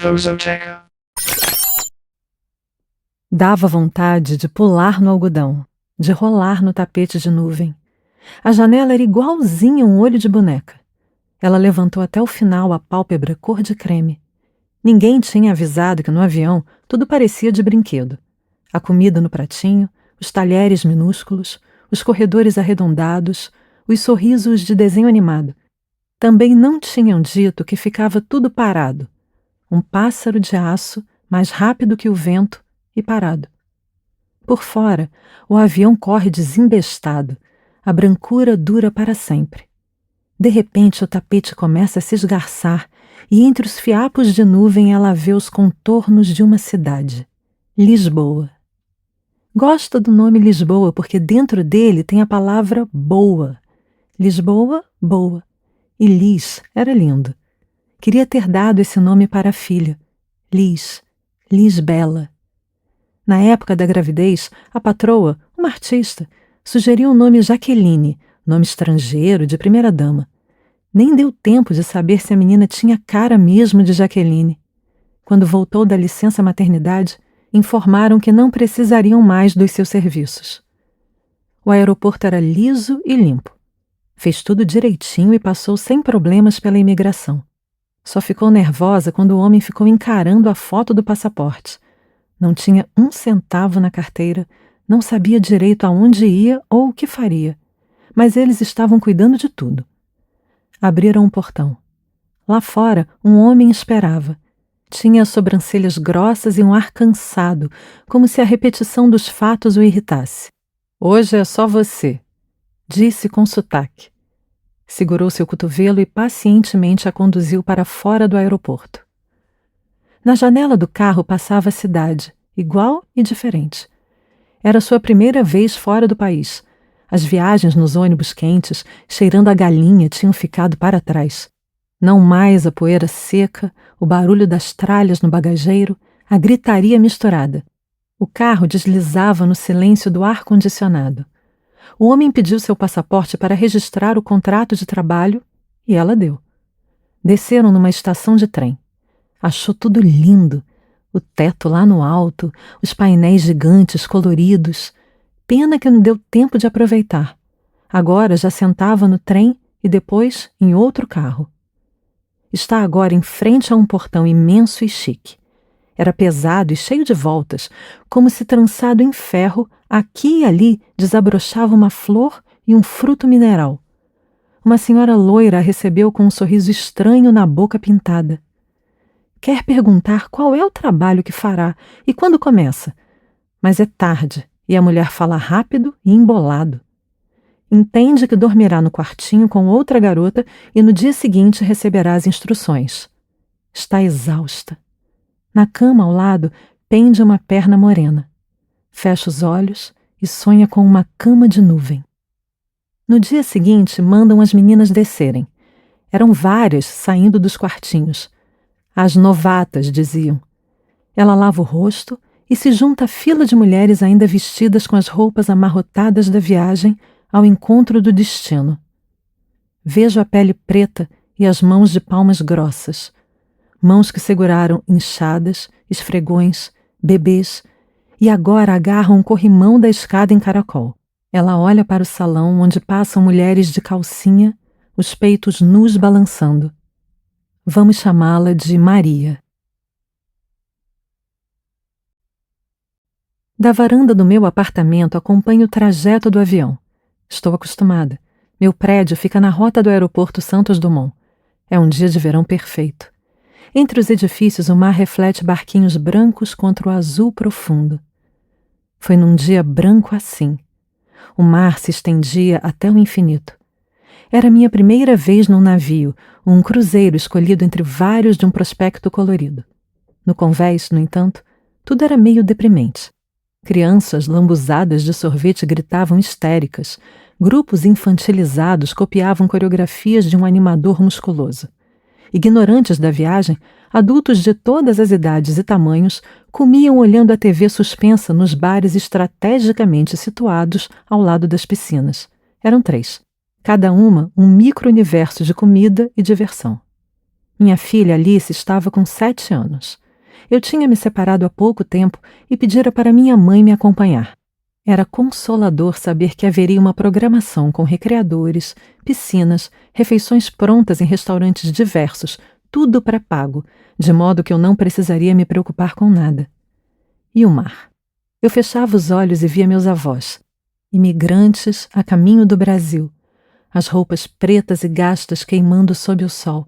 Lusoteca. Dava vontade de pular no algodão, de rolar no tapete de nuvem. A janela era igualzinha um olho de boneca. Ela levantou até o final a pálpebra cor de creme. Ninguém tinha avisado que no avião tudo parecia de brinquedo. A comida no pratinho, os talheres minúsculos, os corredores arredondados, os sorrisos de desenho animado. Também não tinham dito que ficava tudo parado. Um pássaro de aço, mais rápido que o vento, e parado. Por fora, o avião corre desembestado. A brancura dura para sempre. De repente, o tapete começa a se esgarçar e entre os fiapos de nuvem ela vê os contornos de uma cidade. Lisboa. Gosto do nome Lisboa porque dentro dele tem a palavra boa. Lisboa, boa. E Lis era lindo. Queria ter dado esse nome para a filha. Lis Bela. Na época da gravidez, a patroa, uma artista, sugeriu o nome Jaqueline, nome estrangeiro de primeira-dama. Nem deu tempo de saber se a menina tinha cara mesmo de Jaqueline. Quando voltou da licença maternidade, informaram que não precisariam mais dos seus serviços. O aeroporto era liso e limpo. Fez tudo direitinho e passou sem problemas pela imigração. Só ficou nervosa quando o homem ficou encarando a foto do passaporte. Não tinha um centavo na carteira, não sabia direito aonde ia ou o que faria. Mas eles estavam cuidando de tudo. Abriram um portão. Lá fora, um homem esperava. Tinha as sobrancelhas grossas e um ar cansado, como se a repetição dos fatos o irritasse. Hoje é só você, disse com sotaque. Segurou seu cotovelo e pacientemente a conduziu para fora do aeroporto. Na janela do carro passava a cidade, igual e diferente. Era sua primeira vez fora do país. As viagens nos ônibus quentes, cheirando a galinha, tinham ficado para trás. Não mais a poeira seca, o barulho das tralhas no bagageiro, a gritaria misturada. O carro deslizava no silêncio do ar-condicionado. O homem pediu seu passaporte para registrar o contrato de trabalho e ela deu. Desceram numa estação de trem. Achou tudo lindo, o teto lá no alto, os painéis gigantes coloridos. Pena que não deu tempo de aproveitar. Agora já sentava no trem e depois em outro carro. Está agora em frente a um portão imenso e chique. Era pesado e cheio de voltas, como se trançado em ferro, aqui e ali desabrochava uma flor e um fruto mineral. Uma senhora loira a recebeu com um sorriso estranho na boca pintada. Quer perguntar qual é o trabalho que fará e quando começa. Mas é tarde e a mulher fala rápido e embolado. Entende que dormirá no quartinho com outra garota e no dia seguinte receberá as instruções. Está exausta. Na cama ao lado pende uma perna morena. Fecha os olhos e sonha com uma cama de nuvem. No dia seguinte mandam as meninas descerem. Eram várias saindo dos quartinhos. As novatas, diziam. Ela lava o rosto e se junta à fila de mulheres ainda vestidas com as roupas amarrotadas da viagem ao encontro do destino. Vejo a pele preta e as mãos de palmas grossas. Mãos que seguraram enxadas, esfregões, bebês e agora agarram um corrimão da escada em caracol. Ela olha para o salão onde passam mulheres de calcinha, os peitos nus balançando. Vamos chamá-la de Maria. Da varanda do meu apartamento acompanho o trajeto do avião. Estou acostumada. Meu prédio fica na rota do aeroporto Santos Dumont. É um dia de verão perfeito. Entre os edifícios o mar reflete barquinhos brancos contra o azul profundo. Foi num dia branco assim. O mar se estendia até o infinito. Era minha primeira vez num navio, um cruzeiro escolhido entre vários de um prospecto colorido. No convés, no entanto, tudo era meio deprimente. Crianças lambuzadas de sorvete gritavam histéricas. Grupos infantilizados copiavam coreografias de um animador musculoso. Ignorantes da viagem, adultos de todas as idades e tamanhos comiam olhando a TV suspensa nos bares estrategicamente situados ao lado das piscinas. Eram 3. Cada uma um micro-universo de comida e diversão. Minha filha Alice estava com 7 anos. Eu tinha me separado há pouco tempo e pedira para minha mãe me acompanhar. Era consolador saber que haveria uma programação com recreadores, piscinas, refeições prontas em restaurantes diversos, tudo pré-pago, de modo que eu não precisaria me preocupar com nada. E o mar? Eu fechava os olhos e via meus avós, imigrantes a caminho do Brasil, as roupas pretas e gastas queimando sob o sol.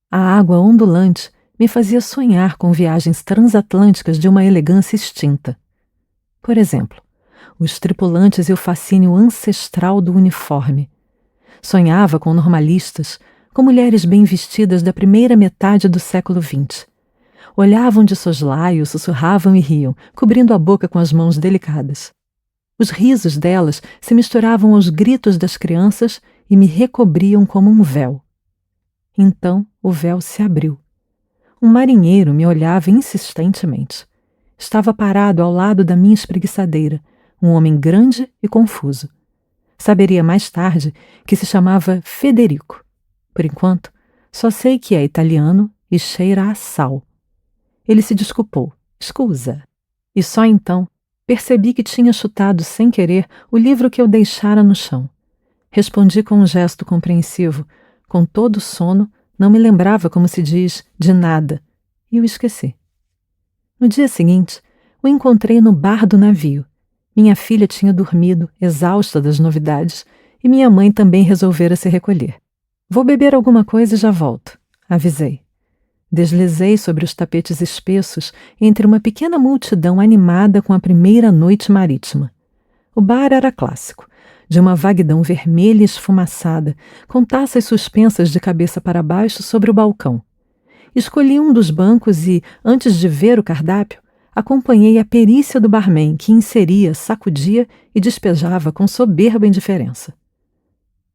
A água ondulante me fazia sonhar com viagens transatlânticas de uma elegância extinta. Por exemplo, os tripulantes e o fascínio ancestral do uniforme. Sonhava com normalistas, com mulheres bem vestidas da primeira metade do século XX. Olhavam de soslaio, sussurravam e riam, cobrindo a boca com as mãos delicadas. Os risos delas se misturavam aos gritos das crianças e me recobriam como um véu. Então o véu se abriu. Um marinheiro me olhava insistentemente. Estava parado ao lado da minha espreguiçadeira, um homem grande e confuso. Saberia mais tarde que se chamava Federico. Por enquanto, só sei que é italiano e cheira a sal. Ele se desculpou. Scusa. E só então percebi que tinha chutado sem querer o livro que eu deixara no chão. Respondi com um gesto compreensivo. Com todo o sono, não me lembrava como se diz de nada, e o esqueci. No dia seguinte, o encontrei no bar do navio. Minha filha tinha dormido, exausta das novidades, e minha mãe também resolvera se recolher. Vou beber alguma coisa e já volto, avisei. Deslizei sobre os tapetes espessos entre uma pequena multidão animada com a primeira noite marítima. O bar era clássico, de uma vaguidão vermelha e esfumaçada, com taças suspensas de cabeça para baixo sobre o balcão. Escolhi um dos bancos e, antes de ver o cardápio, acompanhei a perícia do barman, que inseria, sacudia e despejava com soberba indiferença.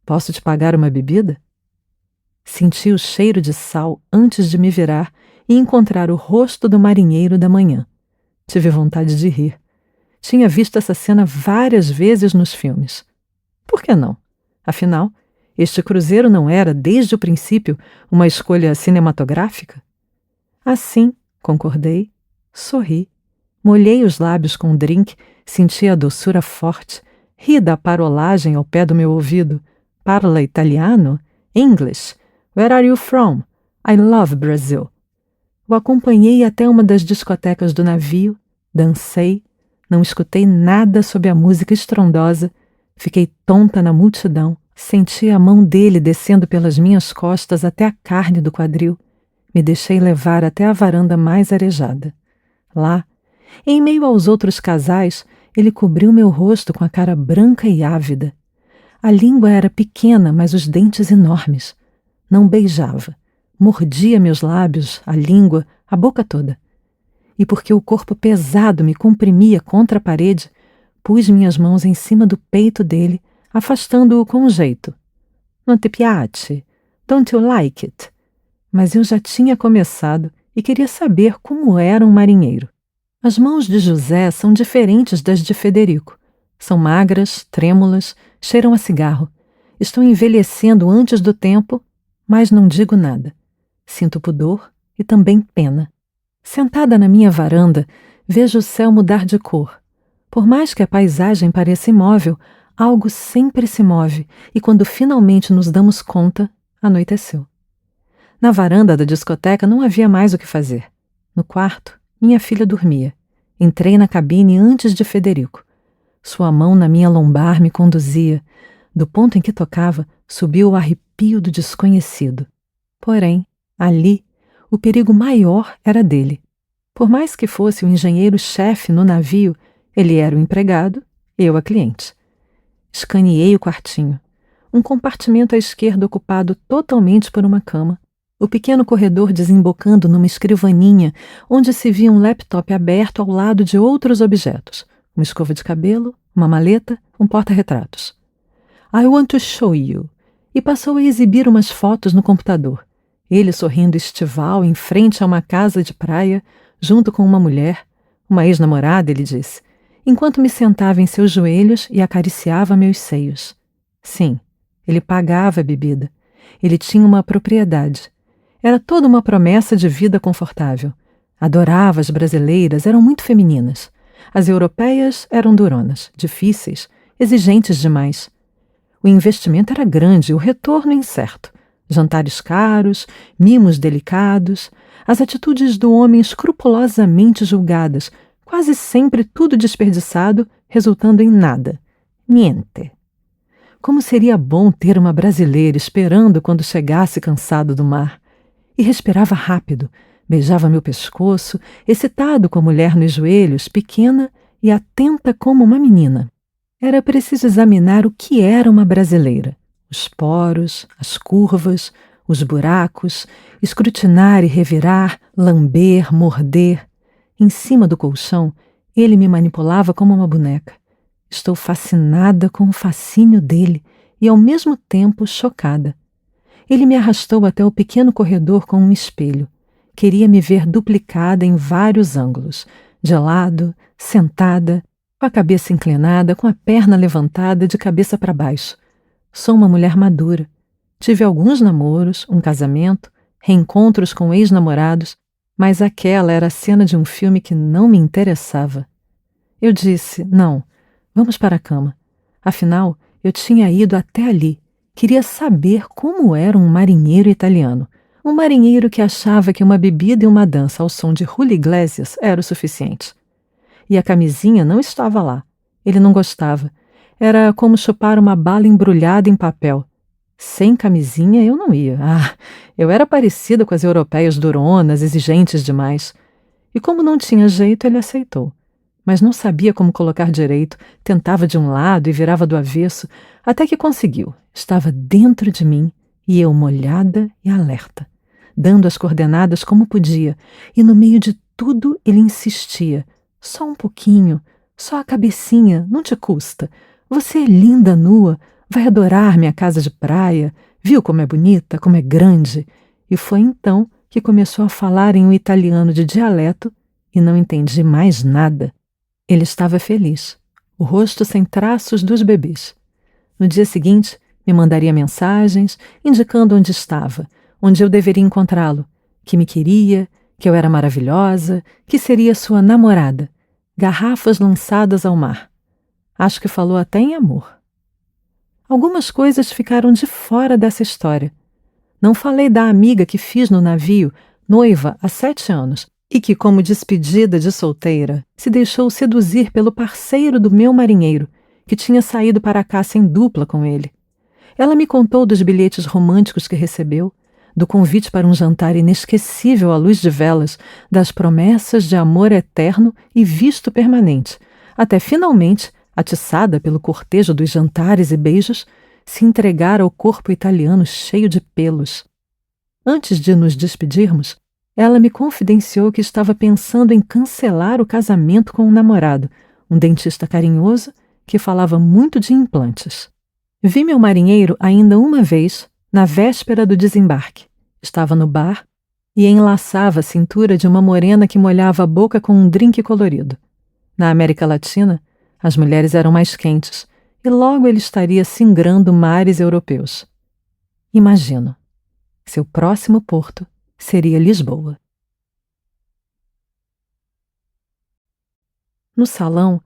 Posso te pagar uma bebida? Senti o cheiro de sal antes de me virar e encontrar o rosto do marinheiro da manhã. Tive vontade de rir. Tinha visto essa cena várias vezes nos filmes. Por que não? Afinal, este cruzeiro não era, desde o princípio, uma escolha cinematográfica? Assim, concordei, sorri, molhei os lábios com o drink, senti a doçura forte, ri da parolagem ao pé do meu ouvido. Parla italiano? English? Where are you from? I love Brazil. O acompanhei até uma das discotecas do navio, dancei, não escutei nada sob a música estrondosa, fiquei tonta na multidão, senti a mão dele descendo pelas minhas costas até a carne do quadril, me deixei levar até a varanda mais arejada. Lá, em meio aos outros casais, ele cobriu meu rosto com a cara branca e ávida. A língua era pequena, mas os dentes enormes. Não beijava, mordia meus lábios, a língua, a boca toda. E porque o corpo pesado me comprimia contra a parede, pus minhas mãos em cima do peito dele, afastando-o com jeito. Non ti piace? Don't you like it? Mas eu já tinha começado e queria saber como era um marinheiro. As mãos de José são diferentes das de Federico. São magras, trêmulas, cheiram a cigarro. Estão envelhecendo antes do tempo, mas não digo nada. Sinto pudor e também pena. Sentada na minha varanda, vejo o céu mudar de cor. Por mais que a paisagem pareça imóvel, algo sempre se move, e quando finalmente nos damos conta, anoiteceu. Na varanda da discoteca não havia mais o que fazer. No quarto, minha filha dormia. Entrei na cabine antes de Federico. Sua mão na minha lombar me conduzia. Do ponto em que tocava, subiu o arrepio do desconhecido. Porém, ali, o perigo maior era dele. Por mais que fosse o engenheiro-chefe no navio, ele era o empregado, eu a cliente. Escaneei o quartinho. Um compartimento à esquerda ocupado totalmente por uma cama. O pequeno corredor desembocando numa escrivaninha, onde se via um laptop aberto ao lado de outros objetos. Uma escova de cabelo, uma maleta, um porta-retratos. I want to show you. E passou a exibir umas fotos no computador. Ele sorrindo estival em frente a uma casa de praia, junto com uma mulher, uma ex-namorada, ele disse, enquanto me sentava em seus joelhos e acariciava meus seios. Sim, ele pagava a bebida. Ele tinha uma propriedade. Era toda uma promessa de vida confortável. Adorava as brasileiras, eram muito femininas. As europeias eram duronas, difíceis, exigentes demais. O investimento era grande, o retorno incerto. Jantares caros, mimos delicados, as atitudes do homem escrupulosamente julgadas, quase sempre tudo desperdiçado, resultando em nada. Niente. Como seria bom ter uma brasileira esperando quando chegasse cansado do mar. E respirava rápido, beijava meu pescoço, excitado com a mulher nos joelhos, pequena e atenta como uma menina. Era preciso examinar o que era uma brasileira. Os poros, as curvas, os buracos, escrutinar e revirar, lamber, morder. Em cima do colchão, ele me manipulava como uma boneca. Estou fascinada com o fascínio dele e, ao mesmo tempo, chocada. Ele me arrastou até o pequeno corredor com um espelho. Queria me ver duplicada em vários ângulos, de lado, sentada, com a cabeça inclinada, com a perna levantada de cabeça para baixo. Sou uma mulher madura. Tive alguns namoros, um casamento, reencontros com ex-namorados, mas aquela era a cena de um filme que não me interessava. Eu disse, não, vamos para a cama. Afinal, eu tinha ido até ali. Queria saber como era um marinheiro italiano. Um marinheiro que achava que uma bebida e uma dança ao som de Julio Iglesias era o suficiente. E a camisinha não estava lá. Ele não gostava. Era como chupar uma bala embrulhada em papel. Sem camisinha eu não ia. Eu era parecida com as europeias duronas, exigentes demais. E como não tinha jeito, ele aceitou. Mas não sabia como colocar direito, tentava de um lado e virava do avesso, até que conseguiu. Estava dentro de mim e eu molhada e alerta, dando as coordenadas como podia, e no meio de tudo ele insistia. Só um pouquinho, só a cabecinha, não te custa. Você é linda nua, vai adorar minha casa de praia, viu como é bonita, como é grande? E foi então que começou a falar em um italiano de dialeto e não entendi mais nada. Ele estava feliz, o rosto sem traços dos bebês. No dia seguinte, me mandaria mensagens indicando onde estava, onde eu deveria encontrá-lo, que me queria, que eu era maravilhosa, que seria sua namorada. Garrafas lançadas ao mar. Acho que falou até em amor. Algumas coisas ficaram de fora dessa história. Não falei da amiga que fiz no navio, noiva há 7 anos, e que, como despedida de solteira, se deixou seduzir pelo parceiro do meu marinheiro, que tinha saído para a caça em dupla com ele. Ela me contou dos bilhetes românticos que recebeu, do convite para um jantar inesquecível à luz de velas, das promessas de amor eterno e visto permanente, até finalmente, atiçada pelo cortejo dos jantares e beijos, se entregar ao corpo italiano cheio de pelos. Antes de nos despedirmos, ela me confidenciou que estava pensando em cancelar o casamento com um namorado, um dentista carinhoso que falava muito de implantes. Vi meu marinheiro ainda uma vez, na véspera do desembarque. Estava no bar e enlaçava a cintura de uma morena que molhava a boca com um drink colorido. Na América Latina, as mulheres eram mais quentes e logo ele estaria singrando mares europeus. Imagino. Seu próximo porto seria Lisboa. No salão,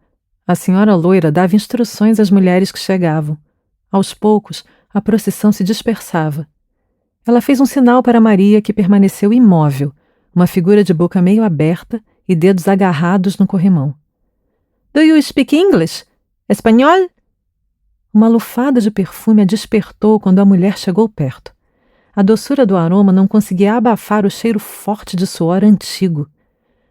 a senhora loira dava instruções às mulheres que chegavam. Aos poucos, a procissão se dispersava. Ela fez um sinal para Maria, que permaneceu imóvel, uma figura de boca meio aberta e dedos agarrados no corrimão. Do you speak English? Espanhol? Uma lufada de perfume a despertou quando a mulher chegou perto. A doçura do aroma não conseguia abafar o cheiro forte de suor antigo.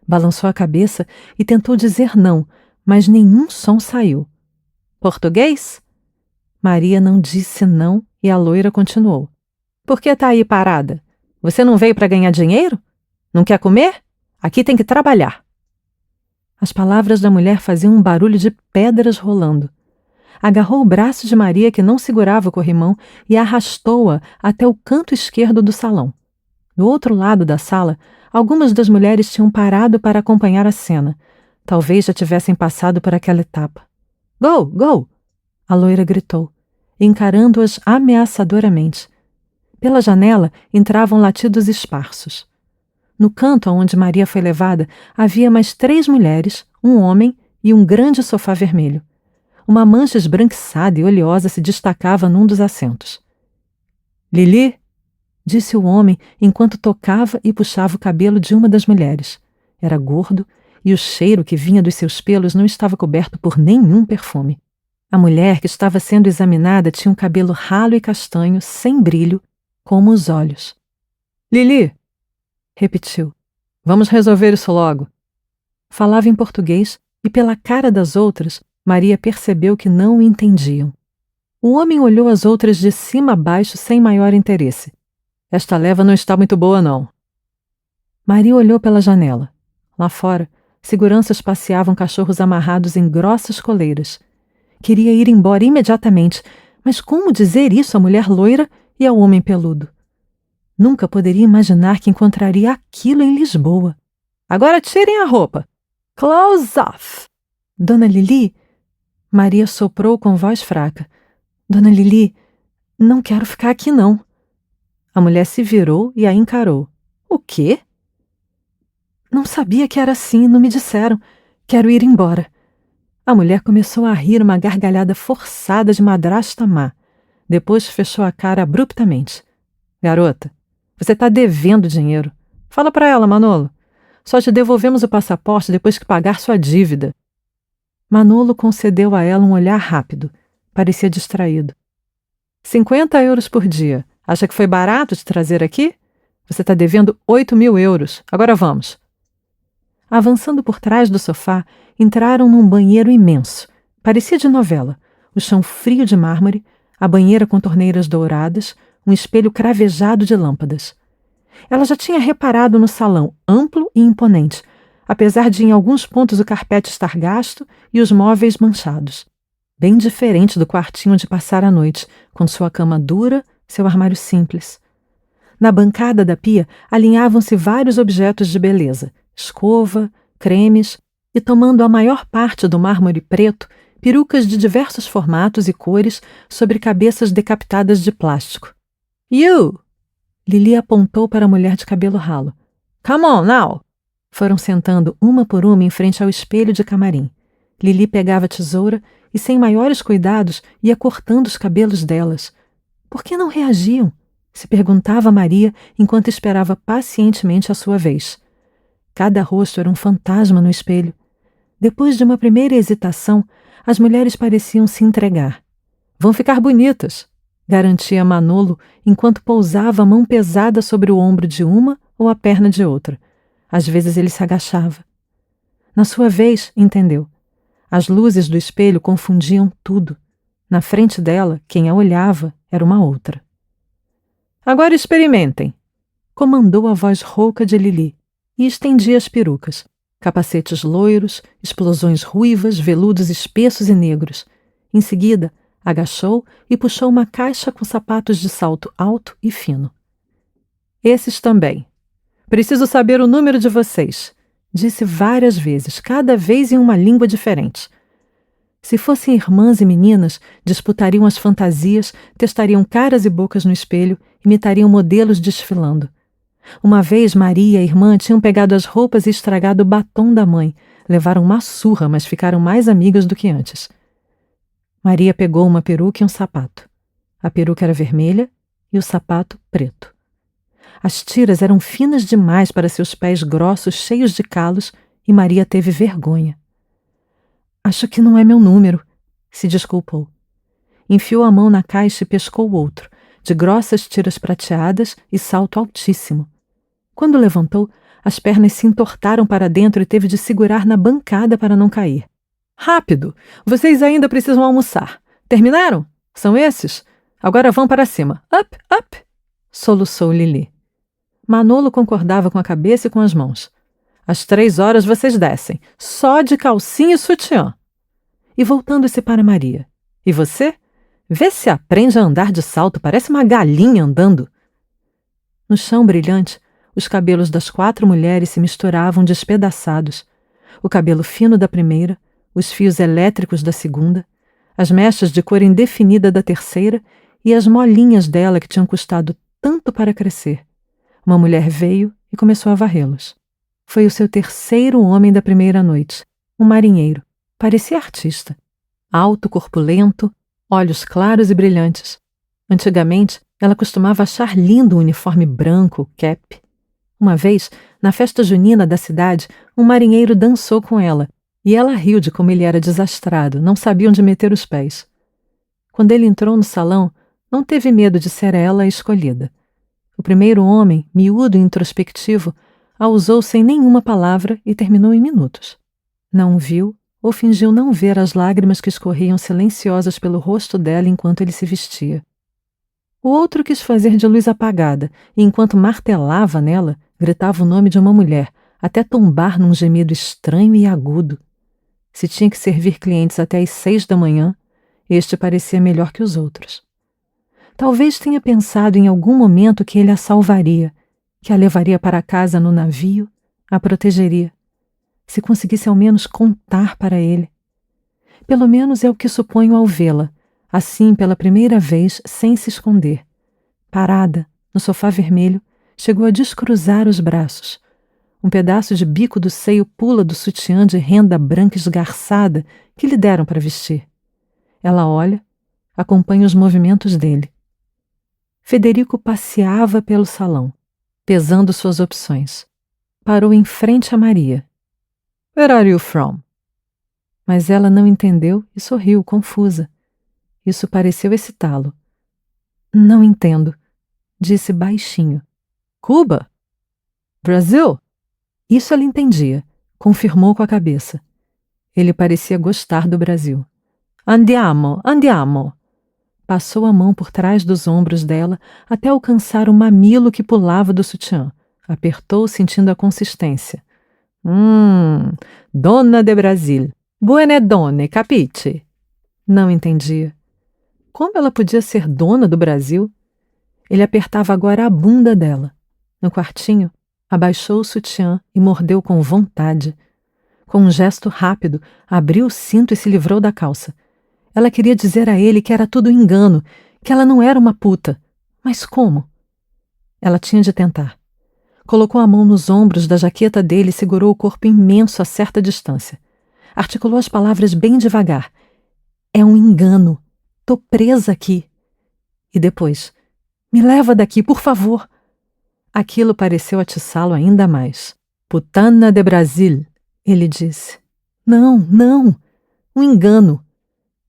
Balançou a cabeça e tentou dizer não, mas nenhum som saiu. Português? Maria não disse não e a loira continuou. Por que está aí parada? Você não veio para ganhar dinheiro? Não quer comer? Aqui tem que trabalhar. As palavras da mulher faziam um barulho de pedras rolando. Agarrou o braço de Maria, que não segurava o corrimão, e arrastou-a até o canto esquerdo do salão. Do outro lado da sala, algumas das mulheres tinham parado para acompanhar a cena. Talvez já tivessem passado por aquela etapa. Go, go! A loira gritou, encarando-as ameaçadoramente. Pela janela entravam latidos esparsos. No canto aonde Maria foi levada, havia mais 3 mulheres, um homem e um grande sofá vermelho. Uma mancha esbranquiçada e oleosa se destacava num dos assentos. Lili, disse o homem enquanto tocava e puxava o cabelo de uma das mulheres. Era gordo e o cheiro que vinha dos seus pelos não estava coberto por nenhum perfume. A mulher que estava sendo examinada tinha um cabelo ralo e castanho, sem brilho, como os olhos. Lili, repetiu. Vamos resolver isso logo. Falava em português e pela cara das outras, Maria percebeu que não o entendiam. O homem olhou as outras de cima a baixo sem maior interesse. Esta leva não está muito boa, não. Maria olhou pela janela. Lá fora, seguranças passeavam cachorros amarrados em grossas coleiras. Queria ir embora imediatamente, mas como dizer isso à mulher loira e ao homem peludo? Nunca poderia imaginar que encontraria aquilo em Lisboa. Agora tirem a roupa. Close off. Dona Lili? Maria soprou com voz fraca. Dona Lili, não quero ficar aqui, não. A mulher se virou e a encarou. O quê? Não sabia que era assim, não me disseram. Quero ir embora. A mulher começou a rir uma gargalhada forçada de madrasta má. Depois fechou a cara abruptamente. Garota, você está devendo dinheiro. Fala para ela, Manolo. Só te devolvemos o passaporte depois que pagar sua dívida. Manolo concedeu a ela um olhar rápido. Parecia distraído. 50 euros por dia. Acha que foi barato te trazer aqui? Você está devendo 8.000 euros. Agora vamos. Avançando por trás do sofá, entraram num banheiro imenso. Parecia de novela. O chão frio de mármore, a banheira com torneiras douradas, um espelho cravejado de lâmpadas. Ela já tinha reparado no salão, amplo e imponente, apesar de em alguns pontos o carpete estar gasto e os móveis manchados. Bem diferente do quartinho onde passara a noite, com sua cama dura, seu armário simples. Na bancada da pia alinhavam-se vários objetos de beleza, escova, cremes e, tomando a maior parte do mármore preto, perucas de diversos formatos e cores sobre cabeças decapitadas de plástico. You! Lili apontou para a mulher de cabelo ralo. Come on, now! Foram sentando uma por uma em frente ao espelho de camarim. Lili pegava a tesoura e, sem maiores cuidados, ia cortando os cabelos delas. Por que não reagiam? Se perguntava Maria enquanto esperava pacientemente a sua vez. Cada rosto era um fantasma no espelho. Depois de uma primeira hesitação, as mulheres pareciam se entregar. Vão ficar bonitas, garantia Manolo enquanto pousava a mão pesada sobre o ombro de uma ou a perna de outra. Às vezes ele se agachava. Na sua vez, entendeu. As luzes do espelho confundiam tudo. Na frente dela, quem a olhava era uma outra. Agora experimentem, comandou a voz rouca de Lili e estendia as perucas. Capacetes loiros, explosões ruivas, veludos espessos e negros. Em seguida, agachou e puxou uma caixa com sapatos de salto alto e fino. Esses também. Preciso saber o número de vocês, disse várias vezes, cada vez em uma língua diferente. Se fossem irmãs e meninas, disputariam as fantasias, testariam caras e bocas no espelho, imitariam modelos desfilando. Uma vez Maria e a irmã tinham pegado as roupas e estragado o batom da mãe. Levaram uma surra, mas ficaram mais amigas do que antes. Maria pegou uma peruca e um sapato. A peruca era vermelha e o sapato preto. As tiras eram finas demais para seus pés grossos, cheios de calos, e Maria teve vergonha. Acho que não é meu número, se desculpou. Enfiou a mão na caixa e pescou outro, de grossas tiras prateadas e salto altíssimo. Quando levantou, as pernas se entortaram para dentro e teve de segurar na bancada para não cair. Rápido! Vocês ainda precisam almoçar. Terminaram? São esses? Agora vão para cima. Up, up! Soluçou Lili. Manolo concordava com a cabeça e com as mãos. Às 3 horas vocês descem, só de calcinha e sutiã. E voltando-se para Maria. E você? Vê se aprende a andar de salto, parece uma galinha andando. No chão brilhante, os cabelos das 4 mulheres se misturavam despedaçados. O cabelo fino da primeira, os fios elétricos da segunda, as mechas de cor indefinida da terceira e as molinhas dela que tinham custado tanto para crescer. Uma mulher veio e começou a varrê-los. Foi o seu terceiro homem da primeira noite, um marinheiro. Parecia artista. Alto, corpulento, olhos claros e brilhantes. Antigamente, ela costumava achar lindo o uniforme branco, cap. Uma vez, na festa junina da cidade, um marinheiro dançou com ela, e ela riu de como ele era desastrado, não sabia onde meter os pés. Quando ele entrou no salão, não teve medo de ser ela a escolhida. O primeiro homem, miúdo e introspectivo, a usou sem nenhuma palavra e terminou em minutos. Não viu ou fingiu não ver as lágrimas que escorriam silenciosas pelo rosto dela enquanto ele se vestia. O outro quis fazer de luz apagada e, enquanto martelava nela, gritava o nome de uma mulher, até tombar num gemido estranho e agudo. Se tinha que servir clientes até às 6 da manhã, este parecia melhor que os outros. Talvez tenha pensado em algum momento que ele a salvaria, que a levaria para casa no navio, a protegeria. Se conseguisse ao menos contar para ele. Pelo menos é o que suponho ao vê-la, assim pela primeira vez, sem se esconder. Parada, no sofá vermelho, chegou a descruzar os braços. Um pedaço de bico do seio pula do sutiã de renda branca esgarçada que lhe deram para vestir. Ela olha, acompanha os movimentos dele. Federico passeava pelo salão, pesando suas opções. Parou em frente a Maria. "Where are you from?" Mas ela não entendeu e sorriu, confusa. Isso pareceu excitá-lo. "Não entendo", disse baixinho. "Cuba? Brasil?" Isso ela entendia, confirmou com a cabeça. Ele parecia gostar do Brasil. "Andiamo, andiamo." Passou a mão por trás dos ombros dela até alcançar o mamilo que pulava do sutiã. Apertou, sentindo a consistência. Donna de Brasil. Buone donne, capiche?" Não entendia. Como ela podia ser dona do Brasil? Ele apertava agora a bunda dela. No quartinho, abaixou o sutiã e mordeu com vontade. Com um gesto rápido, abriu o cinto e se livrou da calça. Ela queria dizer a ele que era tudo engano, que ela não era uma puta. Mas como? Ela tinha de tentar. Colocou a mão nos ombros da jaqueta dele e segurou o corpo imenso a certa distância. Articulou as palavras bem devagar. "É um engano. Tô presa aqui." E depois, "Me leva daqui, por favor." Aquilo pareceu atiçá-lo ainda mais. "Putana de Brasil", ele disse. "Não, não. Um engano."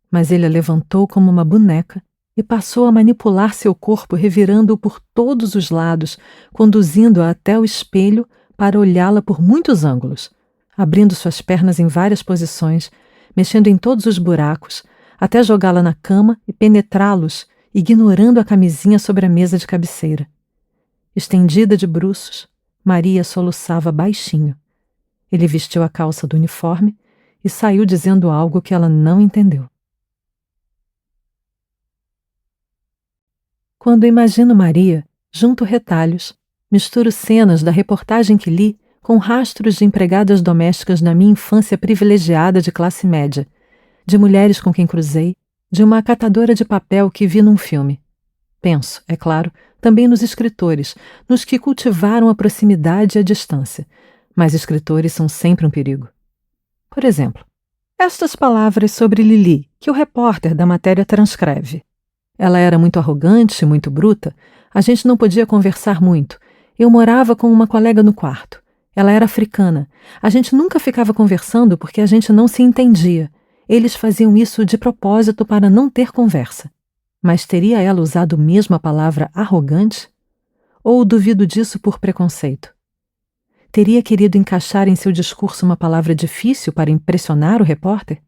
Mas ele a levantou como uma boneca e passou a manipular seu corpo, revirando-o por todos os lados, conduzindo-a até o espelho para olhá-la por muitos ângulos, abrindo suas pernas em várias posições, mexendo em todos os buracos, até jogá-la na cama e penetrá-los, ignorando a camisinha sobre a mesa de cabeceira. Estendida de bruços, Maria soluçava baixinho. Ele vestiu a calça do uniforme e saiu dizendo algo que ela não entendeu. Quando imagino Maria, junto retalhos, misturo cenas da reportagem que li com rastros de empregadas domésticas na minha infância privilegiada de classe média, de mulheres com quem cruzei, de uma catadora de papel que vi num filme. Penso, é claro, também nos escritores, nos que cultivaram a proximidade e a distância, mas escritores são sempre um perigo. Por exemplo, estas palavras sobre Lili, que o repórter da matéria transcreve. Ela era muito arrogante, muito bruta. A gente não podia conversar muito. Eu morava com uma colega no quarto. Ela era africana. A gente nunca ficava conversando porque a gente não se entendia. Eles faziam isso de propósito para não ter conversa. Mas teria ela usado mesmo a palavra arrogante? Ou duvido disso por preconceito? Teria querido encaixar em seu discurso uma palavra difícil para impressionar o repórter?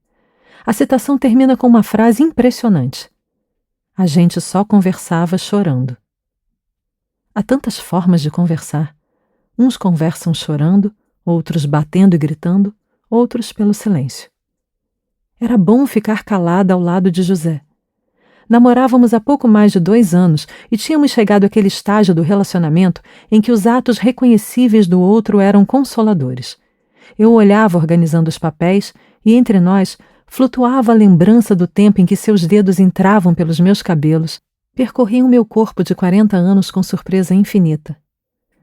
A citação termina com uma frase impressionante. A gente só conversava chorando. Há tantas formas de conversar. Uns conversam chorando, outros batendo e gritando, outros pelo silêncio. Era bom ficar calada ao lado de José. Namorávamos há pouco mais de 2 anos e tínhamos chegado àquele estágio do relacionamento em que os atos reconhecíveis do outro eram consoladores. Eu o olhava organizando os papéis e, entre nós, flutuava a lembrança do tempo em que seus dedos entravam pelos meus cabelos, Percorriam meu corpo de 40 anos com surpresa infinita.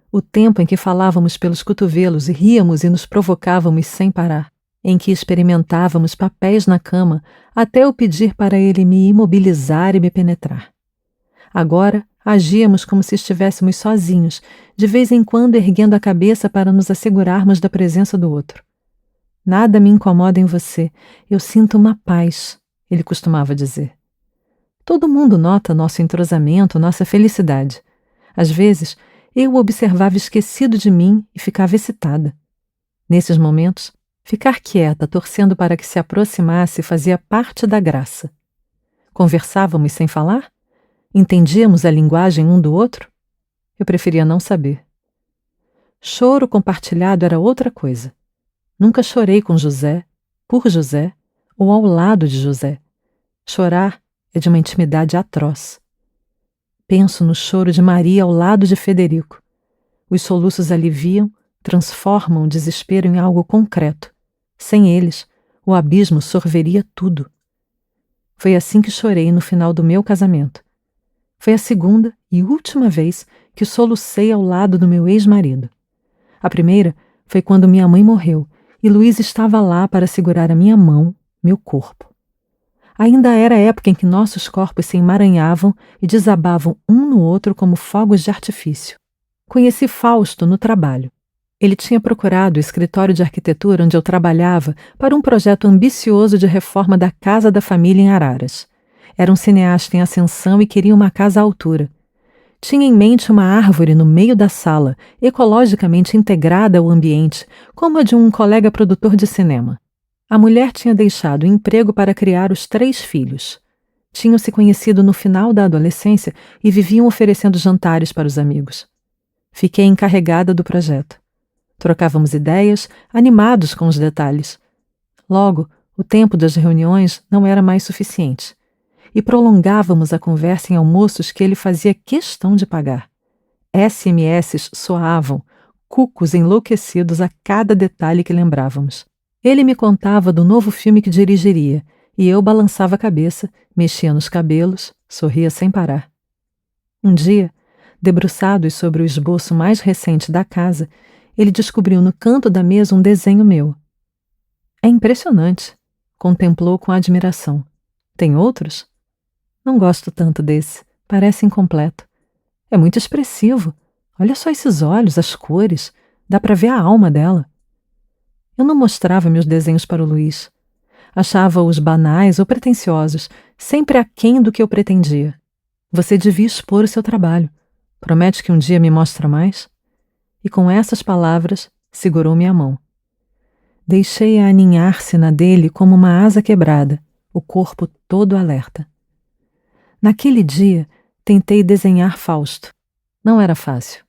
O tempo em que falávamos pelos cotovelos e ríamos e nos provocávamos sem parar, em que experimentávamos papéis na cama até eu pedir para ele me imobilizar e me penetrar. Agora agíamos como se estivéssemos sozinhos, de vez em quando erguendo a cabeça para nos assegurarmos da presença do outro. Nada me incomoda em você, eu sinto uma paz, ele costumava dizer. Todo mundo nota nosso entrosamento, nossa felicidade. Às vezes, eu o observava esquecido de mim e ficava excitada. Nesses momentos, ficar quieta, torcendo para que se aproximasse, fazia parte da graça. Conversávamos sem falar? Entendíamos a linguagem um do outro? Eu preferia não saber. Choro compartilhado era outra coisa. Nunca chorei com José, por José ou ao lado de José. Chorar é de uma intimidade atroz. Penso no choro de Maria ao lado de Federico. Os soluços aliviam, transformam o desespero em algo concreto. Sem eles, o abismo sorveria tudo. Foi assim que chorei no final do meu casamento. Foi a segunda e última vez que solucei ao lado do meu ex-marido. A primeira foi quando minha mãe morreu e Luiz estava lá para segurar a minha mão, meu corpo. Ainda era a época em que nossos corpos se emaranhavam e desabavam um no outro como fogos de artifício. Conheci Fausto no trabalho. Ele tinha procurado o escritório de arquitetura onde eu trabalhava para um projeto ambicioso de reforma da casa da família em Araras. Era um cineasta em ascensão e queria uma casa à altura. Tinha em mente uma árvore no meio da sala, ecologicamente integrada ao ambiente, como a de um colega produtor de cinema. A mulher tinha deixado o emprego para criar os 3 filhos. Tinham se conhecido no final da adolescência e viviam oferecendo jantares para os amigos. Fiquei encarregada do projeto. Trocávamos ideias, animados com os detalhes. Logo, o tempo das reuniões não era mais suficiente. E prolongávamos a conversa em almoços que ele fazia questão de pagar. SMS soavam, cucos enlouquecidos a cada detalhe que lembrávamos. Ele me contava do novo filme que dirigiria, e eu balançava a cabeça, mexia nos cabelos, sorria sem parar. Um dia, debruçados sobre o esboço mais recente da casa, ele descobriu no canto da mesa um desenho meu. É impressionante, contemplou com admiração. Tem outros? Não gosto tanto desse, parece incompleto. É muito expressivo. Olha só esses olhos, as cores, dá para ver a alma dela. Eu não mostrava meus desenhos para o Luiz. Achava-os banais ou pretensiosos, sempre aquém do que eu pretendia. Você devia expor o seu trabalho. Promete que um dia me mostra mais? E com essas palavras, segurou minha mão. Deixei-a aninhar-se na dele como uma asa quebrada, o corpo todo alerta. Naquele dia, tentei desenhar Fausto. Não era fácil.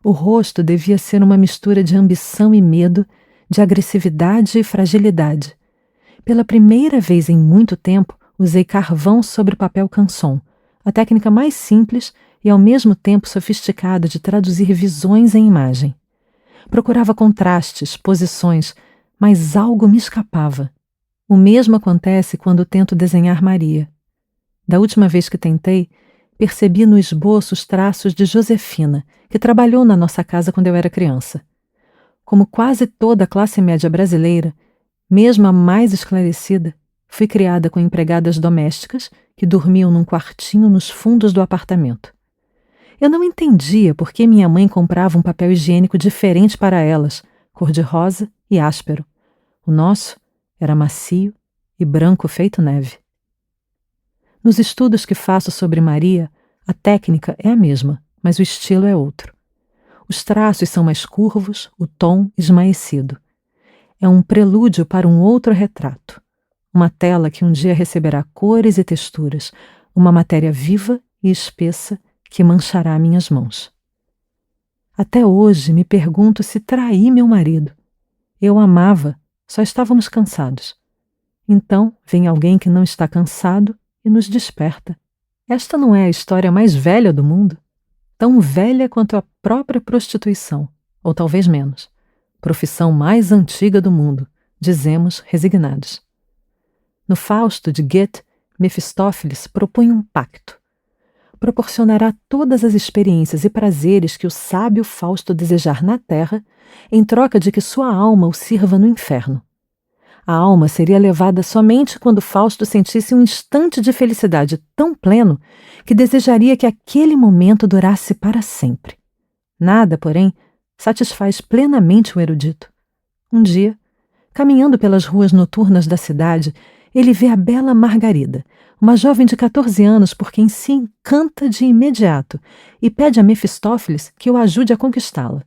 O rosto devia ser uma mistura de ambição e medo, de agressividade e fragilidade. Pela primeira vez em muito tempo, usei carvão sobre papel canson, a técnica mais simples e ao mesmo tempo sofisticada de traduzir visões em imagem. Procurava contrastes, posições, mas algo me escapava. O mesmo acontece quando tento desenhar Maria. Da última vez que tentei, percebi no esboço os traços de Josefina, que trabalhou na nossa casa quando eu era criança. Como quase toda a classe média brasileira, mesmo a mais esclarecida, fui criada com empregadas domésticas que dormiam num quartinho nos fundos do apartamento. Eu não entendia por que minha mãe comprava um papel higiênico diferente para elas, cor-de-rosa e áspero. O nosso era macio e branco feito neve. Nos estudos que faço sobre Maria, a técnica é a mesma, mas o estilo é outro. Os traços são mais curvos, o tom esmaecido. É um prelúdio para um outro retrato. Uma tela que um dia receberá cores e texturas, uma matéria viva e espessa que manchará minhas mãos. Até hoje me pergunto se traí meu marido. Eu amava, só estávamos cansados. Então vem alguém que não está cansado e nos desperta. Esta não é a história mais velha do mundo? Tão velha quanto a própria prostituição, ou talvez menos. Profissão mais antiga do mundo, dizemos resignados. No Fausto de Goethe, Mefistófeles propõe um pacto. proporcionará todas as experiências e prazeres que o sábio Fausto desejar na terra, em troca de que sua alma o sirva no inferno. A alma seria levada somente quando Fausto sentisse um instante de felicidade tão pleno que desejaria que aquele momento durasse para sempre. Nada, porém, satisfaz plenamente o erudito. Um dia, caminhando pelas ruas noturnas da cidade, ele vê a bela Margarida, uma jovem de 14 anos por quem se encanta de imediato e pede a Mefistófeles que o ajude a conquistá-la.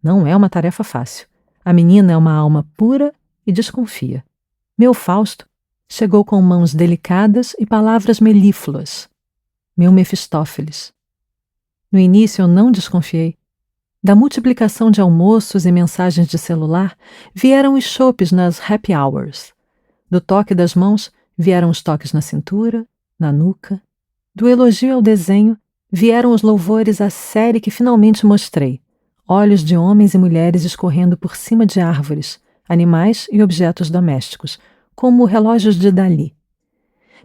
Não é uma tarefa fácil. A menina é uma alma pura e desconfia. Meu Fausto chegou com mãos delicadas e palavras melífluas. Meu Mefistófeles. No início eu não desconfiei. Da multiplicação de almoços e mensagens de celular vieram os chopes nas happy hours. Do toque das mãos vieram os toques na cintura, na nuca. Do elogio ao desenho vieram os louvores à série que finalmente mostrei. Olhos de homens e mulheres escorrendo por cima de árvores, animais e objetos domésticos, como relógios de Dalí.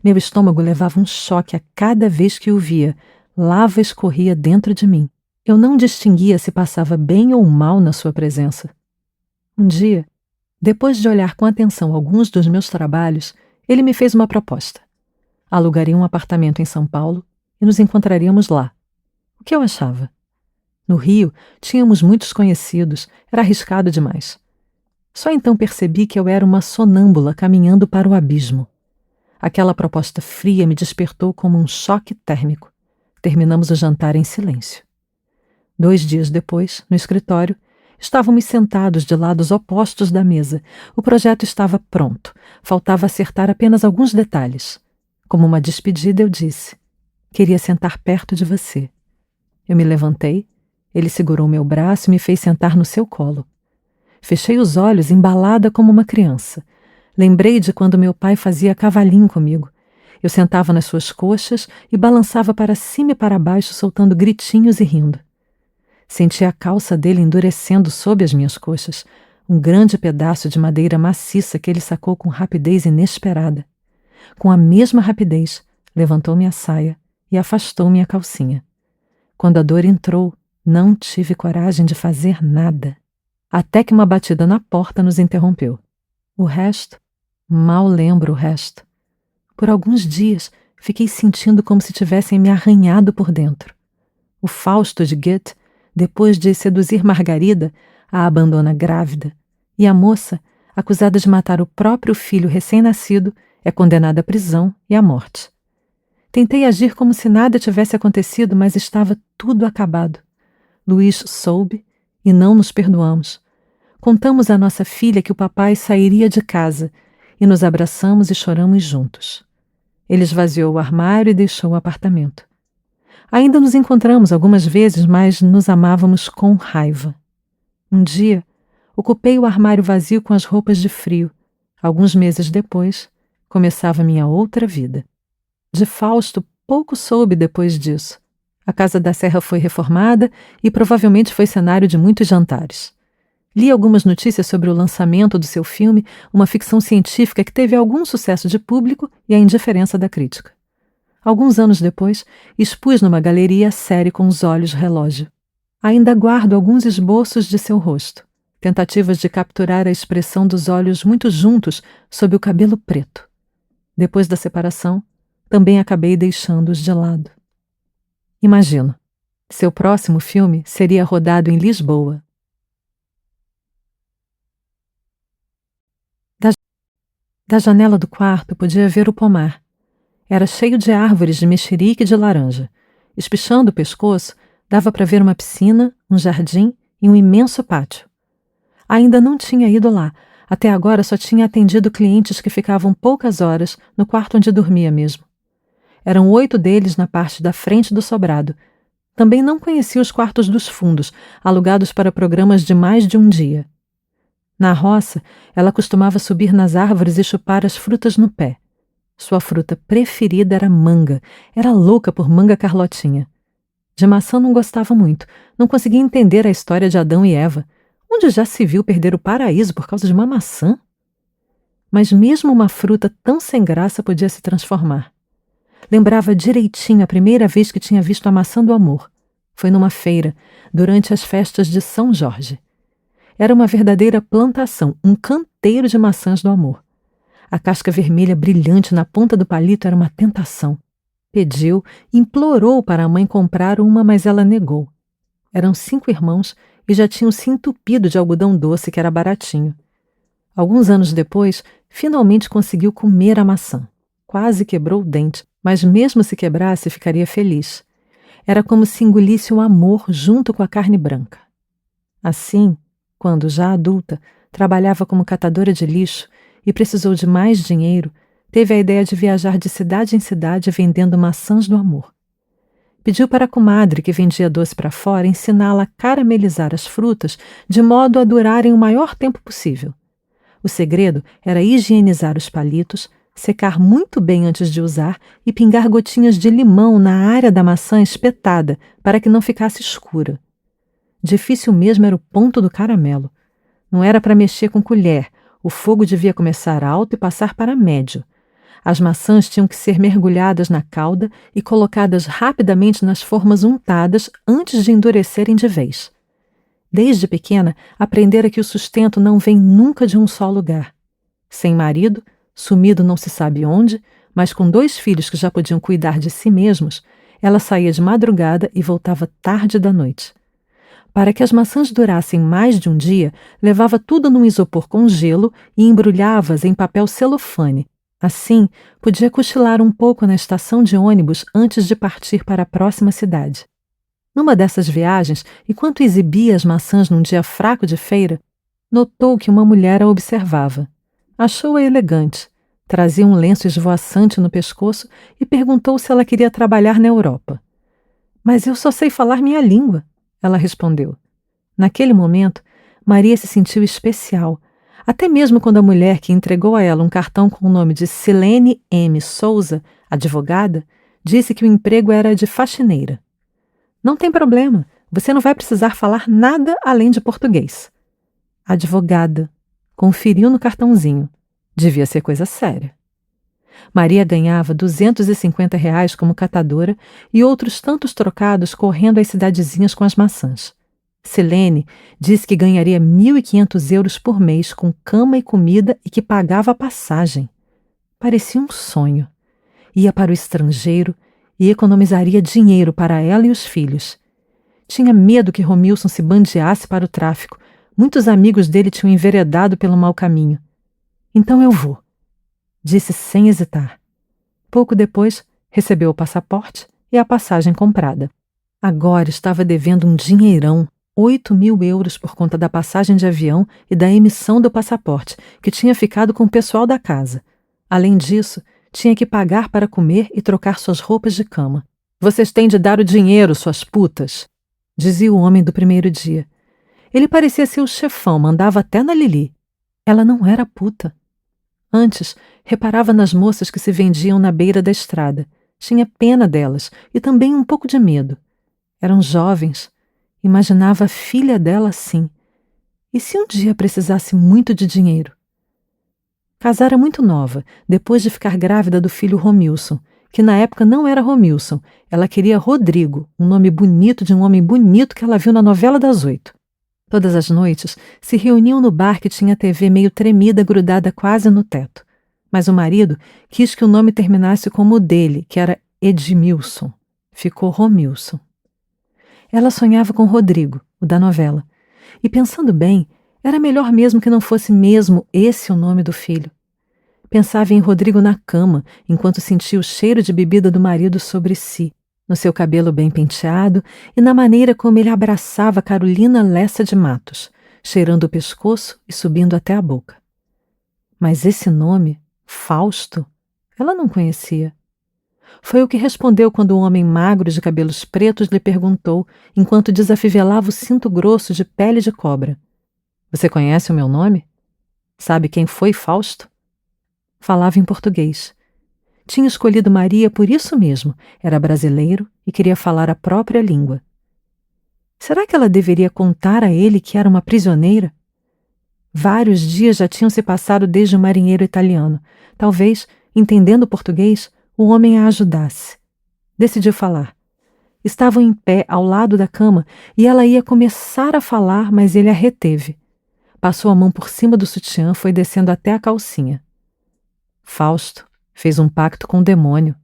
Meu estômago levava um choque a cada vez que o via. Lava escorria dentro de mim. Eu não distinguia se passava bem ou mal na sua presença. Um dia, depois de olhar com atenção alguns dos meus trabalhos, ele me fez uma proposta. Alugaria um apartamento em São Paulo e nos encontraríamos lá. O que eu achava? No Rio, tínhamos muitos conhecidos, era arriscado demais. Só então percebi que eu era uma sonâmbula caminhando para o abismo. Aquela proposta fria me despertou como um choque térmico. Terminamos o jantar em silêncio. 2 dias depois, no escritório, estávamos sentados de lados opostos da mesa. O projeto estava pronto. Faltava acertar apenas alguns detalhes. Como uma despedida, eu disse: queria sentar perto de você. Eu me levantei, ele segurou meu braço e me fez sentar no seu colo. Fechei os olhos, embalada como uma criança. Lembrei de quando meu pai fazia cavalinho comigo. Eu sentava nas suas coxas e balançava para cima e para baixo, soltando gritinhos e rindo. Senti a calça dele endurecendo sob as minhas coxas, um grande pedaço de madeira maciça que ele sacou com rapidez inesperada. Com a mesma rapidez, levantou minha saia e afastou minha calcinha. Quando a dor entrou, não tive coragem de fazer nada. Até que uma batida na porta nos interrompeu. O resto? Mal lembro o resto. Por alguns dias, fiquei sentindo como se tivessem me arranhado por dentro. O Fausto de Goethe, depois de seduzir Margarida, a abandona grávida, e a moça, acusada de matar o próprio filho recém-nascido, é condenada à prisão e à morte. Tentei agir como se nada tivesse acontecido, mas estava tudo acabado. Luís soube e não nos perdoamos. Contamos à nossa filha que o papai sairia de casa e nos abraçamos e choramos juntos. Ele esvaziou o armário e deixou o apartamento. Ainda nos encontramos algumas vezes, mas nos amávamos com raiva. Um dia, ocupei o armário vazio com as roupas de frio. Alguns meses depois, começava minha outra vida. De Fausto, pouco soube depois disso. A Casa da Serra foi reformada e provavelmente foi cenário de muitos jantares. Li algumas notícias sobre o lançamento do seu filme, uma ficção científica que teve algum sucesso de público e a indiferença da crítica. Alguns anos depois, expus numa galeria a série Com os Olhos Relógio. Ainda guardo alguns esboços de seu rosto, tentativas de capturar a expressão dos olhos muito juntos sob o cabelo preto. Depois da separação, também acabei deixando-os de lado. Imagino, seu próximo filme seria rodado em Lisboa. Da janela do quarto podia ver o pomar. Era cheio de árvores de mexerique e de laranja. Espichando o pescoço, dava para ver uma piscina, um jardim e um imenso pátio. Ainda não tinha ido lá. Até agora só tinha atendido clientes que ficavam poucas horas no quarto onde dormia mesmo. Eram 8 deles na parte da frente do sobrado. Também não conhecia os quartos dos fundos, alugados para programas de mais de um dia. Na roça, ela costumava subir nas árvores e chupar as frutas no pé. Sua fruta preferida era manga. Era louca por manga Carlotinha. De maçã não gostava muito. Não conseguia entender a história de Adão e Eva. Onde já se viu perder o paraíso por causa de uma maçã? Mas mesmo uma fruta tão sem graça podia se transformar. Lembrava direitinho a primeira vez que tinha visto a maçã do amor. Foi numa feira, durante as festas de São Jorge. Era uma verdadeira plantação, um canteiro de maçãs do amor. A casca vermelha brilhante na ponta do palito era uma tentação. Pediu, implorou para a mãe comprar uma, mas ela negou. Eram 5 irmãos e já tinham se entupido de algodão doce, que era baratinho. Alguns anos depois, finalmente conseguiu comer a maçã. Quase quebrou o dente, mas mesmo se quebrasse, ficaria feliz. Era como se engolisse o amor junto com a carne branca. Assim, quando já adulta, trabalhava como catadora de lixo e precisou de mais dinheiro, teve a ideia de viajar de cidade em cidade vendendo maçãs do amor. Pediu para a comadre, que vendia doce para fora, ensiná-la a caramelizar as frutas de modo a durarem o maior tempo possível. O segredo era higienizar os palitos, secar muito bem antes de usar e pingar gotinhas de limão na área da maçã espetada para que não ficasse escura. Difícil mesmo era o ponto do caramelo. Não era para mexer com colher, o fogo devia começar alto e passar para médio. As maçãs tinham que ser mergulhadas na calda e colocadas rapidamente nas formas untadas antes de endurecerem de vez. Desde pequena, aprendera que o sustento não vem nunca de um só lugar. Sem marido, sumido não se sabe onde, mas com 2 filhos que já podiam cuidar de si mesmos, ela saía de madrugada e voltava tarde da noite. Para que as maçãs durassem mais de um dia, levava tudo num isopor com gelo e embrulhava-as em papel celofane. Assim, podia cochilar um pouco na estação de ônibus antes de partir para a próxima cidade. Numa dessas viagens, enquanto exibia as maçãs num dia fraco de feira, notou que uma mulher a observava. Achou-a elegante, trazia um lenço esvoaçante no pescoço e perguntou se ela queria trabalhar na Europa. "Mas eu só sei falar minha língua", ela respondeu. Naquele momento, Maria se sentiu especial, até mesmo quando a mulher que entregou a ela um cartão com o nome de Silene M. Souza, advogada, disse que o emprego era de faxineira. "Não tem problema, você não vai precisar falar nada além de português." Advogada. Conferiu no cartãozinho. Devia ser coisa séria. Maria ganhava R$ 250 como catadora e outros tantos trocados correndo às cidadezinhas com as maçãs. Silene disse que ganharia 1.500 euros por mês com cama e comida e que pagava a passagem. Parecia um sonho. Ia para o estrangeiro e economizaria dinheiro para ela e os filhos. Tinha medo que Romilson se bandeasse para o tráfico. Muitos amigos dele tinham enveredado pelo mau caminho. "Então eu vou", disse sem hesitar. Pouco depois, recebeu o passaporte e a passagem comprada. Agora estava devendo um dinheirão, 8.000 euros por conta da passagem de avião e da emissão do passaporte, que tinha ficado com o pessoal da casa. Além disso, tinha que pagar para comer e trocar suas roupas de cama. "Vocês têm de dar o dinheiro, suas putas", dizia o homem do primeiro dia. Ele parecia ser o chefão, mandava até na Lili. Ela não era puta. Antes, reparava nas moças que se vendiam na beira da estrada. Tinha pena delas e também um pouco de medo. Eram jovens. Imaginava a filha dela assim. E se um dia precisasse muito de dinheiro? Casara muito nova, depois de ficar grávida do filho Romilson, que na época não era Romilson. Ela queria Rodrigo, um nome bonito de um homem bonito que ela viu na novela das 8. Todas as noites se reuniam no bar que tinha a TV meio tremida grudada quase no teto. Mas o marido quis que o nome terminasse como o dele, que era Edmilson. Ficou Romilson. Ela sonhava com Rodrigo, o da novela. E pensando bem, era melhor mesmo que não fosse mesmo esse o nome do filho. Pensava em Rodrigo na cama, enquanto sentia o cheiro de bebida do marido sobre si, no seu cabelo bem penteado e na maneira como ele abraçava Carolina Lessa de Matos, cheirando o pescoço e subindo até a boca. Mas esse nome, Fausto, ela não conhecia. Foi o que respondeu quando um homem magro de cabelos pretos lhe perguntou, enquanto desafivelava o cinto grosso de pele de cobra: "Você conhece o meu nome? Sabe quem foi Fausto?" Falava em português. Tinha escolhido Maria por isso mesmo, era brasileiro e queria falar a própria língua. Será que ela deveria contar a ele que era uma prisioneira? Vários dias já tinham se passado desde o marinheiro italiano. Talvez, entendendo português, o homem a ajudasse. Decidiu falar. Estavam em pé ao lado da cama e ela ia começar a falar, mas ele a reteve. Passou a mão por cima do sutiã, foi descendo até a calcinha. Fausto fez um pacto com o demônio,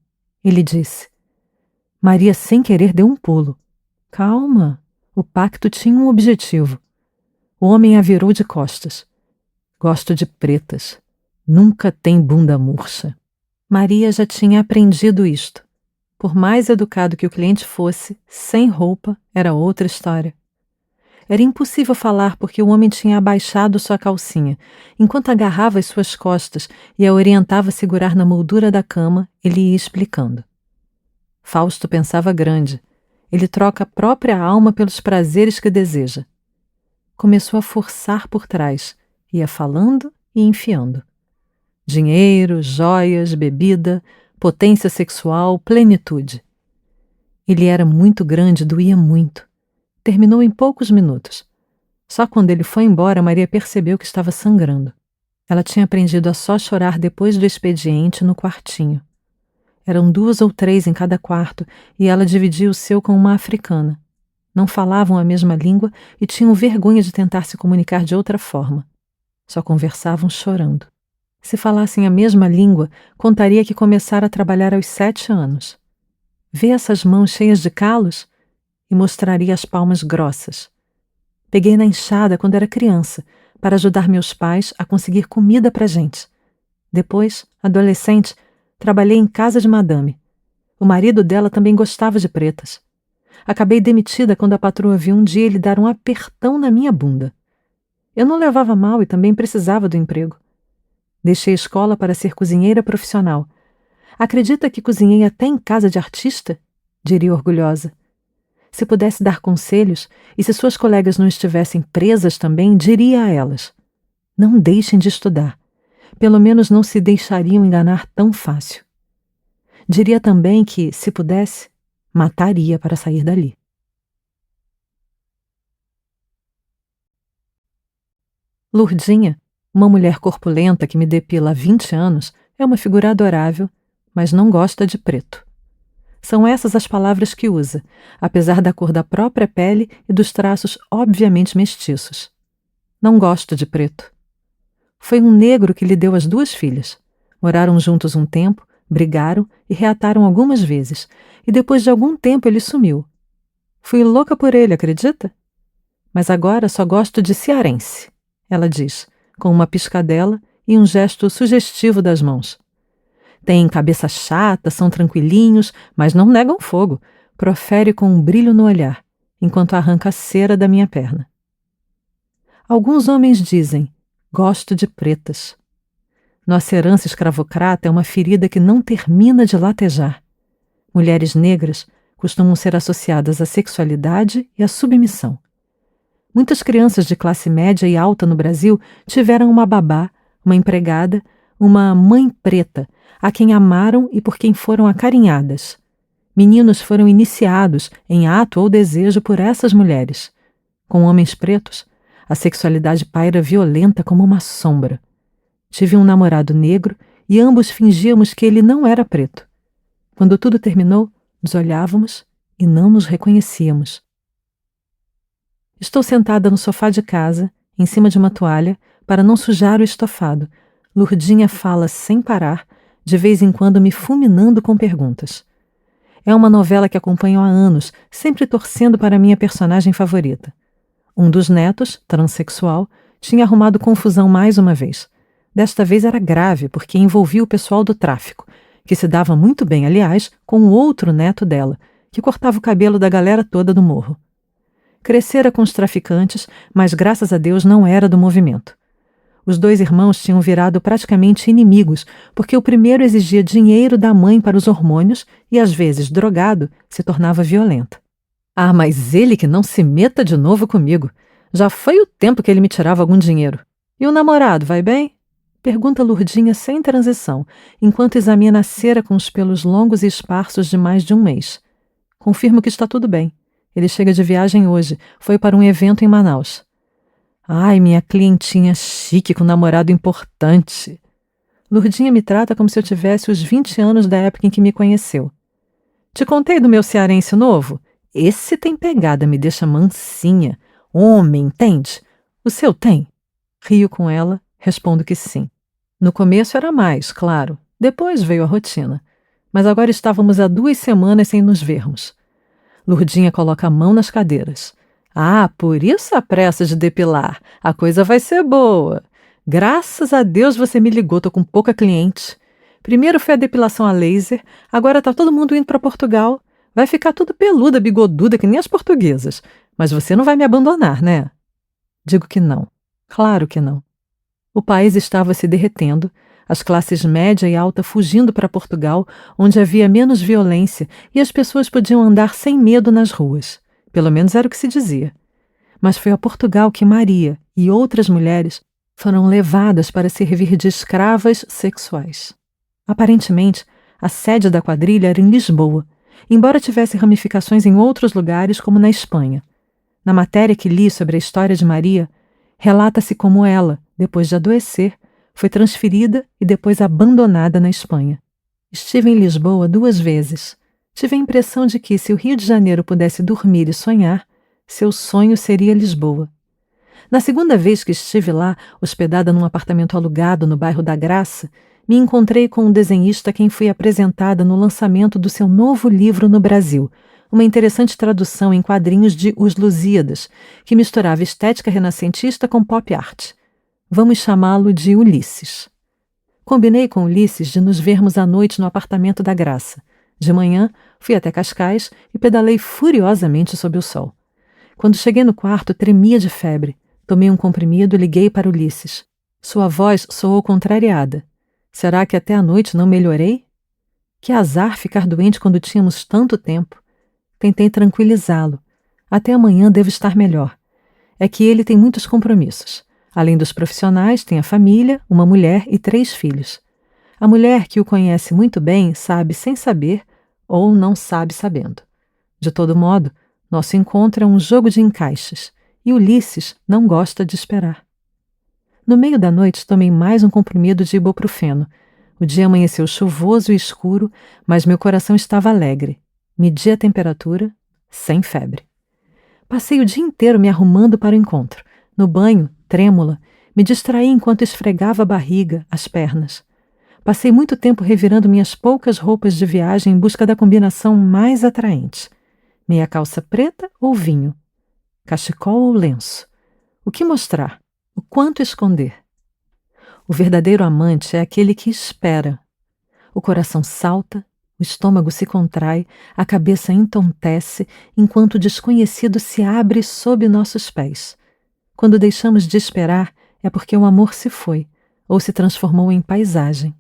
ele disse. Maria, sem querer, deu um pulo. Calma, o pacto tinha um objetivo. O homem a virou de costas. Gosto de pretas. Nunca tem bunda murcha. Maria já tinha aprendido isto. Por mais educado que o cliente fosse, sem roupa era outra história. Era impossível falar porque o homem tinha abaixado sua calcinha. Enquanto agarrava as suas costas e a orientava a segurar na moldura da cama, ele ia explicando. Fausto pensava grande. Ele troca a própria alma pelos prazeres que deseja. Começou a forçar por trás, ia falando e enfiando. Dinheiro, joias, bebida, potência sexual, plenitude. Ele era muito grande, doía muito. Terminou em poucos minutos. Só quando ele foi embora, Maria percebeu que estava sangrando. Ela tinha aprendido a só chorar depois do expediente no quartinho. Eram 2 ou 3 em cada quarto e ela dividia o seu com uma africana. Não falavam a mesma língua e tinham vergonha de tentar se comunicar de outra forma. Só conversavam chorando. Se falassem a mesma língua, contaria que começara a trabalhar aos 7 anos. Vê essas mãos cheias de calos? E mostraria as palmas grossas. Peguei na enxada quando era criança, para ajudar meus pais a conseguir comida pra gente. Depois, adolescente, trabalhei em casa de madame. O marido dela também gostava de pretas. Acabei demitida quando a patroa viu um dia ele dar um apertão na minha bunda. Eu não levava mal e também precisava do emprego. Deixei a escola para ser cozinheira profissional. Acredita que cozinhei até em casa de artista? Diria orgulhosa. Se pudesse dar conselhos, e se suas colegas não estivessem presas também, diria a elas: não deixem de estudar. Pelo menos não se deixariam enganar tão fácil. Diria também que, se pudesse, mataria para sair dali. Lurdinha, uma mulher corpulenta que me depila há 20 anos, é uma figura adorável, mas não gosta de preto. São essas as palavras que usa, apesar da cor da própria pele e dos traços obviamente mestiços. Não gosto de preto. Foi um negro que lhe deu as 2 filhas. Moraram juntos um tempo, brigaram e reataram algumas vezes, e depois de algum tempo ele sumiu. Fui louca por ele, acredita? Mas agora só gosto de cearense, ela diz, com uma piscadela e um gesto sugestivo das mãos. Têm cabeça chata, são tranquilinhos, mas não negam fogo, profere com um brilho no olhar, enquanto arranca a cera da minha perna. Alguns homens dizem, gosto de pretas. Nossa herança escravocrata é uma ferida que não termina de latejar. Mulheres negras costumam ser associadas à sexualidade e à submissão. Muitas crianças de classe média e alta no Brasil tiveram uma babá, uma empregada, uma mãe preta, a quem amaram e por quem foram acarinhadas. Meninos foram iniciados em ato ou desejo por essas mulheres. Com homens pretos, a sexualidade paira violenta como uma sombra. Tive um namorado negro e ambos fingíamos que ele não era preto. Quando tudo terminou, nos olhávamos e não nos reconhecíamos. Estou sentada no sofá de casa, em cima de uma toalha, para não sujar o estofado. Lurdinha fala sem parar, de vez em quando me fulminando com perguntas. É uma novela que acompanho há anos, sempre torcendo para a minha personagem favorita. Um dos netos, transexual, tinha arrumado confusão mais uma vez. Desta vez era grave, porque envolvia o pessoal do tráfico, que se dava muito bem, aliás, com o outro neto dela, que cortava o cabelo da galera toda do morro. Crescera com os traficantes, mas graças a Deus não era do movimento. Os 2 irmãos tinham virado praticamente inimigos, porque o primeiro exigia dinheiro da mãe para os hormônios e, às vezes, drogado, se tornava violento. Ah, mas ele que não se meta de novo comigo. Já foi o tempo que ele me tirava algum dinheiro. E o namorado, vai bem? Pergunta Lurdinha sem transição, enquanto examina a cera com os pelos longos e esparsos de mais de um mês. Confirmo que está tudo bem. Ele chega de viagem hoje, foi para um evento em Manaus. Ai, minha clientinha chique com namorado importante. Lourdinha me trata como se eu tivesse os 20 anos da época em que me conheceu. Te contei do meu cearense novo? Esse tem pegada, me deixa mansinha. Homem, entende? O seu tem? Rio com ela, respondo que sim. No começo era mais, claro. Depois veio a rotina. Mas agora estávamos há 2 semanas sem nos vermos. Lourdinha coloca a mão nas cadeiras. Ah, por isso a pressa de depilar. A coisa vai ser boa. Graças a Deus você me ligou, tô com pouca cliente. Primeiro foi a depilação a laser, agora tá todo mundo indo para Portugal. Vai ficar tudo peluda, bigoduda, que nem as portuguesas. Mas você não vai me abandonar, né? Digo que não. Claro que não. O país estava se derretendo, as classes média e alta fugindo para Portugal, onde havia menos violência e as pessoas podiam andar sem medo nas ruas. Pelo menos era o que se dizia. Mas foi a Portugal que Maria e outras mulheres foram levadas para servir de escravas sexuais. Aparentemente, a sede da quadrilha era em Lisboa, embora tivesse ramificações em outros lugares, como na Espanha. Na matéria que li sobre a história de Maria, relata-se como ela, depois de adoecer, foi transferida e depois abandonada na Espanha. Estive em Lisboa 2 vezes. Tive a impressão de que, se o Rio de Janeiro pudesse dormir e sonhar, seu sonho seria Lisboa. Na segunda vez que estive lá, hospedada num apartamento alugado no bairro da Graça, me encontrei com um desenhista a quem fui apresentada no lançamento do seu novo livro no Brasil, uma interessante tradução em quadrinhos de Os Lusíadas, que misturava estética renascentista com pop art. Vamos chamá-lo de Ulisses. Combinei com Ulisses de nos vermos à noite no apartamento da Graça. De manhã, fui até Cascais e pedalei furiosamente sob o sol. Quando cheguei no quarto, tremia de febre. Tomei um comprimido e liguei para Ulisses. Sua voz soou contrariada. Será que até a noite não melhorei? Que azar ficar doente quando tínhamos tanto tempo. Tentei tranquilizá-lo. Até amanhã devo estar melhor. É que ele tem muitos compromissos. Além dos profissionais, tem a família, uma mulher e 3 filhos. A mulher, que o conhece muito bem, sabe sem saber ou não sabe sabendo. De todo modo, nosso encontro é um jogo de encaixes e Ulisses não gosta de esperar. No meio da noite, tomei mais um comprimido de ibuprofeno. O dia amanheceu chuvoso e escuro, mas meu coração estava alegre. Medi a temperatura, sem febre. Passei o dia inteiro me arrumando para o encontro. No banho, trêmula, me distraí enquanto esfregava a barriga, as pernas. Passei muito tempo revirando minhas poucas roupas de viagem em busca da combinação mais atraente. Meia calça preta ou vinho? Cachecol ou lenço? O que mostrar? O quanto esconder? O verdadeiro amante é aquele que espera. O coração salta, o estômago se contrai, a cabeça entontece, enquanto o desconhecido se abre sob nossos pés. Quando deixamos de esperar, é porque o amor se foi, ou se transformou em paisagem.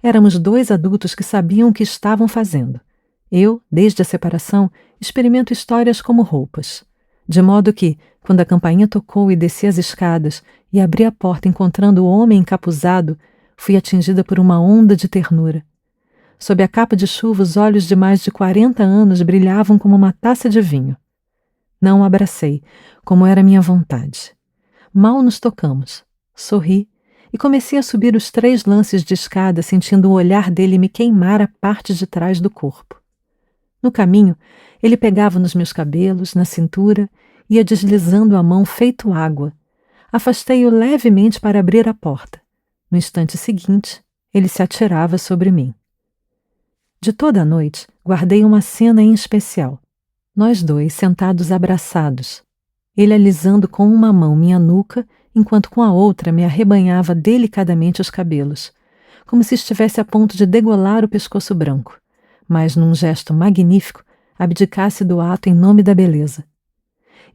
Éramos 2 adultos que sabiam o que estavam fazendo. Eu, desde a separação, experimento histórias como roupas. De modo que, quando a campainha tocou e desci as escadas e abri a porta encontrando o homem encapuzado, fui atingida por uma onda de ternura. Sob a capa de chuva, os olhos de mais de 40 anos brilhavam como uma taça de vinho. Não o abracei, como era minha vontade. Mal nos tocamos. Sorri e comecei a subir os 3 lances de escada, sentindo o olhar dele me queimar a parte de trás do corpo. No caminho, ele pegava nos meus cabelos, na cintura, ia deslizando a mão feito água. Afastei-o levemente para abrir a porta. No instante seguinte, ele se atirava sobre mim. De toda a noite, guardei uma cena em especial. Nós 2 sentados abraçados. Ele alisando com uma mão minha nuca, enquanto com a outra me arrebanhava delicadamente os cabelos, como se estivesse a ponto de degolar o pescoço branco, mas num gesto magnífico, abdicasse do ato em nome da beleza.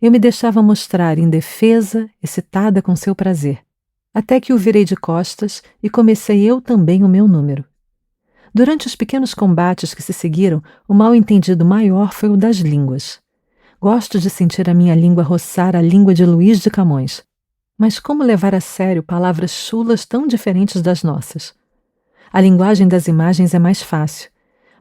Eu me deixava mostrar indefesa, excitada com seu prazer, até que o virei de costas e comecei eu também o meu número. Durante os pequenos combates que se seguiram, o mal-entendido maior foi o das línguas. Gosto de sentir a minha língua roçar a língua de Luís de Camões. Mas como levar a sério palavras chulas tão diferentes das nossas? A linguagem das imagens é mais fácil.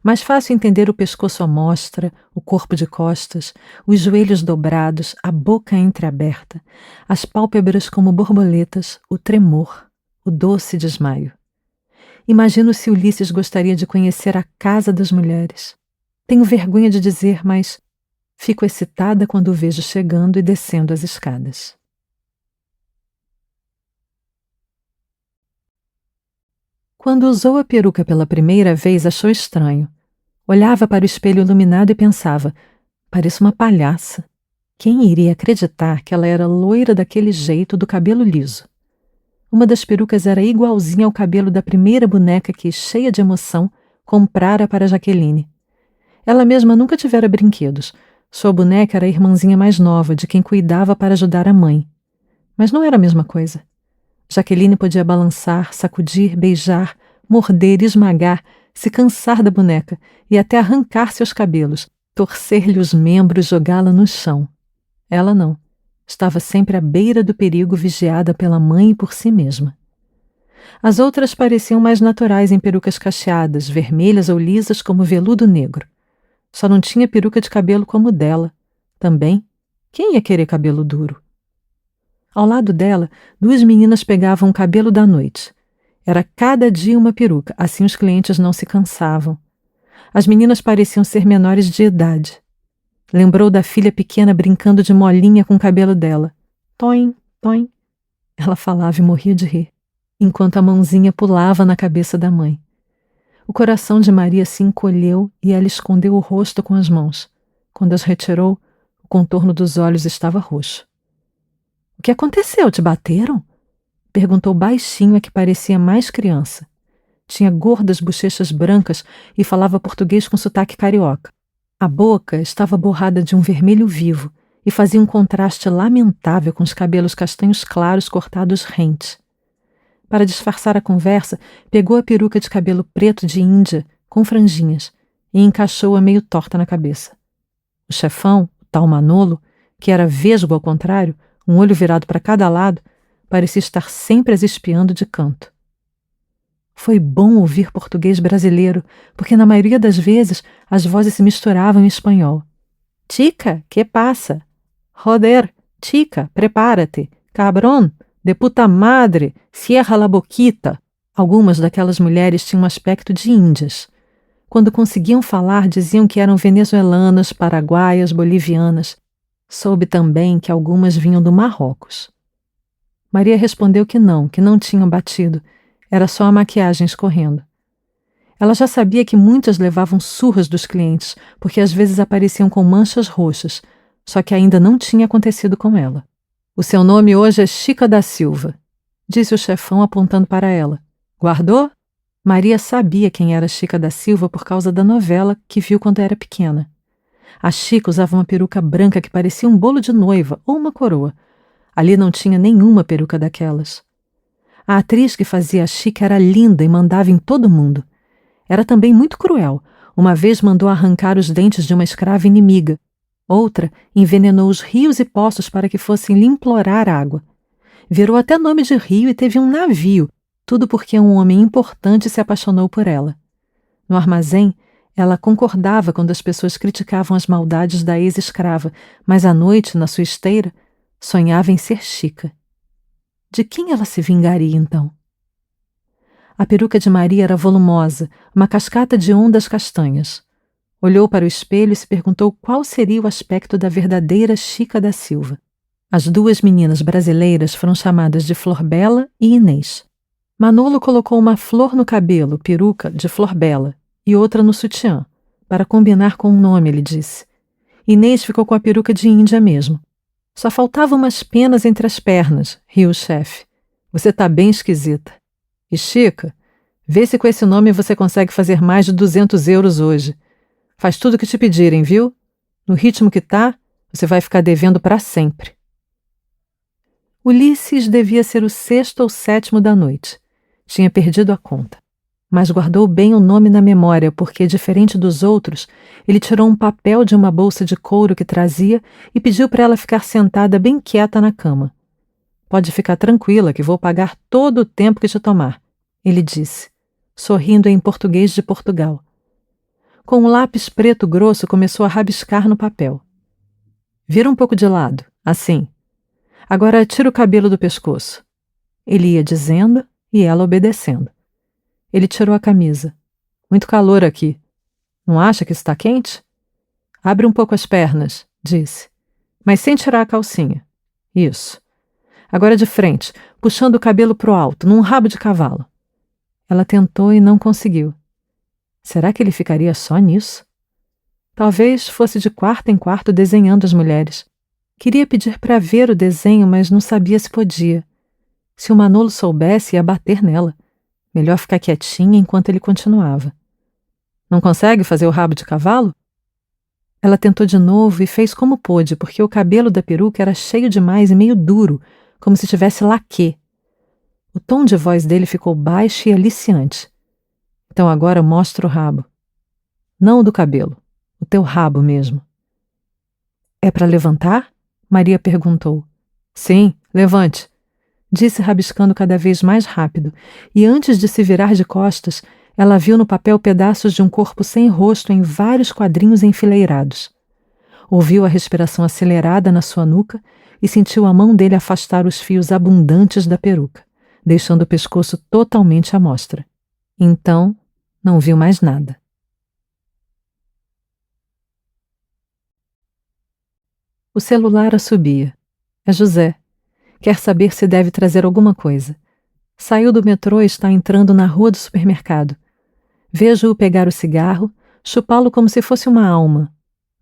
Mais fácil entender o pescoço à mostra, o corpo de costas, os joelhos dobrados, a boca entreaberta, as pálpebras como borboletas, o tremor, o doce desmaio. Imagino se Ulisses gostaria de conhecer a casa das mulheres. Tenho vergonha de dizer, mas fico excitada quando o vejo chegando e descendo as escadas. Quando usou a peruca pela primeira vez, achou estranho. Olhava para o espelho iluminado e pensava: pareço uma palhaça. Quem iria acreditar que ela era loira daquele jeito, do cabelo liso? Uma das perucas era igualzinha ao cabelo da primeira boneca que, cheia de emoção, comprara para Jaqueline. Ela mesma nunca tivera brinquedos. Sua boneca era a irmãzinha mais nova, de quem cuidava para ajudar a mãe. Mas não era a mesma coisa. Jaqueline podia balançar, sacudir, beijar, morder, esmagar, se cansar da boneca e até arrancar seus cabelos, torcer-lhe os membros, jogá-la no chão. Ela não. Estava sempre à beira do perigo, vigiada pela mãe e por si mesma. As outras pareciam mais naturais em perucas cacheadas, vermelhas ou lisas como veludo negro. Só não tinha peruca de cabelo como o dela. Também, quem ia querer cabelo duro? Ao lado dela, duas meninas pegavam o cabelo da noite. Era cada dia uma peruca, assim os clientes não se cansavam. As meninas pareciam ser menores de idade. Lembrou da filha pequena brincando de molinha com o cabelo dela. Toim, toim. Ela falava e morria de rir, enquanto a mãozinha pulava na cabeça da mãe. O coração de Maria se encolheu e ela escondeu o rosto com as mãos. Quando as retirou, o contorno dos olhos estava roxo. — O que aconteceu? Te bateram? Perguntou baixinho a que parecia mais criança. Tinha gordas bochechas brancas e falava português com sotaque carioca. A boca estava borrada de um vermelho vivo e fazia um contraste lamentável com os cabelos castanhos claros cortados rente. Para disfarçar a conversa, pegou a peruca de cabelo preto de Índia, com franjinhas, e encaixou-a meio torta na cabeça. O chefão, o tal Manolo, que era vesgo ao contrário, um olho virado para cada lado, parecia estar sempre as espiando de canto. Foi bom ouvir português brasileiro, porque na maioria das vezes as vozes se misturavam em espanhol. Chica, que passa? Joder, chica, prepárate. Cabrón, de puta madre, cierra la boquita. Algumas daquelas mulheres tinham um aspecto de índias. Quando conseguiam falar, diziam que eram venezuelanas, paraguaias, bolivianas. Soube também que algumas vinham do Marrocos. Maria respondeu que não tinham batido. Era só a maquiagem escorrendo. Ela já sabia que muitas levavam surras dos clientes, porque às vezes apareciam com manchas roxas, só que ainda não tinha acontecido com ela. O seu nome hoje é Chica da Silva, disse o chefão apontando para ela. Guardou? Maria sabia quem era Chica da Silva por causa da novela que viu quando era pequena. A Chica usava uma peruca branca que parecia um bolo de noiva ou uma coroa. Ali não tinha nenhuma peruca daquelas. A atriz que fazia a Chica era linda e mandava em todo mundo. Era também muito cruel. Uma vez mandou arrancar os dentes de uma escrava inimiga. Outra envenenou os rios e poços para que fossem lhe implorar água. Virou até nome de rio e teve um navio, tudo porque um homem importante se apaixonou por ela. No armazém, ela concordava quando as pessoas criticavam as maldades da ex-escrava, mas à noite, na sua esteira, sonhava em ser Chica. De quem ela se vingaria, então? A peruca de Maria era volumosa, uma cascata de ondas castanhas. Olhou para o espelho e se perguntou qual seria o aspecto da verdadeira Chica da Silva. As duas meninas brasileiras foram chamadas de Flor Bela e Inês. Manolo colocou uma flor no cabelo, peruca, de Flor Bela, e outra no sutiã, para combinar com o nome, ele disse. Inês ficou com a peruca de Índia mesmo. Só faltavam umas penas entre as pernas, riu o chefe. Você tá bem esquisita. E Chica, vê se com esse nome você consegue fazer mais de 200 euros hoje. Faz tudo o que te pedirem, viu? No ritmo que tá, você vai ficar devendo para sempre. Ulisses devia ser o 6º ou 7º da noite. Tinha perdido a conta. Mas guardou bem o nome na memória, porque, diferente dos outros, ele tirou um papel de uma bolsa de couro que trazia e pediu para ela ficar sentada bem quieta na cama. Pode ficar tranquila que vou pagar todo o tempo que te tomar, ele disse, sorrindo em português de Portugal. Com um lápis preto grosso começou a rabiscar no papel. Vira um pouco de lado, assim. Agora tira o cabelo do pescoço. Ele ia dizendo e ela obedecendo. Ele tirou a camisa. Muito calor aqui. Não acha que está quente? Abre um pouco as pernas, disse. Mas sem tirar a calcinha. Isso. Agora de frente, puxando o cabelo pro alto, num rabo de cavalo. Ela tentou e não conseguiu. Será que ele ficaria só nisso? Talvez fosse de quarto em quarto desenhando as mulheres. Queria pedir para ver o desenho, mas não sabia se podia. Se o Manolo soubesse, ia bater nela. Melhor ficar quietinha enquanto ele continuava. Não consegue fazer o rabo de cavalo? Ela tentou de novo e fez como pôde, porque o cabelo da peruca era cheio demais e meio duro, como se tivesse laquê. O tom de voz dele ficou baixo e aliciante. Então agora mostra o rabo. Não o do cabelo, o teu rabo mesmo. É para levantar? Maria perguntou. Sim, levante, disse rabiscando cada vez mais rápido, e antes de se virar de costas, ela viu no papel pedaços de um corpo sem rosto em vários quadrinhos enfileirados. Ouviu a respiração acelerada na sua nuca e sentiu a mão dele afastar os fios abundantes da peruca, deixando o pescoço totalmente à mostra. Então, não viu mais nada. O celular assobia. É José. Quer saber se deve trazer alguma coisa. Saiu do metrô e está entrando na rua do supermercado. Vejo-o pegar o cigarro, chupá-lo como se fosse uma alma.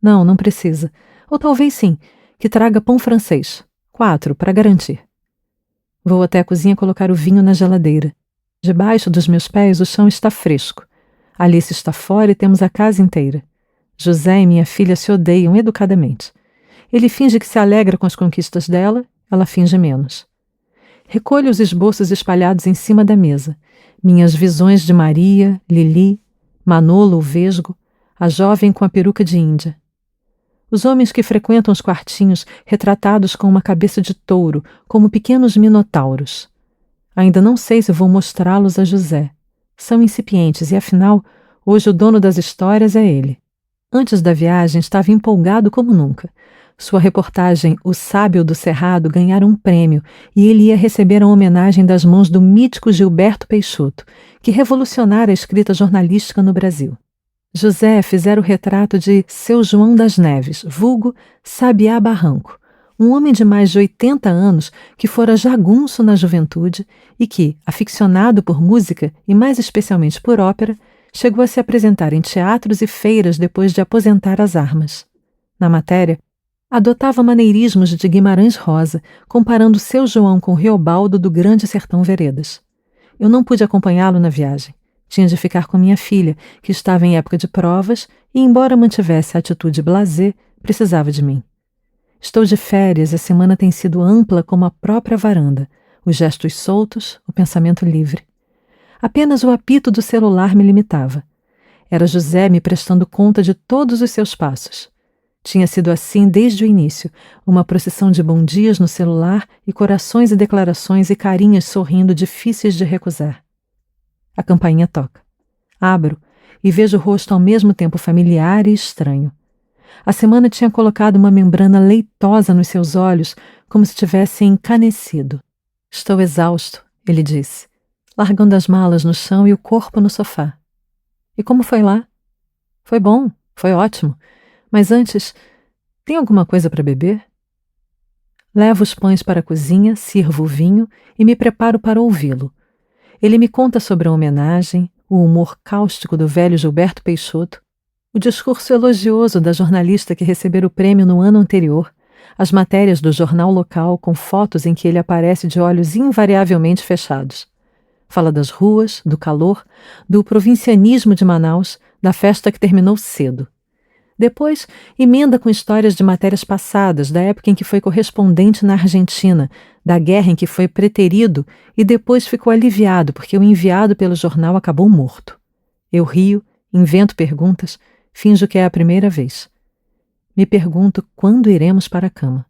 Não, não precisa. Ou talvez sim, que traga pão francês. 4, para garantir. Vou até a cozinha colocar o vinho na geladeira. Debaixo dos meus pés o chão está fresco. Alice está fora e temos a casa inteira. José e minha filha se odeiam educadamente. Ele finge que se alegra com as conquistas dela, ela finge menos. Recolho os esboços espalhados em cima da mesa. Minhas visões de Maria, Lili, Manolo, o vesgo, a jovem com a peruca de Índia. Os homens que frequentam os quartinhos retratados com uma cabeça de touro, como pequenos minotauros. Ainda não sei se vou mostrá-los a José. São incipientes e, afinal, hoje o dono das histórias é ele. Antes da viagem estava empolgado como nunca. Sua reportagem O Sábio do Cerrado ganhara um prêmio e ele ia receber a homenagem das mãos do mítico Gilberto Peixoto, que revolucionara a escrita jornalística no Brasil. José fizera o retrato de Seu João das Neves, vulgo Sabiá Barranco, um homem de mais de 80 anos que fora jagunço na juventude e que, aficionado por música e mais especialmente por ópera, chegou a se apresentar em teatros e feiras depois de aposentar as armas. Na matéria, adotava maneirismos de Guimarães Rosa, comparando Seu João com Reobaldo do Grande Sertão Veredas. Eu não pude acompanhá-lo na viagem. Tinha de ficar com minha filha, que estava em época de provas e, embora mantivesse a atitude blasé, precisava de mim. Estou de férias, a semana tem sido ampla como a própria varanda, os gestos soltos, o pensamento livre. Apenas o apito do celular me limitava. Era José me prestando conta de todos os seus passos. Tinha sido assim desde o início, uma procissão de bom dias no celular e corações e declarações e carinhas sorrindo difíceis de recusar. A campainha toca. Abro e vejo o rosto ao mesmo tempo familiar e estranho. A semana tinha colocado uma membrana leitosa nos seus olhos, como se tivesse encanecido. Estou exausto, ele disse, largando as malas no chão e o corpo no sofá. E como foi lá? Foi bom, foi ótimo. Mas antes, tem alguma coisa para beber? Levo os pães para a cozinha, sirvo o vinho e me preparo para ouvi-lo. Ele me conta sobre a homenagem, o humor cáustico do velho Gilberto Peixoto, o discurso elogioso da jornalista que recebera o prêmio no ano anterior, as matérias do jornal local com fotos em que ele aparece de olhos invariavelmente fechados. Fala das ruas, do calor, do provincianismo de Manaus, da festa que terminou cedo. Depois, emenda com histórias de matérias passadas, da época em que foi correspondente na Argentina, da guerra em que foi preterido e depois ficou aliviado porque o enviado pelo jornal acabou morto. Eu rio, invento perguntas, finjo que é a primeira vez. Me pergunto quando iremos para a cama.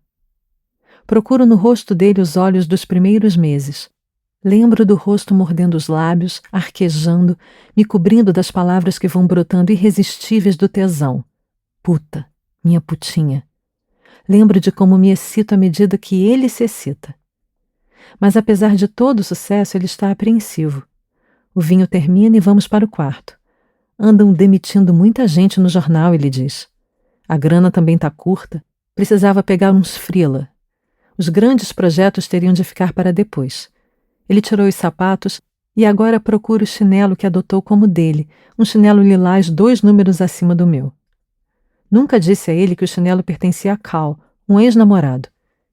Procuro no rosto dele os olhos dos primeiros meses. Lembro do rosto mordendo os lábios, arquejando, me cobrindo das palavras que vão brotando irresistíveis do tesão. Puta, minha putinha. Lembro de como me excito à medida que ele se excita. Mas apesar de todo o sucesso, ele está apreensivo. O vinho termina e vamos para o quarto. Andam demitindo muita gente no jornal, ele diz. A grana também está curta. Precisava pegar uns freela. Os grandes projetos teriam de ficar para depois. Ele tirou os sapatos e agora procura o chinelo que adotou como dele, um chinelo lilás 2 números acima do meu. Nunca disse a ele que o chinelo pertencia a Cal, um ex-namorado.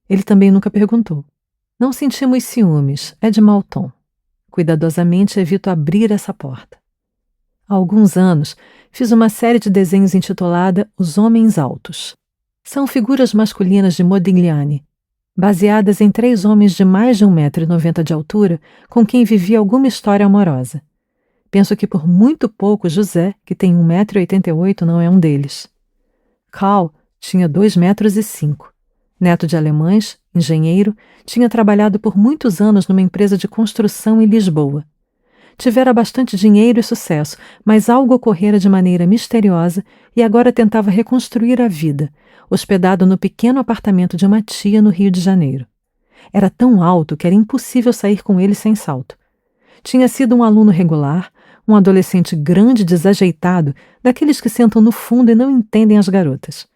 Ele também nunca perguntou. Não sentimos ciúmes, é de mau tom. Cuidadosamente evito abrir essa porta. Há alguns anos, fiz uma série de desenhos intitulada Os Homens Altos. São figuras masculinas de Modigliani, baseadas em 3 homens de mais de 1,90 m de altura com quem vivia alguma história amorosa. Penso que por muito pouco José, que tem 1,88 m, não é um deles. Karl tinha 2,5 m. Neto de alemães, engenheiro, tinha trabalhado por muitos anos numa empresa de construção em Lisboa. Tivera bastante dinheiro e sucesso, mas algo ocorrera de maneira misteriosa e agora tentava reconstruir a vida, hospedado no pequeno apartamento de uma tia no Rio de Janeiro. Era tão alto que era impossível sair com ele sem salto. Tinha sido um aluno regular, um adolescente grande e desajeitado, daqueles que sentam no fundo e não entendem as garotas.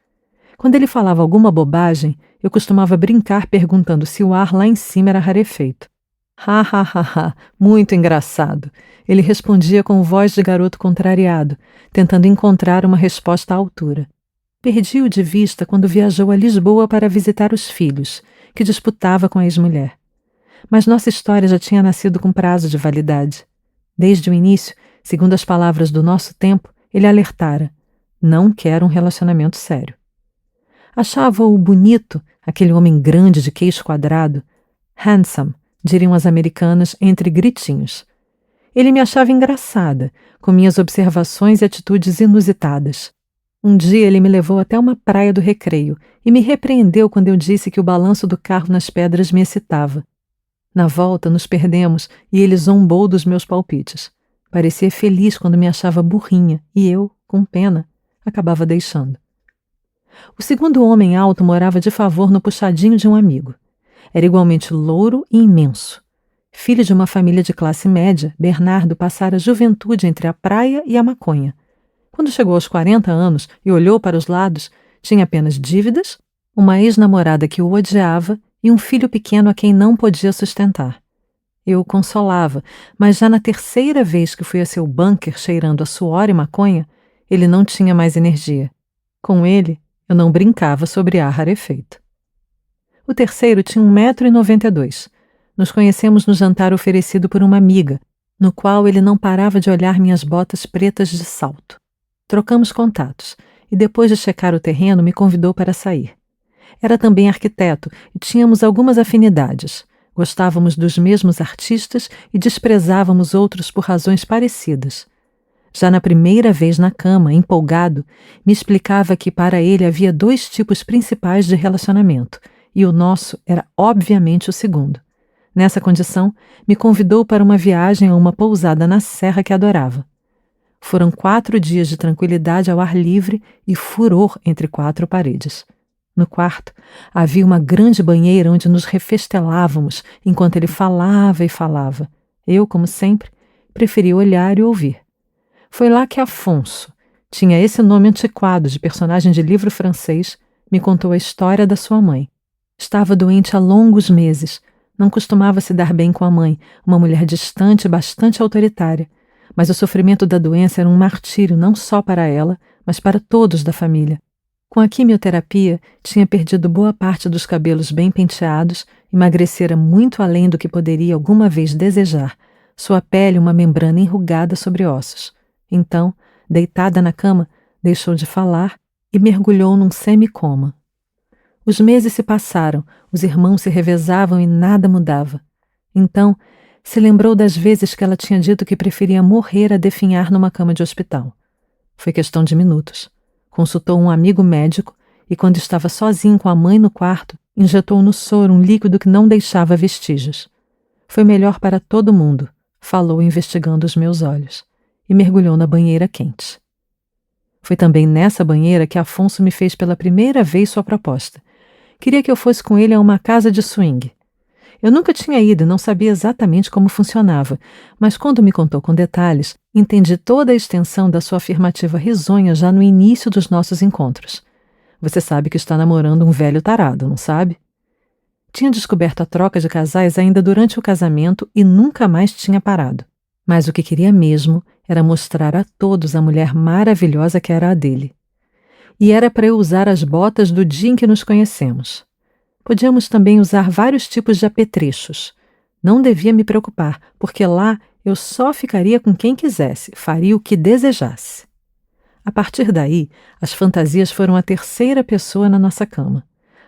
Quando ele falava alguma bobagem, eu costumava brincar perguntando se o ar lá em cima era rarefeito. Ha, ha, ha, ha, muito engraçado. Ele respondia com voz de garoto contrariado, tentando encontrar uma resposta à altura. Perdi-o de vista quando viajou a Lisboa para visitar os filhos, que disputava com a ex-mulher. Mas nossa história já tinha nascido com prazo de validade. Desde o início, segundo as palavras do nosso tempo, ele alertara: não quero um relacionamento sério. Achava-o bonito, aquele homem grande de queixo quadrado, handsome, diriam as americanas entre gritinhos. Ele me achava engraçada, com minhas observações e atitudes inusitadas. Um dia ele me levou até uma praia do Recreio e me repreendeu quando eu disse que o balanço do carro nas pedras me excitava. Na volta nos perdemos e ele zombou dos meus palpites. Parecia feliz quando me achava burrinha e eu, com pena, acabava deixando. O segundo homem alto morava de favor no puxadinho de um amigo. Era igualmente louro e imenso. Filho de uma família de classe média, Bernardo passara a juventude entre a praia e a maconha. Quando chegou aos 40 anos e olhou para os lados, tinha apenas dívidas, uma ex-namorada que o odiava e um filho pequeno a quem não podia sustentar. Eu o consolava, mas já na terceira vez que fui a seu bunker cheirando a suor e maconha, ele não tinha mais energia. Com ele, eu não brincava sobre ar rarefeito. O terceiro tinha 1,92 m. Nos conhecemos no jantar oferecido por uma amiga, no qual ele não parava de olhar minhas botas pretas de salto. Trocamos contatos e depois de checar o terreno me convidou para sair. Era também arquiteto e tínhamos algumas afinidades. Gostávamos dos mesmos artistas e desprezávamos outros por razões parecidas. Já na primeira vez na cama, empolgado, me explicava que para ele havia 2 tipos principais de relacionamento, e o nosso era obviamente o segundo. Nessa condição, me convidou para uma viagem a uma pousada na serra que adorava. Foram 4 dias de tranquilidade ao ar livre e furor entre 4 paredes. No quarto, havia uma grande banheira onde nos refestelávamos enquanto ele falava e falava. Eu, como sempre, preferi olhar e ouvir. Foi lá que Afonso, tinha esse nome antiquado de personagem de livro francês, me contou a história da sua mãe. Estava doente há longos meses, não costumava se dar bem com a mãe, uma mulher distante e bastante autoritária, mas o sofrimento da doença era um martírio não só para ela, mas para todos da família. Com a quimioterapia, tinha perdido boa parte dos cabelos bem penteados, emagrecera muito além do que poderia alguma vez desejar, sua pele uma membrana enrugada sobre ossos. Então, deitada na cama, deixou de falar e mergulhou num semicoma. Os meses se passaram, os irmãos se revezavam e nada mudava. Então, se lembrou das vezes que ela tinha dito que preferia morrer a definhar numa cama de hospital. Foi questão de minutos. Consultou um amigo médico e, quando estava sozinho com a mãe no quarto, injetou no soro um líquido que não deixava vestígios. Foi melhor para todo mundo, falou investigando os meus olhos, e mergulhou na banheira quente. Foi também nessa banheira que Afonso me fez pela primeira vez sua proposta. Queria que eu fosse com ele a uma casa de swing. Eu nunca tinha ido e não sabia exatamente como funcionava, mas quando me contou com detalhes, entendi toda a extensão da sua afirmativa risonha já no início dos nossos encontros. Você sabe que está namorando um velho tarado, não sabe? Tinha descoberto a troca de casais ainda durante o casamento e nunca mais tinha parado. Mas o que queria mesmo era mostrar a todos a mulher maravilhosa que era a dele. E era para eu usar as botas do dia em que nos conhecemos. Podíamos também usar vários tipos de apetrechos. Não devia me preocupar, porque lá eu só ficaria com quem quisesse, faria o que desejasse. A partir daí, as fantasias foram a terceira pessoa na nossa cama.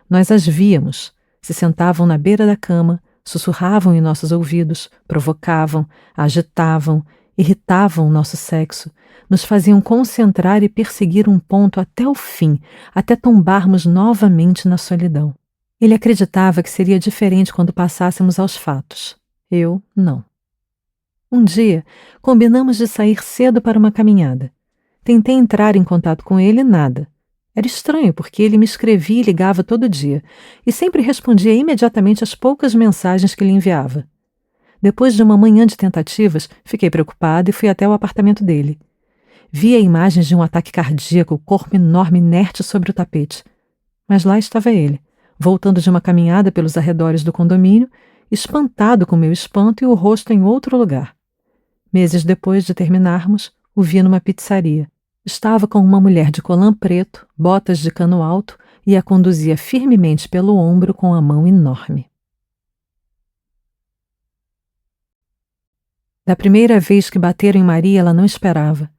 Nós as víamos, se sentavam na beira da cama, sussurravam em nossos ouvidos, provocavam, agitavam, irritavam o nosso sexo, nos faziam concentrar e perseguir um ponto até o fim, até tombarmos novamente na solidão. Ele acreditava que seria diferente quando passássemos aos fatos. Eu, não. Um dia, combinamos de sair cedo para uma caminhada. Tentei entrar em contato com ele e nada. Era estranho, porque ele me escrevia e ligava todo dia, e sempre respondia imediatamente às poucas mensagens que lhe enviava. Depois de uma manhã de tentativas, fiquei preocupada e fui até o apartamento dele. Via imagens de um ataque cardíaco, o corpo enorme inerte sobre o tapete. Mas lá estava ele, voltando de uma caminhada pelos arredores do condomínio, espantado com meu espanto e o rosto em outro lugar. Meses depois de terminarmos, o vi numa pizzaria. Estava com uma mulher de colã preto, botas de cano alto e a conduzia firmemente pelo ombro com a mão enorme. Da primeira vez que bateram em Maria, ela não esperava.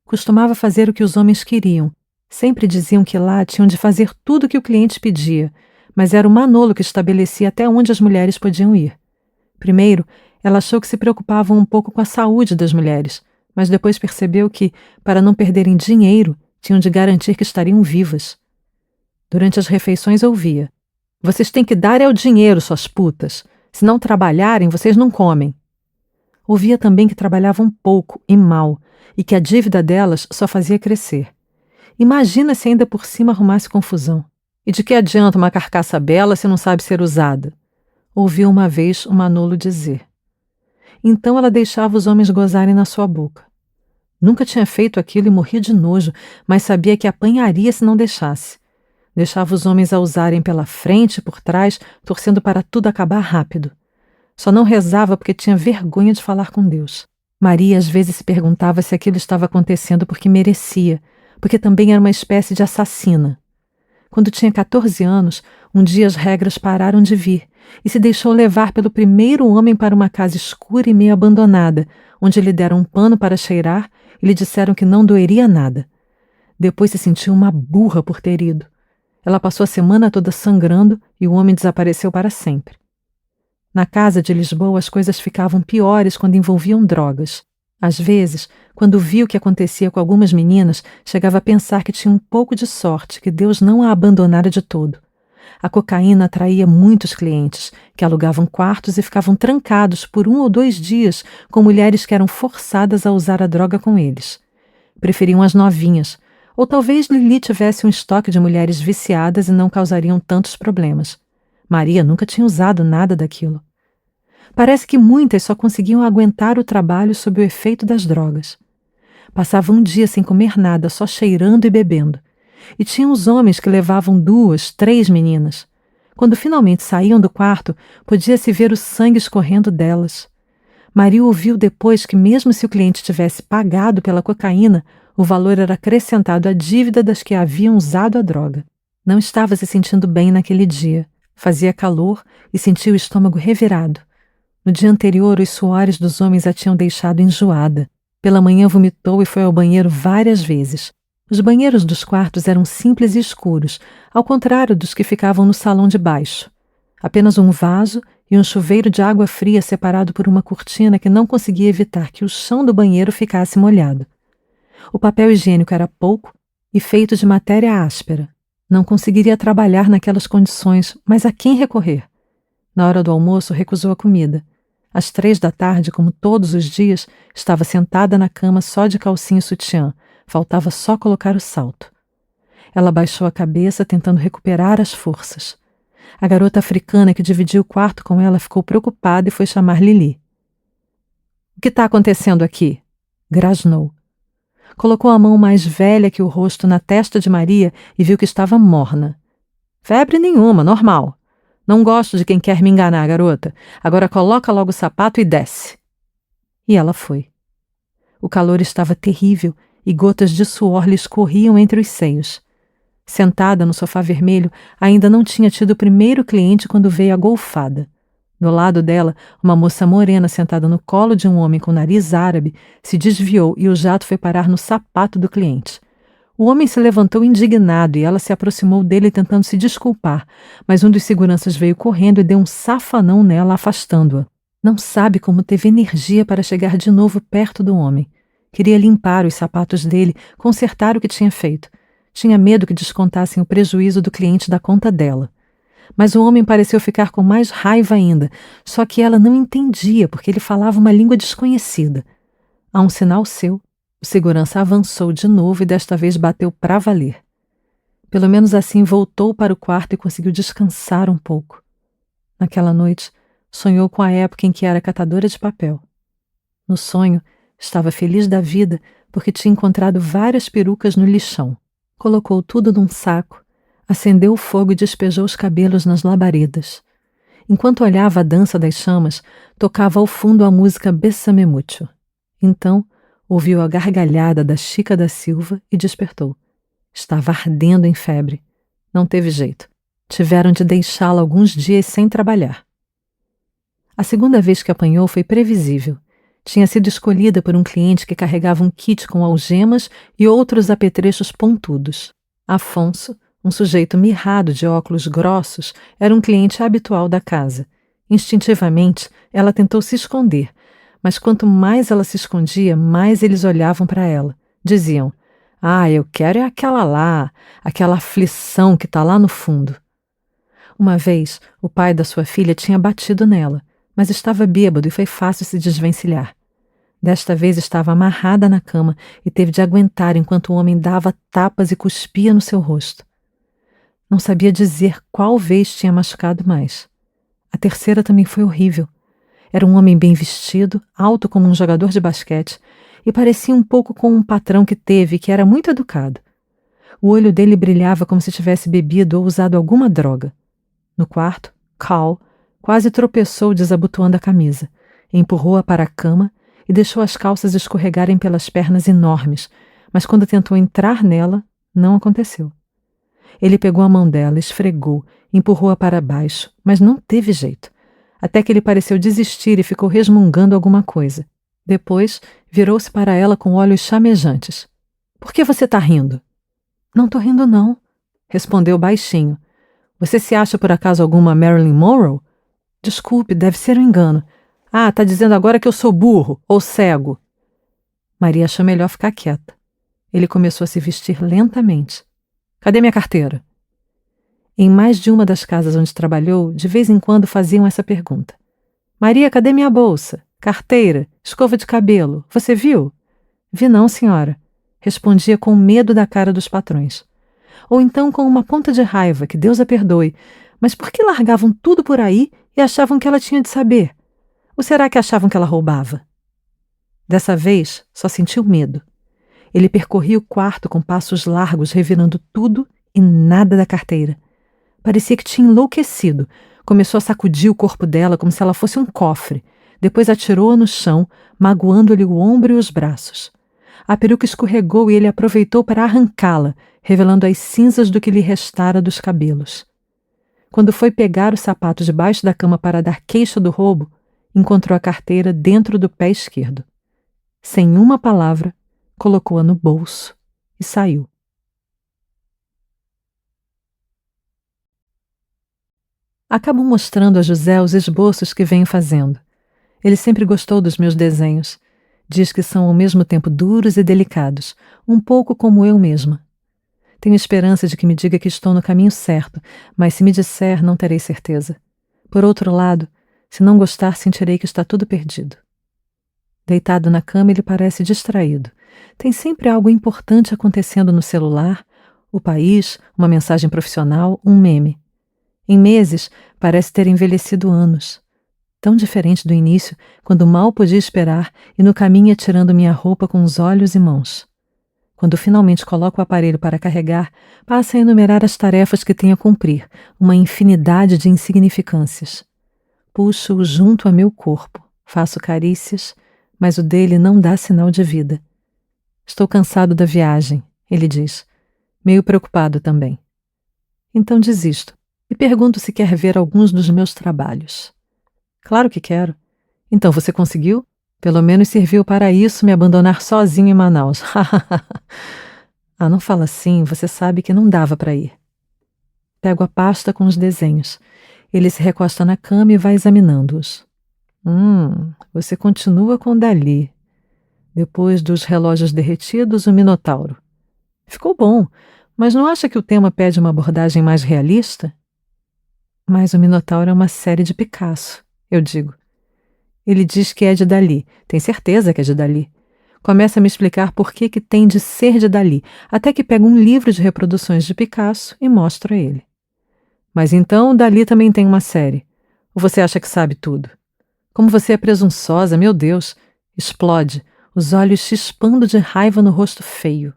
Costumava fazer o que os homens queriam. Sempre diziam que lá tinham de fazer tudo o que o cliente pedia, mas era o Manolo que estabelecia até onde as mulheres podiam ir. Primeiro, ela achou que se preocupavam um pouco com a saúde das mulheres, mas depois percebeu que, para não perderem dinheiro, tinham de garantir que estariam vivas. Durante as refeições ouvia: "Vocês têm que dar é o dinheiro, suas putas. Se não trabalharem, vocês não comem." Ouvia também que trabalhavam pouco e mal, e que a dívida delas só fazia crescer. Imagina se ainda por cima arrumasse confusão. E de que adianta uma carcaça bela se não sabe ser usada? Ouviu uma vez o Manolo dizer. Então ela deixava os homens gozarem na sua boca. Nunca tinha feito aquilo e morria de nojo, mas sabia que apanharia se não deixasse. Deixava os homens a usarem pela frente e por trás, torcendo para tudo acabar rápido. Só não rezava porque tinha vergonha de falar com Deus. Maria às vezes se perguntava se aquilo estava acontecendo porque merecia, porque também era uma espécie de assassina. Quando tinha 14 anos, um dia as regras pararam de vir e se deixou levar pelo primeiro homem para uma casa escura e meio abandonada, onde lhe deram um pano para cheirar e lhe disseram que não doeria nada. Depois se sentiu uma burra por ter ido. Ela passou a semana toda sangrando e o homem desapareceu para sempre. Na casa de Lisboa as coisas ficavam piores quando envolviam drogas. Às vezes, quando via o que acontecia com algumas meninas, chegava a pensar que tinha um pouco de sorte, que Deus não a abandonara de todo. A cocaína atraía muitos clientes, que alugavam quartos e ficavam trancados por 1 ou 2 dias com mulheres que eram forçadas a usar a droga com eles. Preferiam as novinhas, ou talvez Lili tivesse um estoque de mulheres viciadas e não causariam tantos problemas. Maria nunca tinha usado nada daquilo. Parece que muitas só conseguiam aguentar o trabalho sob o efeito das drogas. Passavam um dia sem comer nada, só cheirando e bebendo. E tinham os homens que levavam 2, 3 meninas. Quando finalmente saíam do quarto, podia-se ver o sangue escorrendo delas. Maria ouviu depois que mesmo se o cliente tivesse pagado pela cocaína, o valor era acrescentado à dívida das que haviam usado a droga. Não estava se sentindo bem naquele dia. Fazia calor e sentia o estômago revirado. No dia anterior, os suores dos homens a tinham deixado enjoada. Pela manhã vomitou e foi ao banheiro várias vezes. Os banheiros dos quartos eram simples e escuros, ao contrário dos que ficavam no salão de baixo. Apenas um vaso e um chuveiro de água fria separado por uma cortina que não conseguia evitar que o chão do banheiro ficasse molhado. O papel higiênico era pouco e feito de matéria áspera. Não conseguiria trabalhar naquelas condições, mas a quem recorrer? Na hora do almoço, recusou a comida. Às 3 da tarde, como todos os dias, estava sentada na cama só de calcinha e sutiã. Faltava só colocar o salto. Ela baixou a cabeça, tentando recuperar as forças. A garota africana que dividia o quarto com ela ficou preocupada e foi chamar Lili. O que está acontecendo aqui? Grasnou. Colocou a mão mais velha que o rosto na testa de Maria e viu que estava morna. Febre nenhuma, normal. Não gosto de quem quer me enganar, garota. Agora coloca logo o sapato e desce. E ela foi. O calor estava terrível e gotas de suor lhe escorriam entre os seios. Sentada no sofá vermelho, ainda não tinha tido o primeiro cliente quando veio a golfada. Do lado dela, uma moça morena sentada no colo de um homem com nariz árabe se desviou e o jato foi parar no sapato do cliente. O homem se levantou indignado e ela se aproximou dele tentando se desculpar, mas um dos seguranças veio correndo e deu um safanão nela, afastando-a. Não sabe como teve energia para chegar de novo perto do homem. Queria limpar os sapatos dele, consertar o que tinha feito. Tinha medo que descontassem o prejuízo do cliente da conta dela. Mas o homem pareceu ficar com mais raiva ainda, só que ela não entendia porque ele falava uma língua desconhecida. A um sinal seu, o segurança avançou de novo e desta vez bateu para valer. Pelo menos assim voltou para o quarto e conseguiu descansar um pouco. Naquela noite, sonhou com a época em que era catadora de papel. No sonho, estava feliz da vida porque tinha encontrado várias perucas no lixão. Colocou tudo num saco, acendeu o fogo e despejou os cabelos nas labaredas. Enquanto olhava a dança das chamas, tocava ao fundo a música Bésame Mucho. Então, ouviu a gargalhada da Chica da Silva e despertou. Estava ardendo em febre. Não teve jeito. Tiveram de deixá-la alguns dias sem trabalhar. A segunda vez que apanhou foi previsível. Tinha sido escolhida por um cliente que carregava um kit com algemas e outros apetrechos pontudos. Afonso, um sujeito mirrado de óculos grossos, era um cliente habitual da casa. Instintivamente, ela tentou se esconder, mas quanto mais ela se escondia, mais eles olhavam para ela. Diziam, eu quero é aquela lá, aquela aflição que está lá no fundo. Uma vez, o pai da sua filha tinha batido nela, mas estava bêbado e foi fácil se desvencilhar. Desta vez estava amarrada na cama e teve de aguentar enquanto o homem dava tapas e cuspia no seu rosto. Não sabia dizer qual vez tinha machucado mais. A terceira também foi horrível. Era um homem bem vestido, alto como um jogador de basquete, e parecia um pouco com um patrão que teve, que era muito educado. O olho dele brilhava como se tivesse bebido ou usado alguma droga. No quarto, Cal quase tropeçou desabotoando a camisa, empurrou-a para a cama e deixou as calças escorregarem pelas pernas enormes, mas quando tentou entrar nela, não aconteceu. Ele pegou a mão dela, esfregou, empurrou-a para baixo, mas não teve jeito, até que ele pareceu desistir e ficou resmungando alguma coisa. Depois, virou-se para ela com olhos chamejantes. — Por que você está rindo? — Não estou rindo, não, respondeu baixinho. — Você se acha por acaso alguma Marilyn Monroe? — Desculpe, deve ser um engano. — Está dizendo agora que eu sou burro ou cego. Maria achou melhor ficar quieta. Ele começou a se vestir lentamente. — Cadê minha carteira? Em mais de uma das casas onde trabalhou, de vez em quando faziam essa pergunta. — Maria, cadê minha bolsa? Carteira? Escova de cabelo? Você viu? — Vi não, senhora. Respondia com medo da cara dos patrões. Ou então com uma ponta de raiva, que Deus a perdoe. Mas por que largavam tudo por aí e achavam que ela tinha de saber? Ou será que achavam que ela roubava? Dessa vez, só sentiu medo. Ele percorria o quarto com passos largos, revirando tudo e nada da carteira. Parecia que tinha enlouquecido. Começou a sacudir o corpo dela como se ela fosse um cofre. Depois atirou-a no chão, magoando-lhe o ombro e os braços. A peruca escorregou e ele aproveitou para arrancá-la, revelando as cinzas do que lhe restara dos cabelos. Quando foi pegar o sapato debaixo da cama para dar queixa do roubo, encontrou a carteira dentro do pé esquerdo. Sem uma palavra, colocou-a no bolso e saiu. Acabo mostrando a José os esboços que venho fazendo. Ele sempre gostou dos meus desenhos. Diz que são ao mesmo tempo duros e delicados, um pouco como eu mesma. Tenho esperança de que me diga que estou no caminho certo, mas se me disser, não terei certeza. Por outro lado, se não gostar, sentirei que está tudo perdido. Deitado na cama, ele parece distraído. Tem sempre algo importante acontecendo no celular, o país, uma mensagem profissional, um meme. Em meses, parece ter envelhecido anos. Tão diferente do início, quando mal podia esperar e no caminho ia tirando minha roupa com os olhos e mãos. Quando finalmente coloco o aparelho para carregar, passa a enumerar as tarefas que tenho a cumprir, uma infinidade de insignificâncias. Puxo-o junto a meu corpo, faço carícias, mas o dele não dá sinal de vida. Estou cansado da viagem, ele diz, meio preocupado também. Então desisto e pergunto se quer ver alguns dos meus trabalhos. Claro que quero. Então você conseguiu? Pelo menos serviu para isso me abandonar sozinho em Manaus. Ah, não fala assim, você sabe que não dava para ir. Pego a pasta com os desenhos. Ele se recosta na cama e vai examinando-os. Você continua com Dali. Depois dos relógios derretidos, o Minotauro. Ficou bom, mas não acha que o tema pede uma abordagem mais realista? Mas o Minotauro é uma série de Picasso, eu digo. Ele diz que é de Dali. Tem certeza que é de Dali. Começa a me explicar por que tem de ser de Dali, até que pega um livro de reproduções de Picasso e mostra a ele. Mas então Dali também tem uma série. Ou você acha que sabe tudo? Como você é presunçosa, meu Deus! Explode, os olhos chispando de raiva no rosto feio.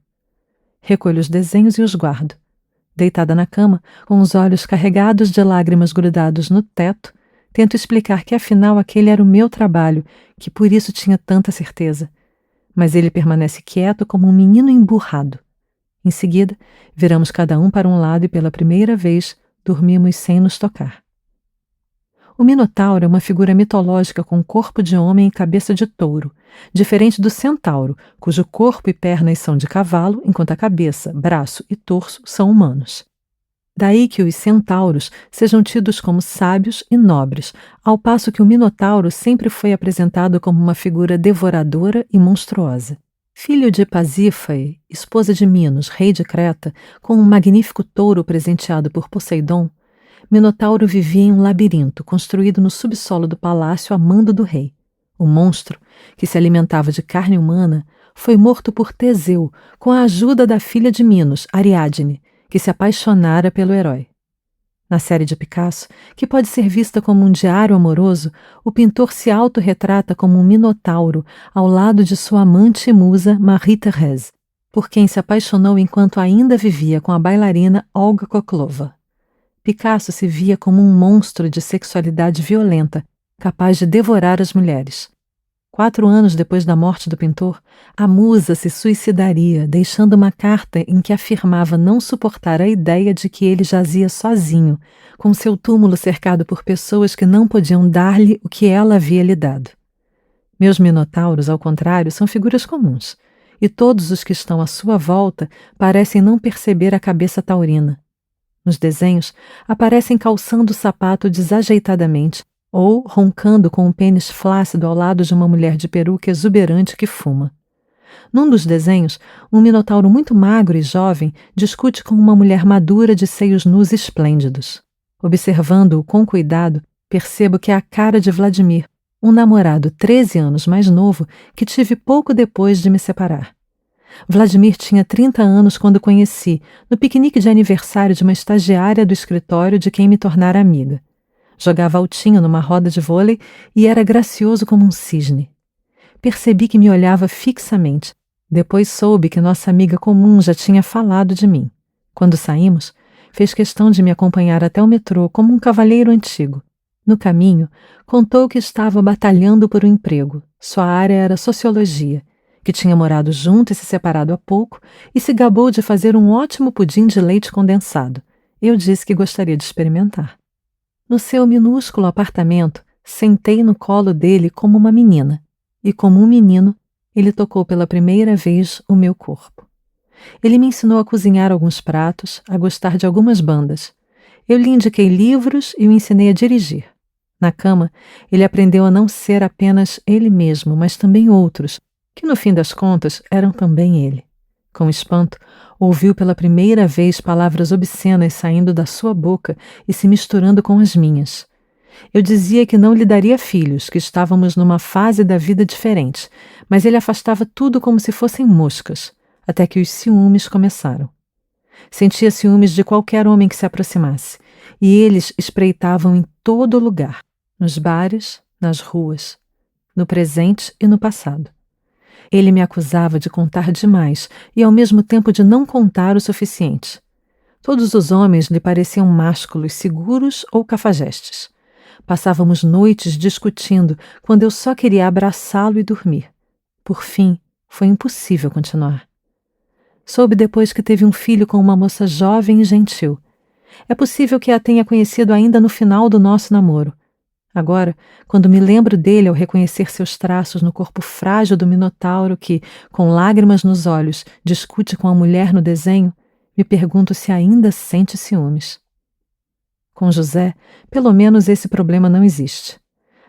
Recolho os desenhos e os guardo. Deitada na cama, com os olhos carregados de lágrimas grudados no teto, tento explicar que afinal aquele era o meu trabalho, que por isso tinha tanta certeza. Mas ele permanece quieto como um menino emburrado. Em seguida, viramos cada um para um lado e pela primeira vez dormimos sem nos tocar. O Minotauro é uma figura mitológica com corpo de homem e cabeça de touro, diferente do centauro, cujo corpo e pernas são de cavalo, enquanto a cabeça, braço e torso são humanos. Daí que os centauros sejam tidos como sábios e nobres, ao passo que o Minotauro sempre foi apresentado como uma figura devoradora e monstruosa. Filho de Pasífae, esposa de Minos, rei de Creta, com um magnífico touro presenteado por Poseidon, Minotauro vivia em um labirinto construído no subsolo do palácio a mando do rei. O monstro, que se alimentava de carne humana, foi morto por Teseu com a ajuda da filha de Minos, Ariadne, que se apaixonara pelo herói. Na série de Picasso, que pode ser vista como um diário amoroso, o pintor se autorretrata como um minotauro ao lado de sua amante e musa Marie-Thérèse, por quem se apaixonou enquanto ainda vivia com a bailarina Olga Koklova. Picasso se via como um monstro de sexualidade violenta, capaz de devorar as mulheres. 4 anos depois da morte do pintor, a musa se suicidaria, deixando uma carta em que afirmava não suportar a ideia de que ele jazia sozinho, com seu túmulo cercado por pessoas que não podiam dar-lhe o que ela havia lhe dado. Meus minotauros, ao contrário, são figuras comuns, e todos os que estão à sua volta parecem não perceber a cabeça taurina. Nos desenhos, aparecem calçando o sapato desajeitadamente ou roncando com um pênis flácido ao lado de uma mulher de peruca exuberante que fuma. Num dos desenhos, um minotauro muito magro e jovem discute com uma mulher madura de seios nus esplêndidos. Observando-o com cuidado, percebo que é a cara de Vladimir, um namorado 13 anos mais novo que tive pouco depois de me separar. Vladimir tinha 30 anos quando o conheci, no piquenique de aniversário de uma estagiária do escritório de quem me tornara amiga. Jogava altinho numa roda de vôlei e era gracioso como um cisne. Percebi que me olhava fixamente. Depois soube que nossa amiga comum já tinha falado de mim. Quando saímos, fez questão de me acompanhar até o metrô como um cavalheiro antigo. No caminho, contou que estava batalhando por um emprego. Sua área era sociologia, que tinha morado junto e se separado há pouco e se gabou de fazer um ótimo pudim de leite condensado. Eu disse que gostaria de experimentar. No seu minúsculo apartamento, sentei no colo dele como uma menina, e como um menino, ele tocou pela primeira vez o meu corpo. Ele me ensinou a cozinhar alguns pratos, a gostar de algumas bandas. Eu lhe indiquei livros e o ensinei a dirigir. Na cama, ele aprendeu a não ser apenas ele mesmo, mas também outros, que no fim das contas eram também ele. Com espanto, ouviu pela primeira vez palavras obscenas saindo da sua boca e se misturando com as minhas. Eu dizia que não lhe daria filhos, que estávamos numa fase da vida diferente, mas ele afastava tudo como se fossem moscas, até que os ciúmes começaram. Sentia ciúmes de qualquer homem que se aproximasse, e eles espreitavam em todo lugar, nos bares, nas ruas, no presente e no passado. Ele me acusava de contar demais e ao mesmo tempo de não contar o suficiente. Todos os homens lhe pareciam másculos, seguros ou cafajestes. Passávamos noites discutindo, quando eu só queria abraçá-lo e dormir. Por fim, foi impossível continuar. Soube depois que teve um filho com uma moça jovem e gentil. É possível que a tenha conhecido ainda no final do nosso namoro. Agora, quando me lembro dele ao reconhecer seus traços no corpo frágil do Minotauro que, com lágrimas nos olhos, discute com a mulher no desenho, me pergunto se ainda sente ciúmes. Com José, pelo menos esse problema não existe.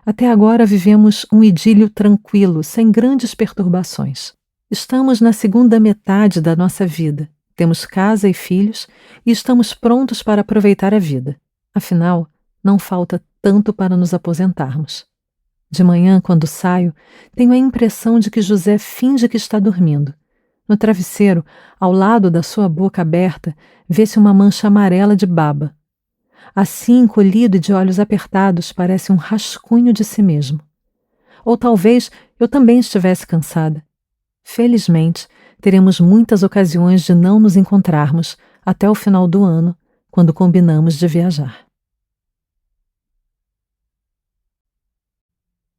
Até agora vivemos um idílio tranquilo, sem grandes perturbações. Estamos na segunda metade da nossa vida, temos casa e filhos e estamos prontos para aproveitar a vida. Afinal, não falta tanto para nos aposentarmos. De manhã, quando saio, tenho a impressão de que José finge que está dormindo. No travesseiro, ao lado da sua boca aberta, vê-se uma mancha amarela de baba. Assim, encolhido e de olhos apertados, parece um rascunho de si mesmo. Ou talvez eu também estivesse cansada. Felizmente, teremos muitas ocasiões de não nos encontrarmos até o final do ano, quando combinamos de viajar.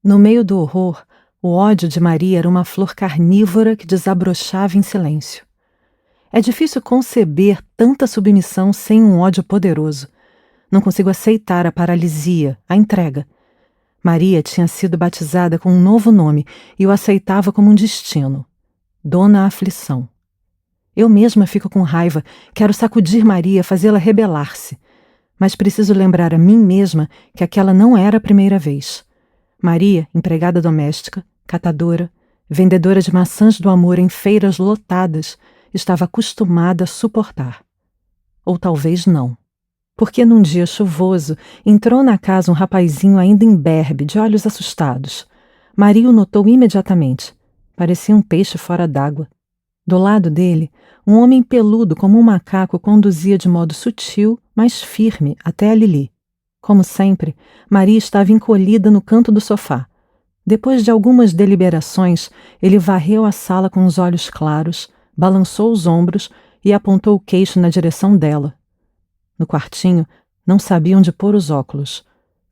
No meio do horror, o ódio de Maria era uma flor carnívora que desabrochava em silêncio. É difícil conceber tanta submissão sem um ódio poderoso. Não consigo aceitar a paralisia, a entrega. Maria tinha sido batizada com um novo nome e o aceitava como um destino. Dona Aflição. Eu mesma fico com raiva, quero sacudir Maria, fazê-la rebelar-se. Mas preciso lembrar a mim mesma que aquela não era a primeira vez. Maria, empregada doméstica, catadora, vendedora de maçãs do amor em feiras lotadas, estava acostumada a suportar. Ou talvez não. Porque num dia chuvoso entrou na casa um rapazinho ainda imberbe, de olhos assustados. Maria o notou imediatamente. Parecia um peixe fora d'água. Do lado dele, um homem peludo como um macaco conduzia de modo sutil, mas firme, até a Lili. Como sempre, Maria estava encolhida no canto do sofá. Depois de algumas deliberações, ele varreu a sala com os olhos claros, balançou os ombros e apontou o queixo na direção dela. No quartinho, não sabia onde pôr os óculos.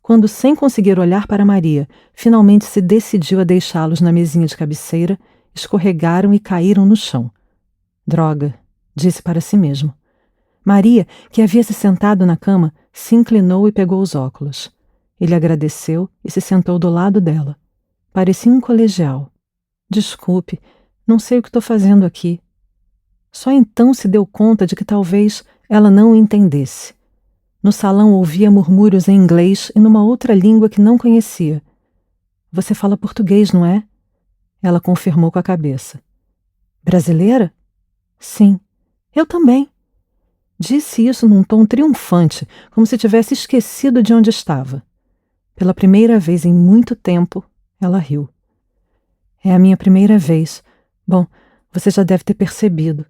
Quando, sem conseguir olhar para Maria, finalmente se decidiu a deixá-los na mesinha de cabeceira, escorregaram e caíram no chão. Droga, disse para si mesmo. Maria, que havia se sentado na cama, se inclinou e pegou os óculos. Ele agradeceu e se sentou do lado dela. Parecia um colegial. Desculpe, não sei o que estou fazendo aqui. Só então se deu conta de que talvez ela não o entendesse. No salão ouvia murmúrios em inglês e numa outra língua que não conhecia. Você fala português, não é? Ela confirmou com a cabeça. Brasileira? Sim. Eu também. Disse isso num tom triunfante, como se tivesse esquecido de onde estava. Pela primeira vez em muito tempo, ela riu. É a minha primeira vez. Bom, você já deve ter percebido.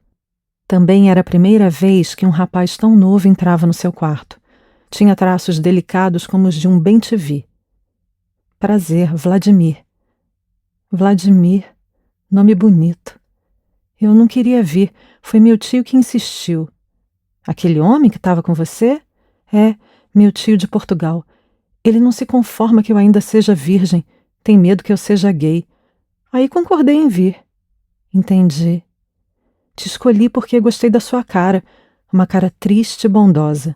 Também era a primeira vez que um rapaz tão novo entrava no seu quarto. Tinha traços delicados como os de um bem-te-vi. Prazer, Vladimir. Vladimir, nome bonito. Eu não queria vir, foi meu tio que insistiu. Aquele homem que estava com você? É, meu tio de Portugal. Ele não se conforma que eu ainda seja virgem, tem medo que eu seja gay. Aí concordei em vir. Entendi. Te escolhi porque gostei da sua cara, uma cara triste e bondosa.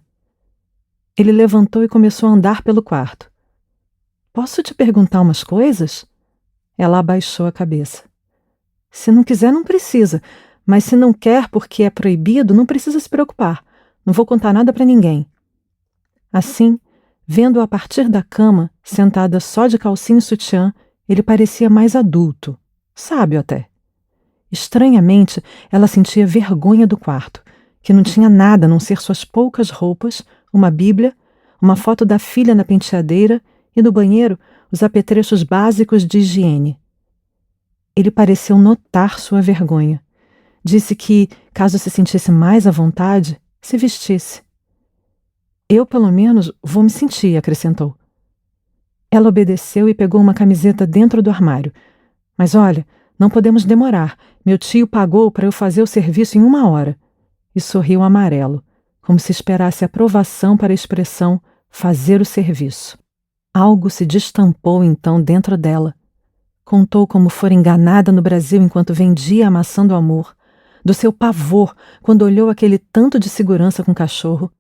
Ele levantou e começou a andar pelo quarto. Posso te perguntar umas coisas? Ela abaixou a cabeça. Se não quiser, não precisa, mas se não quer porque é proibido, não precisa se preocupar. Não vou contar nada para ninguém. Assim, vendo-a a partir da cama, sentada só de calcinha e sutiã, ele parecia mais adulto, sábio até. Estranhamente, ela sentia vergonha do quarto, que não tinha nada a não ser suas poucas roupas, uma bíblia, uma foto da filha na penteadeira e no banheiro os apetrechos básicos de higiene. Ele pareceu notar sua vergonha. Disse que, caso se sentisse mais à vontade, se vestisse. Eu, pelo menos, vou me sentir, acrescentou. Ela obedeceu e pegou uma camiseta dentro do armário. Mas olha, não podemos demorar. Meu tio pagou para eu fazer o serviço em 1 hora. E sorriu amarelo, como se esperasse aprovação para a expressão fazer o serviço. Algo se destampou então dentro dela. Contou como fora enganada no Brasil enquanto vendia a maçã do amor, do seu pavor quando olhou aquele tanto de segurança com o cachorro,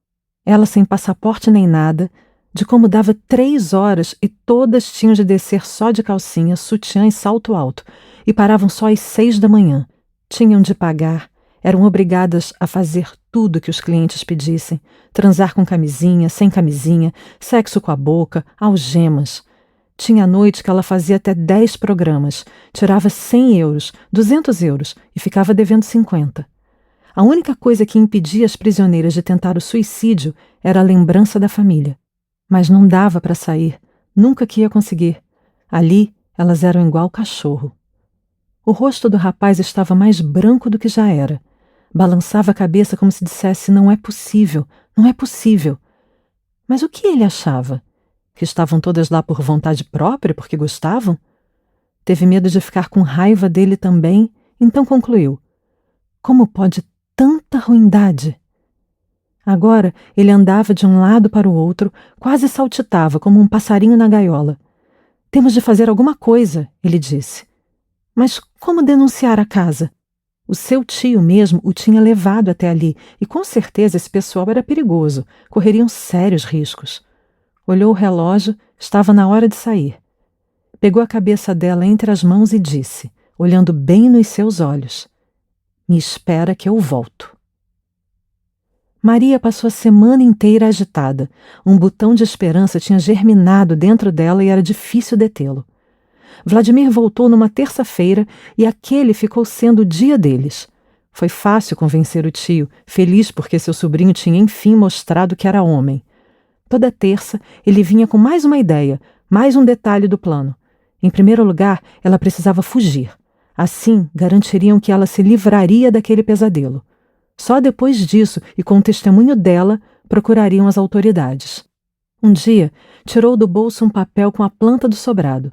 ela sem passaporte nem nada, de como dava 3 horas e todas tinham de descer só de calcinha, sutiã e salto alto, e paravam só às 6 da manhã. Tinham de pagar, eram obrigadas a fazer tudo que os clientes pedissem, transar com camisinha, sem camisinha, sexo com a boca, algemas. Tinha noite que ela fazia até 10 programas, tirava 100 euros, 200 euros e ficava devendo 50. A única coisa que impedia as prisioneiras de tentar o suicídio era a lembrança da família. Mas não dava para sair, nunca que ia conseguir. Ali, elas eram igual cachorro. O rosto do rapaz estava mais branco do que já era. Balançava a cabeça como se dissesse: não é possível, não é possível. Mas o que ele achava? Que estavam todas lá por vontade própria, porque gostavam? Teve medo de ficar com raiva dele também, então concluiu: como pode tanta ruindade? Agora ele andava de um lado para o outro, quase saltitava, como um passarinho na gaiola. Temos de fazer alguma coisa, ele disse. Mas como denunciar a casa? O seu tio mesmo o tinha levado até ali, e com certeza esse pessoal era perigoso, correriam sérios riscos. Olhou o relógio, estava na hora de sair. Pegou a cabeça dela entre as mãos e disse, olhando bem nos seus olhos: me espera que eu volto. Maria passou a semana inteira agitada. Um botão de esperança tinha germinado dentro dela e era difícil detê-lo. Vladimir voltou numa terça-feira e aquele ficou sendo o dia deles. Foi fácil convencer o tio, feliz porque seu sobrinho tinha enfim mostrado que era homem. Toda terça, ele vinha com mais uma ideia, mais um detalhe do plano. Em primeiro lugar, ela precisava fugir. Assim, garantiriam que ela se livraria daquele pesadelo. Só depois disso, e com o testemunho dela, procurariam as autoridades. Um dia, tirou do bolso um papel com a planta do sobrado.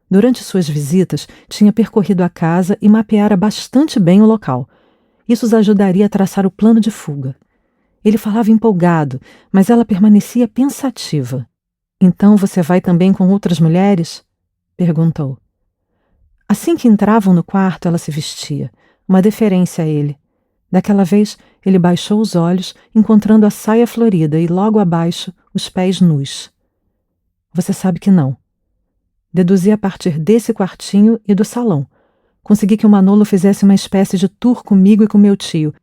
Durante suas visitas, tinha percorrido a casa e mapeara bastante bem o local. Isso os ajudaria a traçar o plano de fuga. Ele falava empolgado, mas ela permanecia pensativa. Então você vai também com outras mulheres? Perguntou. Assim que entravam no quarto, ela se vestia, uma deferência a ele. Daquela vez, ele baixou os olhos, encontrando a saia florida e, logo abaixo, os pés nus. Você sabe que não. Deduzi a partir desse quartinho e do salão. Consegui que o Manolo fizesse uma espécie de tour comigo e com meu tio.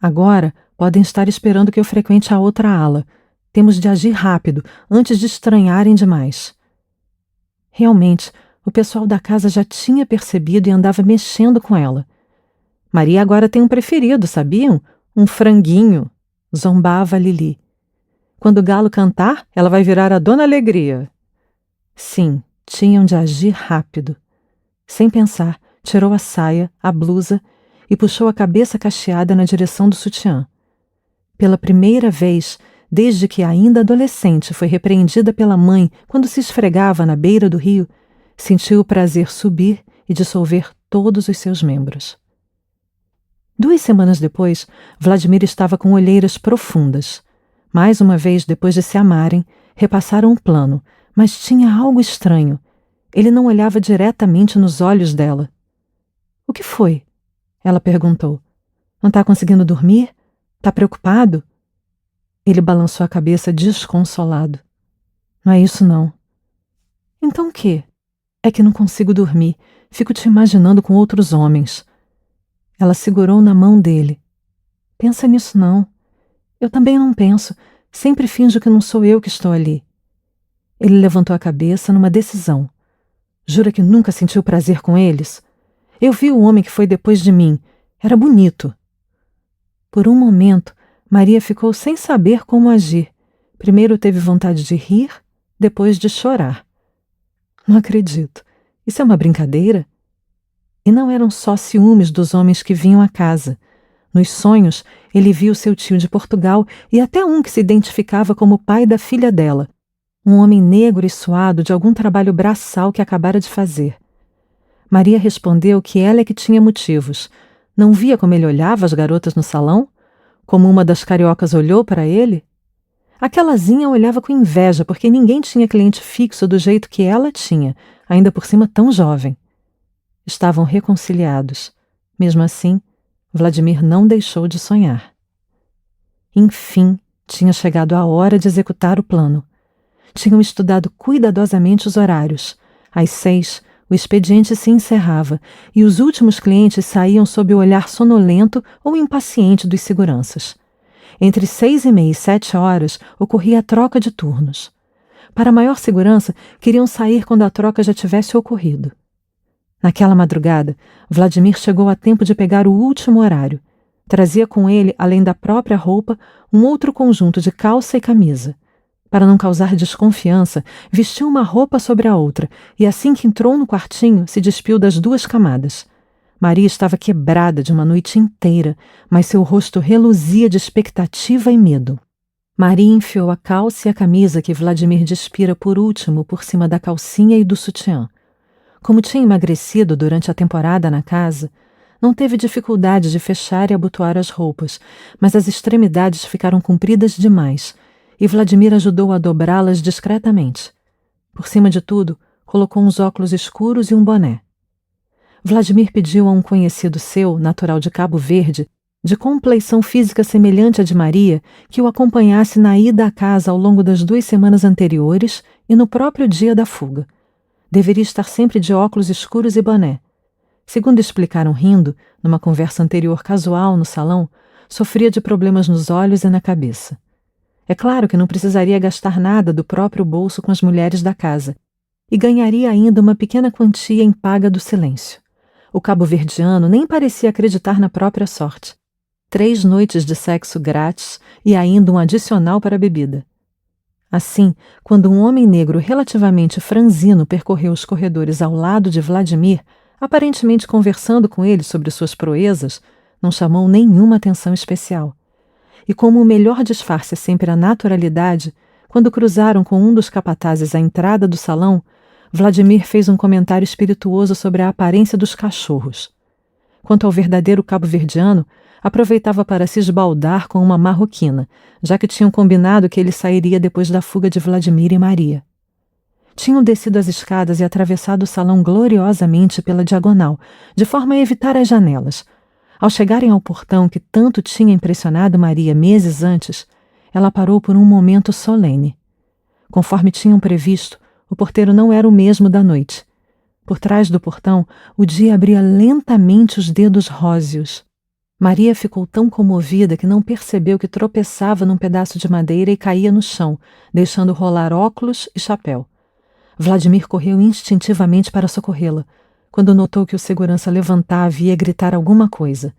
Agora, podem estar esperando que eu frequente a outra ala. Temos de agir rápido, antes de estranharem demais. Realmente, o pessoal da casa já tinha percebido e andava mexendo com ela. Maria agora tem um preferido, sabiam? Um franguinho, zombava Lili. Quando o galo cantar, ela vai virar a Dona Alegria. Sim, tinham de agir rápido. Sem pensar, tirou a saia, a blusa e puxou a cabeça cacheada na direção do sutiã. Pela primeira vez, desde que ainda adolescente foi repreendida pela mãe quando se esfregava na beira do rio, sentiu o prazer subir e dissolver todos os seus membros. 2 semanas depois, Vladimir estava com olheiras profundas. Mais uma vez, depois de se amarem, repassaram o plano, mas tinha algo estranho. Ele não olhava diretamente nos olhos dela. — O que foi? Ela perguntou. — Não está conseguindo dormir? Está preocupado? Ele balançou a cabeça desconsolado. — Não é isso, não. — Então o quê? — É que não consigo dormir. Fico te imaginando com outros homens. Ela segurou na mão dele. — Pensa nisso, não. Eu também não penso. Sempre finjo que não sou eu que estou ali. Ele levantou a cabeça numa decisão. — Jura que nunca sentiu prazer com eles? Eu vi o homem que foi depois de mim. Era bonito. Por um momento, Maria ficou sem saber como agir. Primeiro teve vontade de rir, depois de chorar. Não acredito. Isso é uma brincadeira? E não eram só ciúmes dos homens que vinham à casa. Nos sonhos, Ele viu seu tio de Portugal e até um que se identificava como pai da filha dela, um homem negro e suado de algum trabalho braçal que acabara de fazer. Maria respondeu que ela é que tinha motivos. Não via como ele olhava as garotas no salão? Como uma das cariocas olhou para ele? Aquelazinha olhava com inveja, porque ninguém tinha cliente fixo do jeito que ela tinha, ainda por cima tão jovem. Estavam reconciliados. Mesmo assim, Vladimir não deixou de sonhar. Enfim, tinha chegado a hora de executar o plano. Tinham estudado cuidadosamente os horários. Às 6, o expediente se encerrava e os últimos clientes saíam sob o olhar sonolento ou impaciente dos seguranças. Entre 6h30 e 7 horas ocorria a troca de turnos. Para maior segurança, queriam sair quando a troca já tivesse ocorrido. Naquela madrugada, Vladimir chegou a tempo de pegar o último horário. Trazia com ele, além da própria roupa, um outro conjunto de calça e camisa. Para não causar desconfiança, vestiu uma roupa sobre a outra e, assim que entrou no quartinho, se despiu das 2 camadas. Maria estava quebrada de uma noite inteira, mas seu rosto reluzia de expectativa e medo. Maria enfiou a calça e a camisa que Vladimir despira por último por cima da calcinha e do sutiã. Como tinha emagrecido durante a temporada na casa, não teve dificuldade de fechar e abotoar as roupas, mas as extremidades ficaram compridas demais, e Vladimir ajudou a dobrá-las discretamente. Por cima de tudo, colocou uns óculos escuros e um boné. Vladimir pediu a um conhecido seu, natural de Cabo Verde, de compleição física semelhante à de Maria, que o acompanhasse na ida à casa ao longo das 2 semanas anteriores e no próprio dia da fuga. Deveria estar sempre de óculos escuros e boné. Segundo explicaram rindo, numa conversa anterior casual no salão, sofria de problemas nos olhos e na cabeça. É claro que não precisaria gastar nada do próprio bolso com as mulheres da casa, e ganharia ainda uma pequena quantia em paga do silêncio. O cabo-verdiano nem parecia acreditar na própria sorte. 3 noites de sexo grátis e ainda um adicional para a bebida. Assim, quando um homem negro relativamente franzino percorreu os corredores ao lado de Vladimir, aparentemente conversando com ele sobre suas proezas, não chamou nenhuma atenção especial. E como o melhor disfarce é sempre a naturalidade, quando cruzaram com um dos capatazes à entrada do salão, Vladimir fez um comentário espirituoso sobre a aparência dos cachorros. Quanto ao verdadeiro cabo-verdiano, aproveitava para se esbaldar com uma marroquina, já que tinham combinado que ele sairia depois da fuga de Vladimir e Maria. Tinham descido as escadas e atravessado o salão gloriosamente pela diagonal, de forma a evitar as janelas. Ao chegarem ao portão que tanto tinha impressionado Maria meses antes, ela parou por um momento solene. Conforme tinham previsto, o porteiro não era o mesmo da noite. Por trás do portão, o dia abria lentamente os dedos róseos. Maria ficou tão comovida que não percebeu que tropeçava num pedaço de madeira e caía no chão, deixando rolar óculos e chapéu. Vladimir correu instintivamente para socorrê-la, quando notou que o segurança levantava e ia gritar alguma coisa.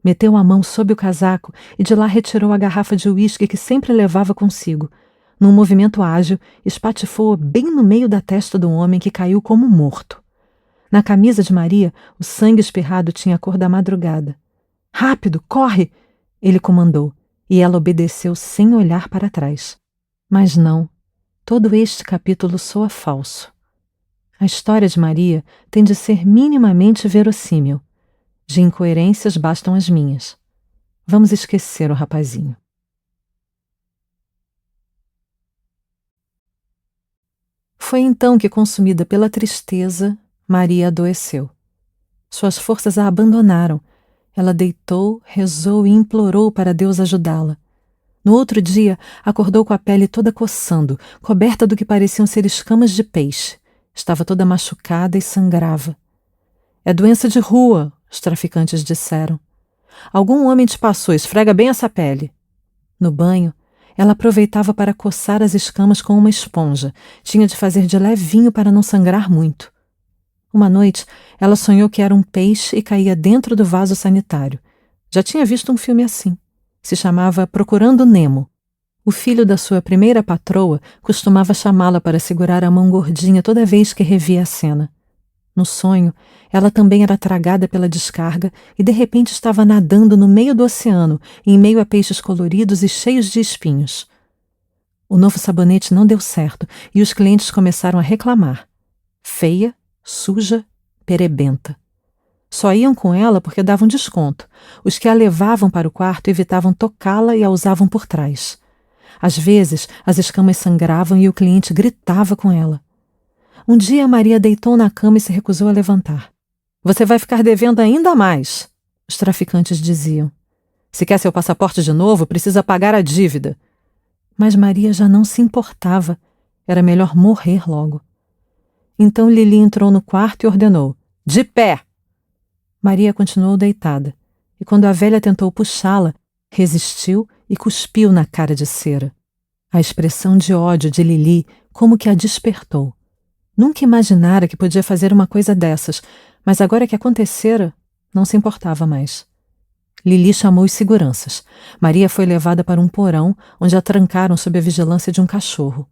Meteu a mão sob o casaco e de lá retirou a garrafa de uísque que sempre levava consigo. Num movimento ágil, espatifou-a bem no meio da testa do homem que caiu como morto. Na camisa de Maria, o sangue espirrado tinha a cor da madrugada. "Rápido, corre!" ele comandou, e ela obedeceu sem olhar para trás. Mas não, todo este capítulo soa falso. A história de Maria tem de ser minimamente verossímil. De incoerências bastam as minhas. Vamos esquecer o rapazinho. Foi então que, consumida pela tristeza, Maria adoeceu. Suas forças a abandonaram. Ela deitou, rezou e implorou para Deus ajudá-la. No outro dia, acordou com a pele toda coçando, coberta do que pareciam ser escamas de peixe. Estava toda machucada e sangrava. "É doença de rua", os traficantes disseram. "Algum homem te passou, esfrega bem essa pele." No banho, ela aproveitava para coçar as escamas com uma esponja. Tinha de fazer de levinho para não sangrar muito. Uma noite, ela sonhou que era um peixe e caía dentro do vaso sanitário. Já tinha visto um filme assim. Se chamava Procurando Nemo. O filho da sua primeira patroa costumava chamá-la para segurar a mão gordinha toda vez que revia a cena. No sonho, ela também era tragada pela descarga e de repente estava nadando no meio do oceano, em meio a peixes coloridos e cheios de espinhos. O novo sabonete não deu certo e os clientes começaram a reclamar. Feia, suja, perebenta. Só iam com ela porque davam desconto. Os que a levavam para o quarto evitavam tocá-la e a usavam por trás. Às vezes, as escamas sangravam e o cliente gritava com ela. Um dia, Maria deitou na cama e se recusou a levantar. Você vai ficar devendo ainda mais, os traficantes diziam. Se quer seu passaporte de novo, precisa pagar a dívida. Mas Maria já não se importava. Era melhor morrer logo. Então Lili entrou no quarto e ordenou: de pé! Maria continuou deitada, e quando a velha tentou puxá-la, resistiu e cuspiu na cara de cera. A expressão de ódio de Lili como que a despertou. Nunca imaginara que podia fazer uma coisa dessas, mas agora que acontecera, não se importava mais. Lili chamou os seguranças. Maria foi levada para um porão, onde a trancaram sob a vigilância de um cachorro.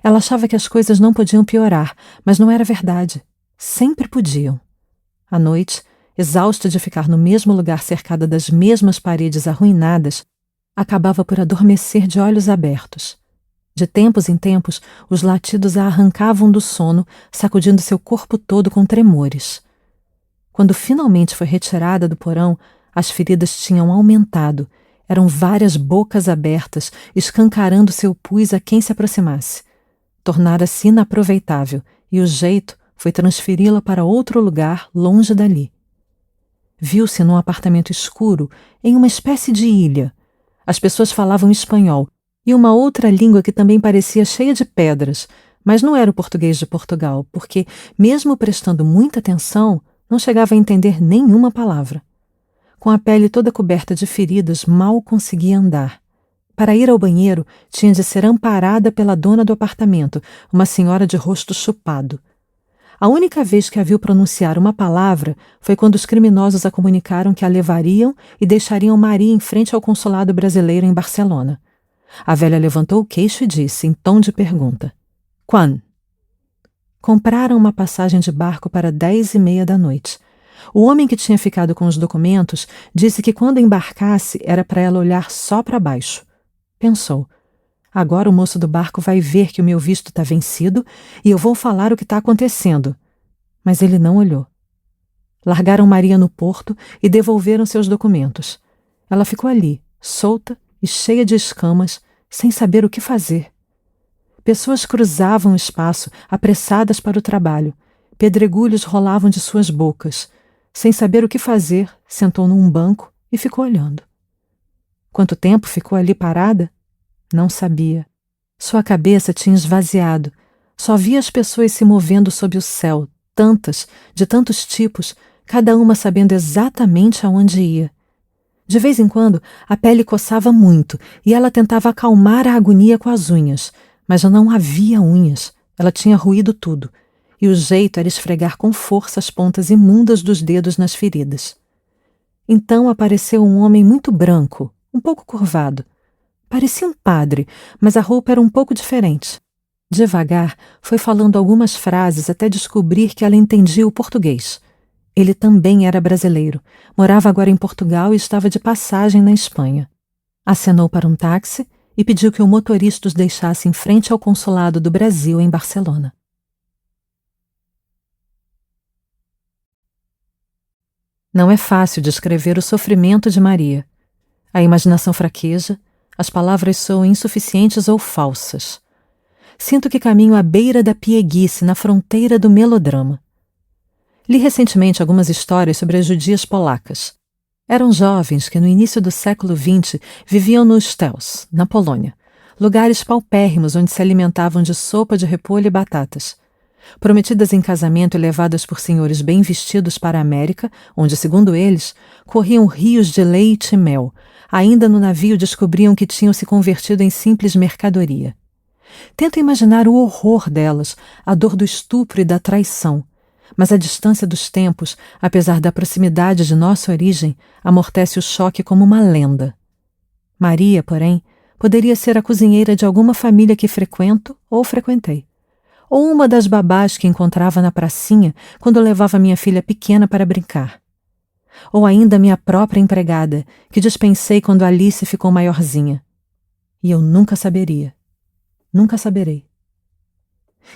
Ela achava que as coisas não podiam piorar, mas não era verdade. Sempre podiam. À noite, exausta de ficar no mesmo lugar cercada das mesmas paredes arruinadas, acabava por adormecer de olhos abertos. De tempos em tempos, os latidos a arrancavam do sono, sacudindo seu corpo todo com tremores. Quando finalmente foi retirada do porão, as feridas tinham aumentado. Eram várias bocas abertas, escancarando seu pus a quem se aproximasse. Tornara-se inaproveitável, e o jeito foi transferi-la para outro lugar, longe dali. Viu-se num apartamento escuro, em uma espécie de ilha. As pessoas falavam espanhol, e uma outra língua que também parecia cheia de pedras, mas não era o português de Portugal, porque, mesmo prestando muita atenção, não chegava a entender nenhuma palavra. Com a pele toda coberta de feridas, mal conseguia andar. Para ir ao banheiro, tinha de ser amparada pela dona do apartamento, uma senhora de rosto chupado. A única vez que a viu pronunciar uma palavra foi quando os criminosos a comunicaram que a levariam e deixariam Maria em frente ao consulado brasileiro em Barcelona. A velha levantou o queixo e disse, em tom de pergunta: "Quan?" Compraram uma passagem de barco para 10:30 da noite. O homem que tinha ficado com os documentos disse que quando embarcasse era para ela olhar só para baixo. Pensou: agora o moço do barco vai ver que o meu visto está vencido e eu vou falar o que está acontecendo. Mas ele não olhou. Largaram Maria no porto e devolveram seus documentos. Ela ficou ali, solta e cheia de escamas, sem saber o que fazer. Pessoas cruzavam o espaço, apressadas para o trabalho. Pedregulhos rolavam de suas bocas. Sem saber o que fazer, sentou num banco e ficou olhando. Quanto tempo ficou ali parada? Não sabia. Sua cabeça tinha esvaziado. Só via as pessoas se movendo sob o céu, tantas, de tantos tipos, cada uma sabendo exatamente aonde ia. De vez em quando, a pele coçava muito e ela tentava acalmar a agonia com as unhas, mas já não havia unhas, ela tinha roído tudo, e o jeito era esfregar com força as pontas imundas dos dedos nas feridas. Então apareceu um homem muito branco, um pouco curvado. Parecia um padre, mas a roupa era um pouco diferente. Devagar, foi falando algumas frases até descobrir que ela entendia o português. Ele também era brasileiro, morava agora em Portugal e estava de passagem na Espanha. Acenou para um táxi e pediu que o motorista os deixasse em frente ao consulado do Brasil em Barcelona. Não é fácil descrever o sofrimento de Maria. A imaginação fraqueja, as palavras soam insuficientes ou falsas. Sinto que caminho à beira da pieguice, na fronteira do melodrama. Li recentemente algumas histórias sobre as judias polacas. Eram jovens que no início do século XX viviam nos Tels, na Polônia, lugares paupérrimos onde se alimentavam de sopa de repolho e batatas. Prometidas em casamento e levadas por senhores bem vestidos para a América, onde, segundo eles, corriam rios de leite e mel, ainda no navio descobriam que tinham se convertido em simples mercadoria. Tento imaginar o horror delas, a dor do estupro e da traição, mas a distância dos tempos, apesar da proximidade de nossa origem, amortece o choque como uma lenda. Maria, porém, poderia ser a cozinheira de alguma família que frequento ou frequentei. ou uma das babás que encontrava na pracinha quando levava minha filha pequena para brincar. Ou ainda minha própria empregada, que dispensei quando Alice ficou maiorzinha. E eu nunca saberia. Nunca saberei.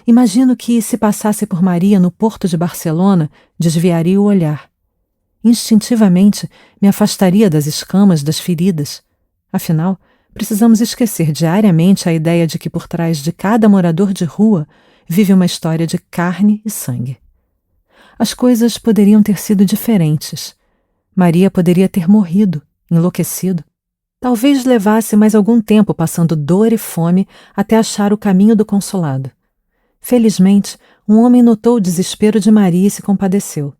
Imagino que, se passasse por Maria no porto de Barcelona, desviaria o olhar. Instintivamente, me afastaria das escamas, das feridas. Afinal, precisamos esquecer diariamente a ideia de que por trás de cada morador de rua vive uma história de carne e sangue. As coisas poderiam ter sido diferentes. Maria poderia ter morrido, enlouquecido. Talvez levasse mais algum tempo passando dor e fome até achar o caminho do consolado. Felizmente, um homem notou o desespero de Maria e se compadeceu.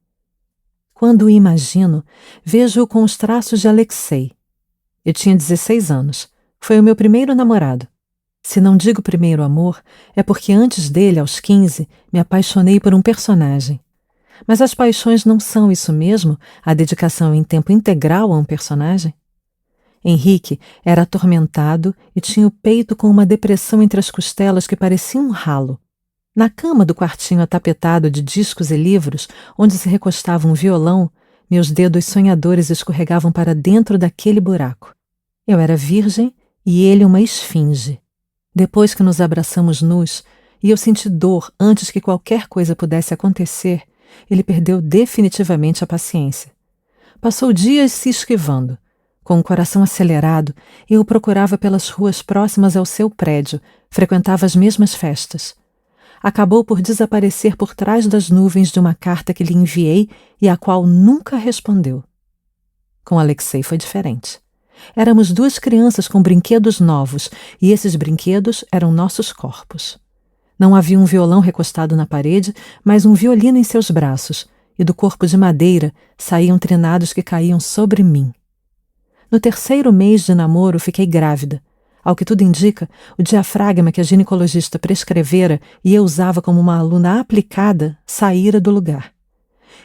Quando o imagino, vejo-o com os traços de Alexei. Eu tinha 16 anos. Foi o meu primeiro namorado. Se não digo primeiro amor, é porque antes dele, aos 15, me apaixonei por um personagem. Mas as paixões não são isso mesmo, a dedicação em tempo integral a um personagem? Henrique era atormentado e tinha o peito com uma depressão entre as costelas que parecia um ralo. Na cama do quartinho atapetado de discos e livros, onde se recostava um violão, meus dedos sonhadores escorregavam para dentro daquele buraco. Eu era virgem e ele uma esfinge. Depois que nos abraçamos nus, e eu senti dor antes que qualquer coisa pudesse acontecer, ele perdeu definitivamente a paciência. Passou dias se esquivando. Com o coração acelerado, eu o procurava pelas ruas próximas ao seu prédio, frequentava as mesmas festas. Acabou por desaparecer por trás das nuvens de uma carta que lhe enviei e a qual nunca respondeu. Com Alexei foi diferente. Éramos duas crianças com brinquedos novos, e esses brinquedos eram nossos corpos. Não havia um violão recostado na parede, mas um violino em seus braços, e do corpo de madeira saíam trinados que caíam sobre mim. No terceiro mês de namoro, fiquei grávida. Ao que tudo indica, o diafragma que a ginecologista prescrevera e eu usava como uma aluna aplicada saíra do lugar.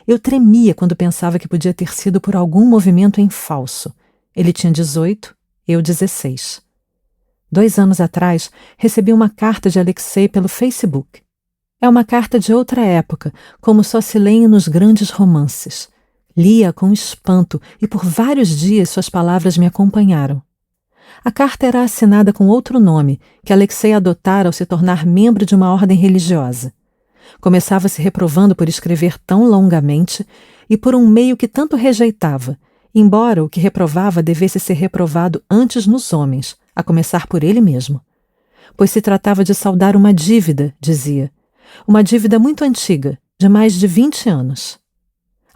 Eu tremia quando pensava que podia ter sido por algum movimento em falso. Ele tinha 18, eu 16. 2 anos atrás, recebi uma carta de Alexei pelo Facebook. É uma carta de outra época, como só se leem nos grandes romances. Lia com espanto e por vários dias suas palavras me acompanharam. A carta era assinada com outro nome, que Alexei adotara ao se tornar membro de uma ordem religiosa. Começava se reprovando por escrever tão longamente e por um meio que tanto rejeitava, embora o que reprovava devesse ser reprovado antes nos homens, a começar por ele mesmo. Pois se tratava de saldar uma dívida, dizia. Uma dívida muito antiga, de mais de 20 anos.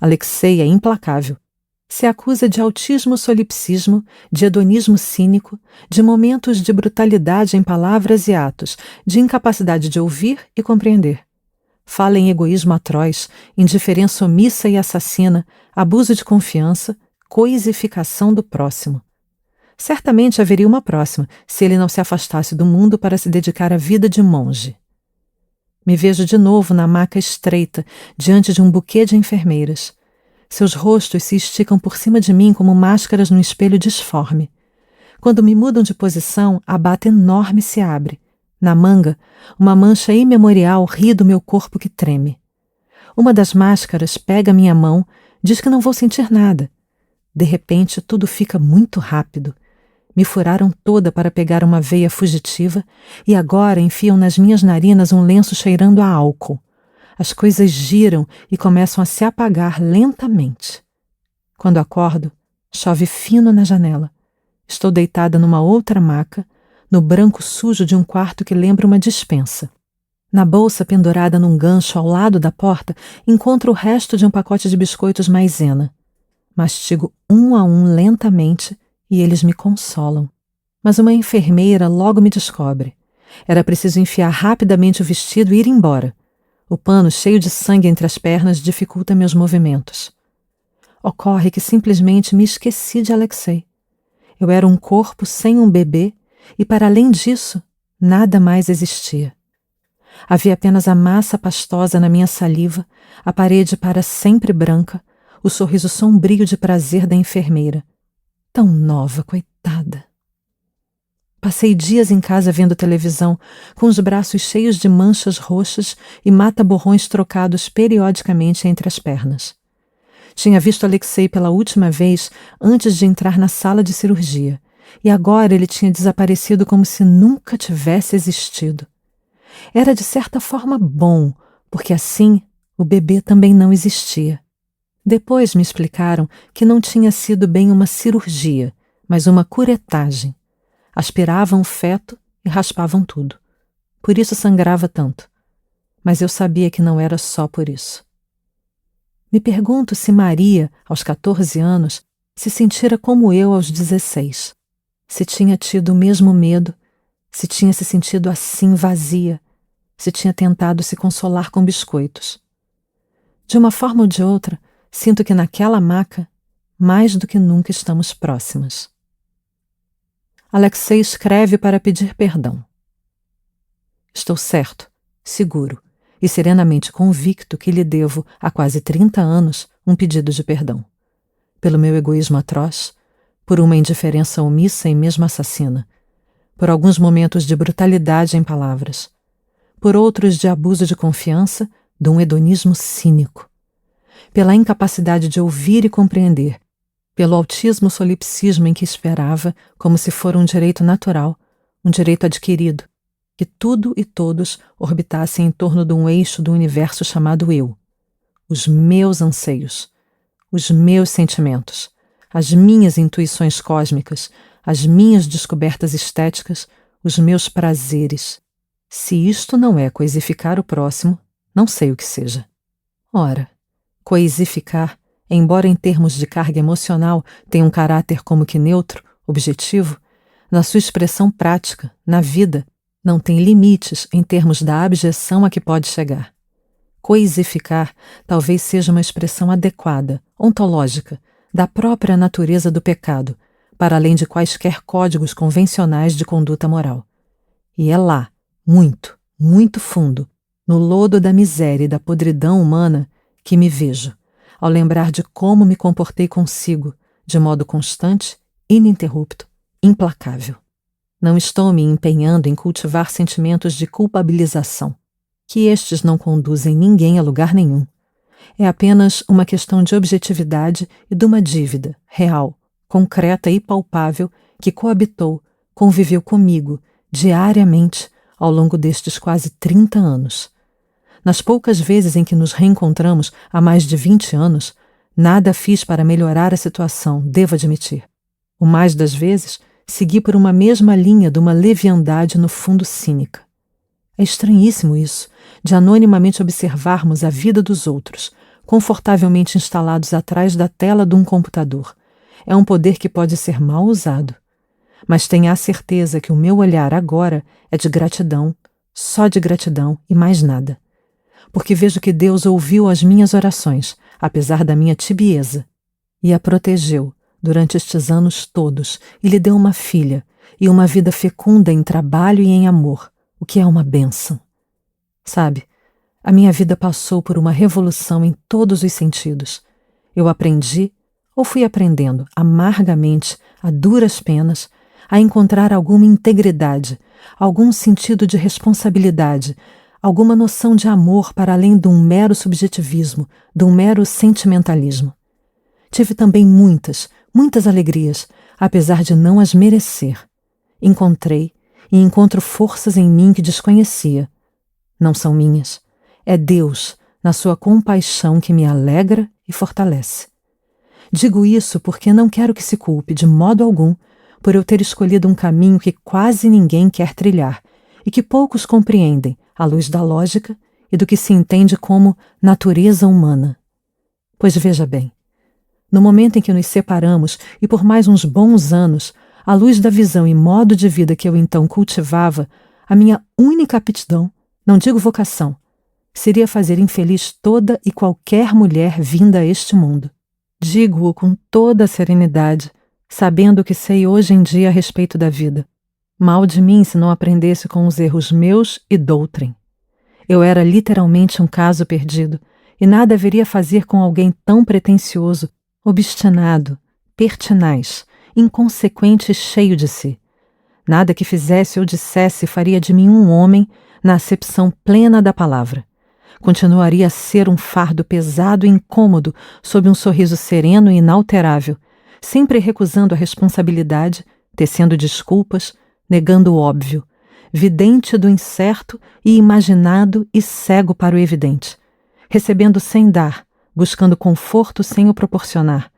Alexei é implacável. Se acusa de autismo solipsismo, de hedonismo cínico, de momentos de brutalidade em palavras e atos, de incapacidade de ouvir e compreender. Fala em egoísmo atroz, indiferença omissa e assassina, abuso de confiança, coisificação do próximo. Certamente haveria uma próxima, se ele não se afastasse do mundo para se dedicar à vida de monge. Me vejo de novo na maca estreita, diante de um buquê de enfermeiras. Seus rostos se esticam por cima de mim como máscaras num espelho disforme. Quando me mudam de posição, a bata enorme se abre. Na manga, uma mancha imemorial ri do meu corpo que treme. Uma das máscaras pega minha mão, diz que não vou sentir nada. De repente, tudo fica muito rápido. Me furaram toda para pegar uma veia fugitiva e agora enfiam nas minhas narinas um lenço cheirando a álcool. As coisas giram e começam a se apagar lentamente. Quando acordo, chove fino na janela. Estou deitada numa outra maca, no branco sujo de um quarto que lembra uma despensa. Na bolsa pendurada num gancho ao lado da porta, encontro o resto de um pacote de biscoitos maisena. Mastigo um a um lentamente e eles me consolam. Mas uma enfermeira logo me descobre. Era preciso enfiar rapidamente o vestido e ir embora. O pano, cheio de sangue entre as pernas, dificulta meus movimentos. Ocorre que simplesmente me esqueci de Alexei. Eu era um corpo sem um bebê e, para além disso, nada mais existia. Havia apenas a massa pastosa na minha saliva, a parede para sempre branca, o sorriso sombrio de prazer da enfermeira. Tão nova, coitada. Passei dias em casa vendo televisão, com os braços cheios de manchas roxas e mata-borrões trocados periodicamente entre as pernas. Tinha visto Alexei pela última vez antes de entrar na sala de cirurgia, e agora ele tinha desaparecido como se nunca tivesse existido. Era de certa forma bom, porque assim o bebê também não existia. Depois me explicaram que não tinha sido bem uma cirurgia, mas uma curetagem. Aspiravam o feto e raspavam tudo. Por isso sangrava tanto. Mas eu sabia que não era só por isso. Me pergunto se Maria, aos 14 anos, se sentira como eu aos 16. Se tinha tido o mesmo medo, se tinha se sentido assim vazia, se tinha tentado se consolar com biscoitos. De uma forma ou de outra, sinto que naquela maca, mais do que nunca estamos próximas. Alexei escreve para pedir perdão. Estou certo, seguro e serenamente convicto que lhe devo, há quase 30 anos, um pedido de perdão. Pelo meu egoísmo atroz, por uma indiferença omissa e mesmo assassina, por alguns momentos de brutalidade em palavras, por outros de abuso de confiança, de um hedonismo cínico, pela incapacidade de ouvir e compreender, pelo altismo solipsismo em que esperava, como se fora um direito natural, um direito adquirido, que tudo e todos orbitassem em torno de um eixo do universo chamado eu, os meus anseios, os meus sentimentos, as minhas intuições cósmicas, as minhas descobertas estéticas, os meus prazeres. Se isto não é coisificar o próximo, não sei o que seja. Ora, coisificar, embora em termos de carga emocional tenha um caráter como que neutro, objetivo, na sua expressão prática, na vida, não tem limites em termos da abjeção a que pode chegar. Coisificar talvez seja uma expressão adequada, ontológica, da própria natureza do pecado, para além de quaisquer códigos convencionais de conduta moral. E é lá, muito, muito fundo, no lodo da miséria e da podridão humana, que me vejo, ao lembrar de como me comportei consigo, de modo constante, ininterrupto, implacável. Não estou me empenhando em cultivar sentimentos de culpabilização, que estes não conduzem ninguém a lugar nenhum. É apenas uma questão de objetividade e de uma dívida real, concreta e palpável que coabitou, conviveu comigo, diariamente, ao longo destes quase 30 anos. Nas poucas vezes em que nos reencontramos há mais de 20 anos, nada fiz para melhorar a situação, devo admitir. O mais das vezes, segui por uma mesma linha de uma leviandade no fundo cínica. É estranhíssimo isso, de anonimamente observarmos a vida dos outros, confortavelmente instalados atrás da tela de um computador. É um poder que pode ser mal usado. Mas tenha a certeza que o meu olhar agora é de gratidão, só de gratidão e mais nada. Porque vejo que Deus ouviu as minhas orações, apesar da minha tibieza, e a protegeu durante estes anos todos, e lhe deu uma filha, e uma vida fecunda em trabalho e em amor, o que é uma bênção. Sabe, a minha vida passou por uma revolução em todos os sentidos. Eu aprendi, ou fui aprendendo, amargamente, a duras penas, a encontrar alguma integridade, algum sentido de responsabilidade, alguma noção de amor para além de um mero subjetivismo, de um mero sentimentalismo. Tive também muitas alegrias, apesar de não as merecer. Encontrei e encontro forças em mim que desconhecia. Não são minhas. É Deus, na sua compaixão, que me alegra e fortalece. Digo isso porque não quero que se culpe, de modo algum, por eu ter escolhido um caminho que quase ninguém quer trilhar e que poucos compreendem, à luz da lógica e do que se entende como natureza humana. Pois veja bem, no momento em que nos separamos e por mais uns bons anos, à luz da visão e modo de vida que eu então cultivava, a minha única aptidão, não digo vocação, seria fazer infeliz toda e qualquer mulher vinda a este mundo. Digo-o com toda a serenidade, sabendo o que sei hoje em dia a respeito da vida. Mal de mim se não aprendesse com os erros meus e doutrem. Eu era literalmente um caso perdido, e nada haveria a fazer com alguém tão pretensioso, obstinado, pertinaz, inconsequente e cheio de si. Nada que fizesse ou dissesse faria de mim um homem na acepção plena da palavra. Continuaria a ser um fardo pesado e incômodo sob um sorriso sereno e inalterável, sempre recusando a responsabilidade, tecendo desculpas, negando o óbvio, vidente do incerto e imaginado e cego para o evidente, recebendo sem dar, buscando conforto sem o proporcionar,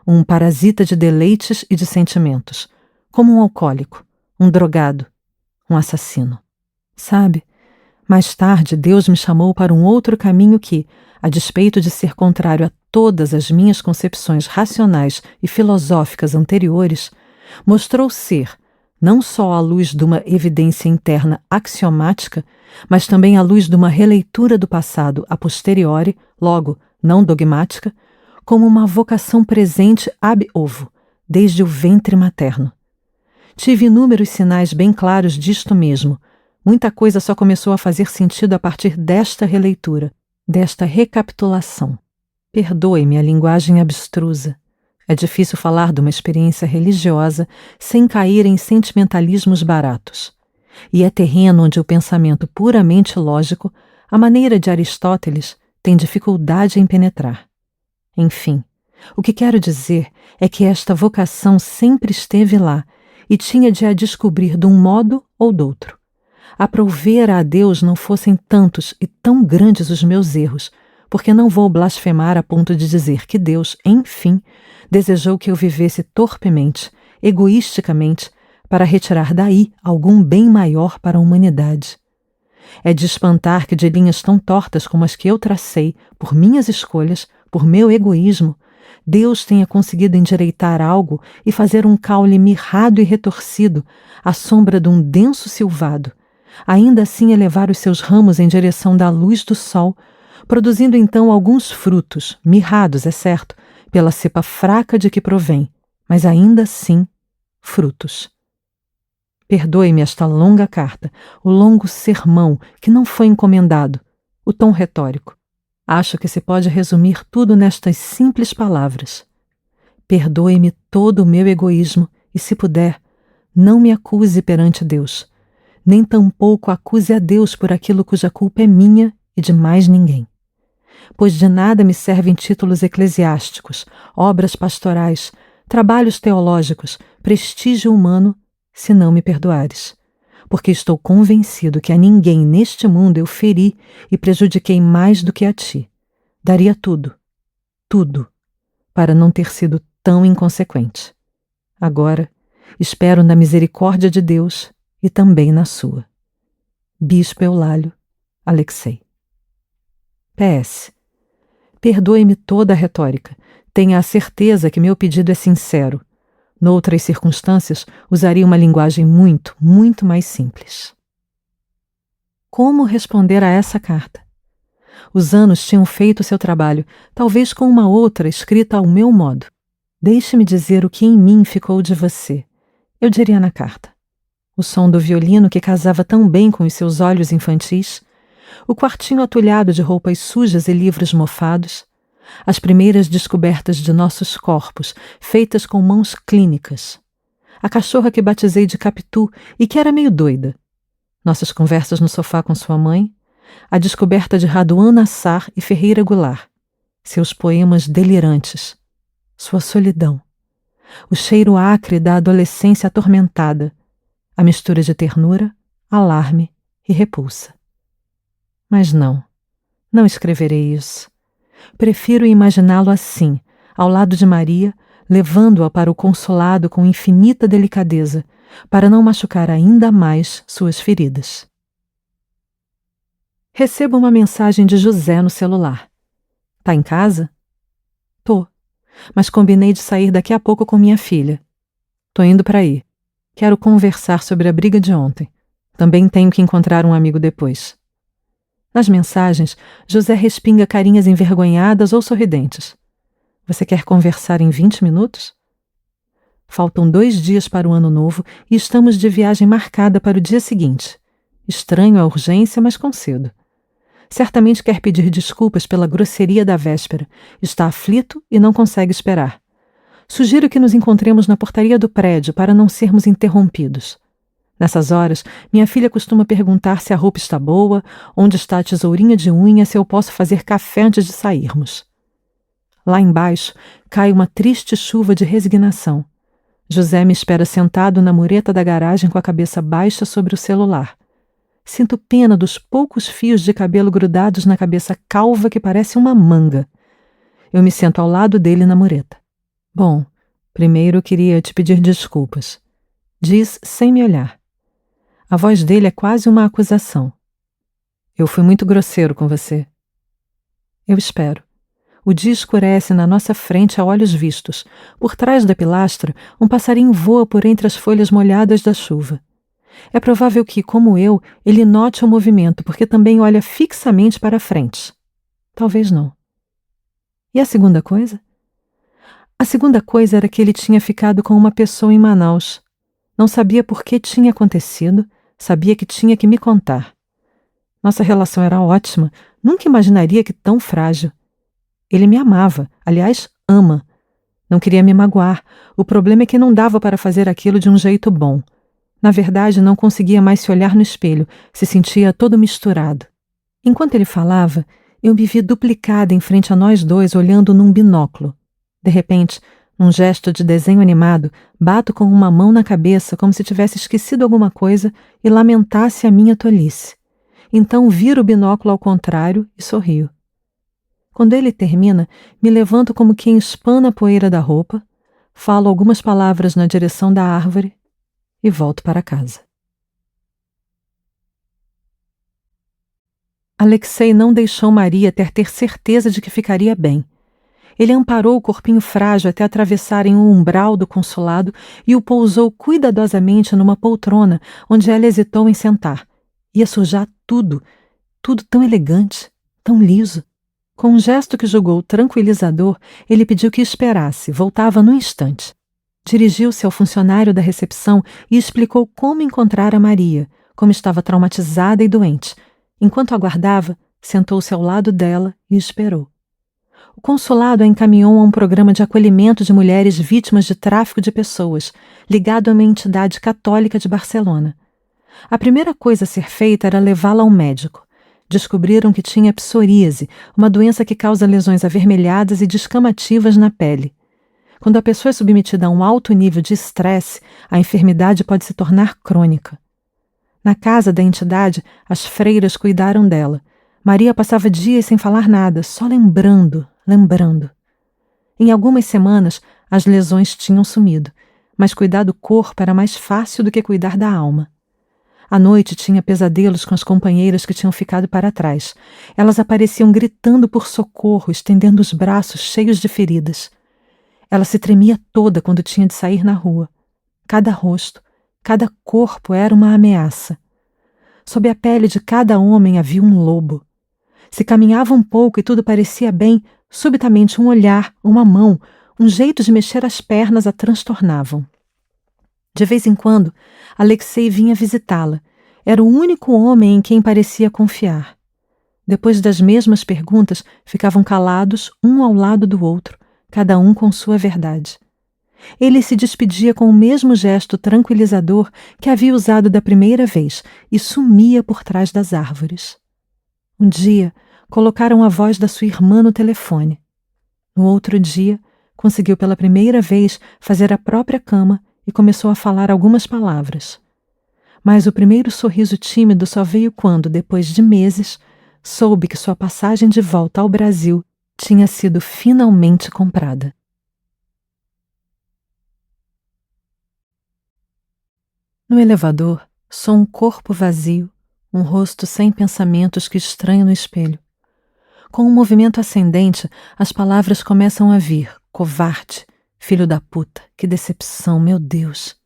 um parasita de deleites e de sentimentos, como um alcoólico, um drogado, um assassino. Sabe, mais tarde Deus me chamou para um outro caminho que, a despeito de ser contrário a todas as minhas concepções racionais e filosóficas anteriores, mostrou ser, não só à luz de uma evidência interna axiomática, mas também à luz de uma releitura do passado a posteriori, logo, não dogmática, como uma vocação presente ab ovo, desde o ventre materno. Tive inúmeros sinais bem claros disto mesmo. Muita coisa só começou a fazer sentido a partir desta releitura, desta recapitulação. Perdoe-me a linguagem abstrusa. É difícil falar de uma experiência religiosa sem cair em sentimentalismos baratos. E é terreno onde o pensamento puramente lógico, à maneira de Aristóteles, tem dificuldade em penetrar. Enfim, o que quero dizer é que esta vocação sempre esteve lá e tinha de a descobrir de um modo ou de outro. Aprover a Deus não fossem tantos e tão grandes os meus erros, porque não vou blasfemar a ponto de dizer que Deus, enfim, desejou que eu vivesse torpemente, egoisticamente, para retirar daí algum bem maior para a humanidade. É de espantar que de linhas tão tortas como as que eu tracei, por minhas escolhas, por meu egoísmo, Deus tenha conseguido endireitar algo e fazer um caule mirrado e retorcido, à sombra de um denso silvado, ainda assim elevar os seus ramos em direção da luz do sol, produzindo então alguns frutos, mirrados, é certo, pela cepa fraca de que provém, mas ainda assim frutos. Perdoe-me esta longa carta, o longo sermão que não foi encomendado, o tom retórico. Acho que se pode resumir tudo nestas simples palavras. Perdoe-me todo o meu egoísmo e, se puder, não me acuse perante Deus, nem tampouco acuse a Deus por aquilo cuja culpa é minha e de mais ninguém. Pois de nada me servem títulos eclesiásticos, obras pastorais, trabalhos teológicos, prestígio humano, se não me perdoares, porque estou convencido que a ninguém neste mundo eu feri e prejudiquei mais do que a ti. Daria tudo, tudo, para não ter sido tão inconsequente. Agora, espero na misericórdia de Deus e também na sua. Bispo Eulálio Alexei. PS. Perdoe-me toda a retórica. Tenha a certeza que meu pedido é sincero. Noutras circunstâncias, usaria uma linguagem muito, muito mais simples. Como responder a essa carta? Os anos tinham feito seu trabalho, talvez com uma outra escrita ao meu modo. Deixe-me dizer o que em mim ficou de você. Eu diria na carta. O som do violino que casava tão bem com os seus olhos infantis, o quartinho atulhado de roupas sujas e livros mofados, as primeiras descobertas de nossos corpos, feitas com mãos clínicas, a cachorra que batizei de Capitu e que era meio doida, nossas conversas no sofá com sua mãe, a descoberta de Raduan Nassar e Ferreira Goulart, seus poemas delirantes, sua solidão, o cheiro acre da adolescência atormentada, a mistura de ternura, alarme e repulsa. Mas não escreverei isso. Prefiro imaginá-lo assim, ao lado de Maria, levando-a para o consolado com infinita delicadeza, para não machucar ainda mais suas feridas. Recebo uma mensagem de José no celular. Tá em casa? Tô, mas combinei de sair daqui a pouco com minha filha. Tô indo para aí. Quero conversar sobre a briga de ontem. Também tenho que encontrar um amigo depois. Nas mensagens, José respinga carinhas envergonhadas ou sorridentes. Você quer conversar em 20 minutos? Faltam 2 dias para o ano novo e estamos de viagem marcada para o dia seguinte. Estranho a urgência, mas concedo. Certamente quer pedir desculpas pela grosseria da véspera. Está aflito e não consegue esperar. Sugiro que nos encontremos na portaria do prédio para não sermos interrompidos. Nessas horas, minha filha costuma perguntar se a roupa está boa, onde está a tesourinha de unha, se eu posso fazer café antes de sairmos. Lá embaixo, cai uma triste chuva de resignação. José me espera sentado na mureta da garagem com a cabeça baixa sobre o celular. Sinto pena dos poucos fios de cabelo grudados na cabeça calva que parece uma manga. Eu me sento ao lado dele na mureta. Bom, primeiro queria te pedir desculpas. Diz sem me olhar. A voz dele é quase uma acusação. Eu fui muito grosseiro com você. Eu espero. O dia escurece na nossa frente a olhos vistos. Por trás da pilastra, um passarinho voa por entre as folhas molhadas da chuva. É provável que, como eu, ele note o movimento, porque também olha fixamente para a frente. Talvez não. E a segunda coisa? A segunda coisa era que ele tinha ficado com uma pessoa em Manaus. Não sabia por que tinha acontecido, sabia que tinha que me contar. Nossa relação era ótima, nunca imaginaria que tão frágil. Ele me amava, aliás, ama. Não queria me magoar. O problema é que não dava para fazer aquilo de um jeito bom. Na verdade, não conseguia mais se olhar no espelho, se sentia todo misturado. Enquanto ele falava, eu me vi duplicada em frente a nós dois, olhando num binóculo. De repente, num gesto de desenho animado, bato com uma mão na cabeça como se tivesse esquecido alguma coisa e lamentasse a minha tolice. Então viro o binóculo ao contrário e sorrio. Quando ele termina, me levanto como quem espana a poeira da roupa, falo algumas palavras na direção da árvore e volto para casa. Alexei não deixou Maria ter certeza de que ficaria bem. Ele amparou o corpinho frágil até atravessarem o umbral do consulado e o pousou cuidadosamente numa poltrona, onde ela hesitou em sentar. Ia sujar tudo, tudo tão elegante, tão liso. Com um gesto que julgou tranquilizador, ele pediu que esperasse, voltava num instante. Dirigiu-se ao funcionário da recepção e explicou como encontrar a Maria, como estava traumatizada e doente. Enquanto aguardava, sentou-se ao lado dela e esperou. O consulado a encaminhou a um programa de acolhimento de mulheres vítimas de tráfico de pessoas, ligado a uma entidade católica de Barcelona. A primeira coisa a ser feita era levá-la ao médico. Descobriram que tinha psoríase, uma doença que causa lesões avermelhadas e descamativas na pele. Quando a pessoa é submetida a um alto nível de estresse, a enfermidade pode se tornar crônica. Na casa da entidade, as freiras cuidaram dela. Maria passava dias sem falar nada, só lembrando. Em algumas semanas, as lesões tinham sumido, mas cuidar do corpo era mais fácil do que cuidar da alma. À noite tinha pesadelos com as companheiras que tinham ficado para trás. Elas apareciam gritando por socorro, estendendo os braços cheios de feridas. Ela se tremia toda quando tinha de sair na rua. Cada rosto, cada corpo era uma ameaça. Sob a pele de cada homem havia um lobo. Se caminhava um pouco e tudo parecia bem, subitamente um olhar, uma mão, um jeito de mexer as pernas a transtornavam. De vez em quando, Alexei vinha visitá-la. Era o único homem em quem parecia confiar. Depois das mesmas perguntas, ficavam calados, um ao lado do outro, cada um com sua verdade. Ele se despedia com o mesmo gesto tranquilizador que havia usado da primeira vez e sumia por trás das árvores. Um dia, colocaram a voz da sua irmã no telefone. No outro dia, conseguiu pela primeira vez fazer a própria cama e começou a falar algumas palavras. Mas o primeiro sorriso tímido só veio quando, depois de meses, soube que sua passagem de volta ao Brasil tinha sido finalmente comprada. No elevador, sou um corpo vazio, um rosto sem pensamentos que estranho no espelho. Com um movimento ascendente, as palavras começam a vir. Covarde, filho da puta, que decepção, meu Deus.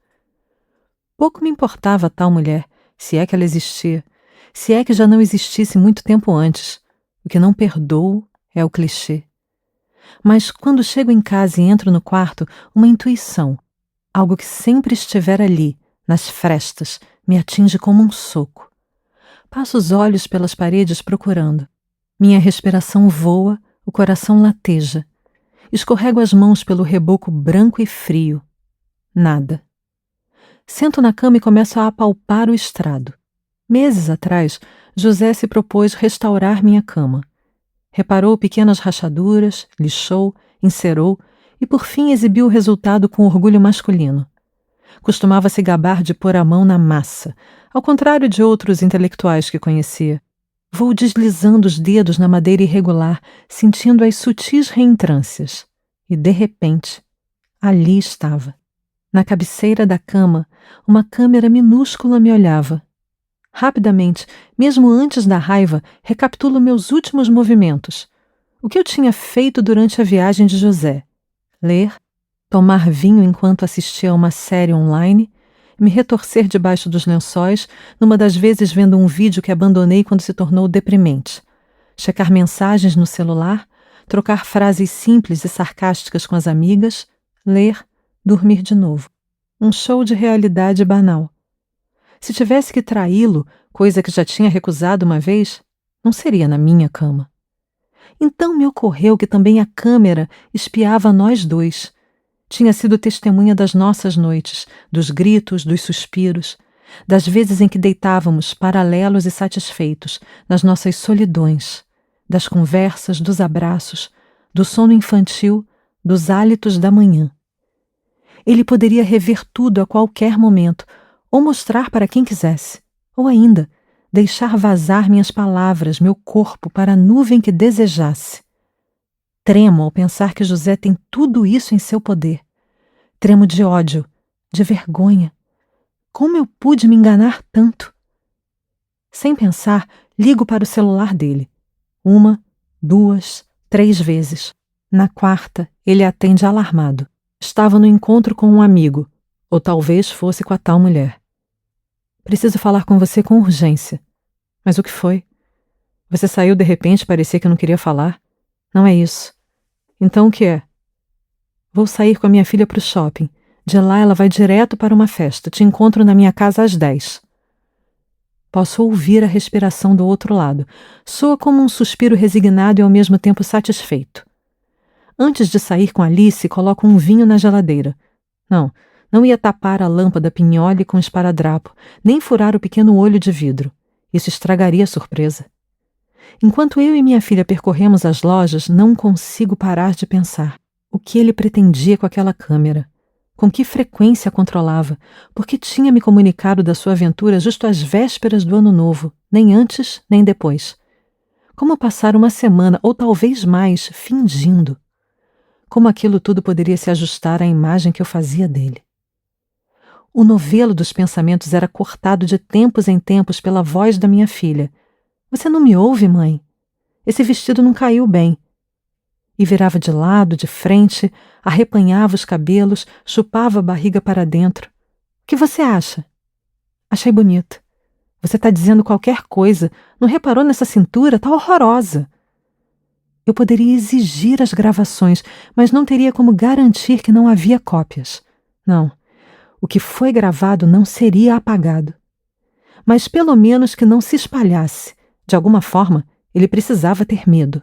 Pouco me importava tal mulher, se é que ela existia, se é que já não existisse muito tempo antes. O que não perdoo é o clichê. Mas quando chego em casa e entro no quarto, uma intuição, algo que sempre estivera ali, nas frestas, me atinge como um soco. Passo os olhos pelas paredes procurando. Minha respiração voa, o coração lateja. Escorrego as mãos pelo reboco branco e frio. Nada. Sento na cama e começo a apalpar o estrado. Meses atrás, José se propôs restaurar minha cama. Reparou pequenas rachaduras, lixou, encerou e por fim exibiu o resultado com orgulho masculino. Costumava se gabar de pôr a mão na massa, ao contrário de outros intelectuais que conhecia. Vou deslizando os dedos na madeira irregular, sentindo as sutis reentrâncias. E, de repente, ali estava. Na cabeceira da cama, uma câmera minúscula me olhava. Rapidamente, mesmo antes da raiva, recapitulo meus últimos movimentos. O que eu tinha feito durante a viagem de José? Ler, tomar vinho enquanto assistia a uma série online, me retorcer debaixo dos lençóis, numa das vezes vendo um vídeo que abandonei quando se tornou deprimente, checar mensagens no celular, trocar frases simples e sarcásticas com as amigas, ler, dormir de novo. Um show de realidade banal. Se tivesse que traí-lo, coisa que já tinha recusado uma vez, não seria na minha cama. Então me ocorreu que também a câmera espiava nós dois. Tinha sido testemunha das nossas noites, dos gritos, dos suspiros, das vezes em que deitávamos paralelos e satisfeitos, nas nossas solidões, das conversas, dos abraços, do sono infantil, dos hálitos da manhã. Ele poderia rever tudo a qualquer momento, ou mostrar para quem quisesse, ou ainda deixar vazar minhas palavras, meu corpo, para a nuvem que desejasse. Tremo ao pensar que José tem tudo isso em seu poder. Tremo de ódio, de vergonha. Como eu pude me enganar tanto? Sem pensar, ligo para o celular dele. 1, 2, 3 vezes. Na quarta, ele atende alarmado. Estava no encontro com um amigo, ou talvez fosse com a tal mulher. Preciso falar com você com urgência. Mas o que foi? Você saiu de repente e parecia que não queria falar? Não é isso. Então o que é? Vou sair com a minha filha para o shopping. De lá ela vai direto para uma festa. Te encontro na minha casa às 10. Posso ouvir a respiração do outro lado. Soa como um suspiro resignado e ao mesmo tempo satisfeito. Antes de sair com Alice, coloco um vinho na geladeira. Não ia tapar a lâmpada Pignoli com esparadrapo, nem furar o pequeno olho de vidro. Isso estragaria a surpresa. Enquanto eu e minha filha percorremos as lojas, não consigo parar de pensar. O que ele pretendia com aquela câmera? Com que frequência a controlava? Por que tinha me comunicado da sua aventura justo às vésperas do Ano Novo, nem antes, nem depois? Como passar uma semana, ou talvez mais, fingindo? Como aquilo tudo poderia se ajustar à imagem que eu fazia dele? O novelo dos pensamentos era cortado de tempos em tempos pela voz da minha filha. Você não me ouve, mãe? Esse vestido não caiu bem. E virava de lado, de frente, arrepanhava os cabelos, chupava a barriga para dentro. O que você acha? Achei bonito. Você está dizendo qualquer coisa. Não reparou nessa cintura? Tá horrorosa. Eu poderia exigir as gravações, mas não teria como garantir que não havia cópias. Não. O que foi gravado não seria apagado. Mas pelo menos que não se espalhasse. De alguma forma, ele precisava ter medo.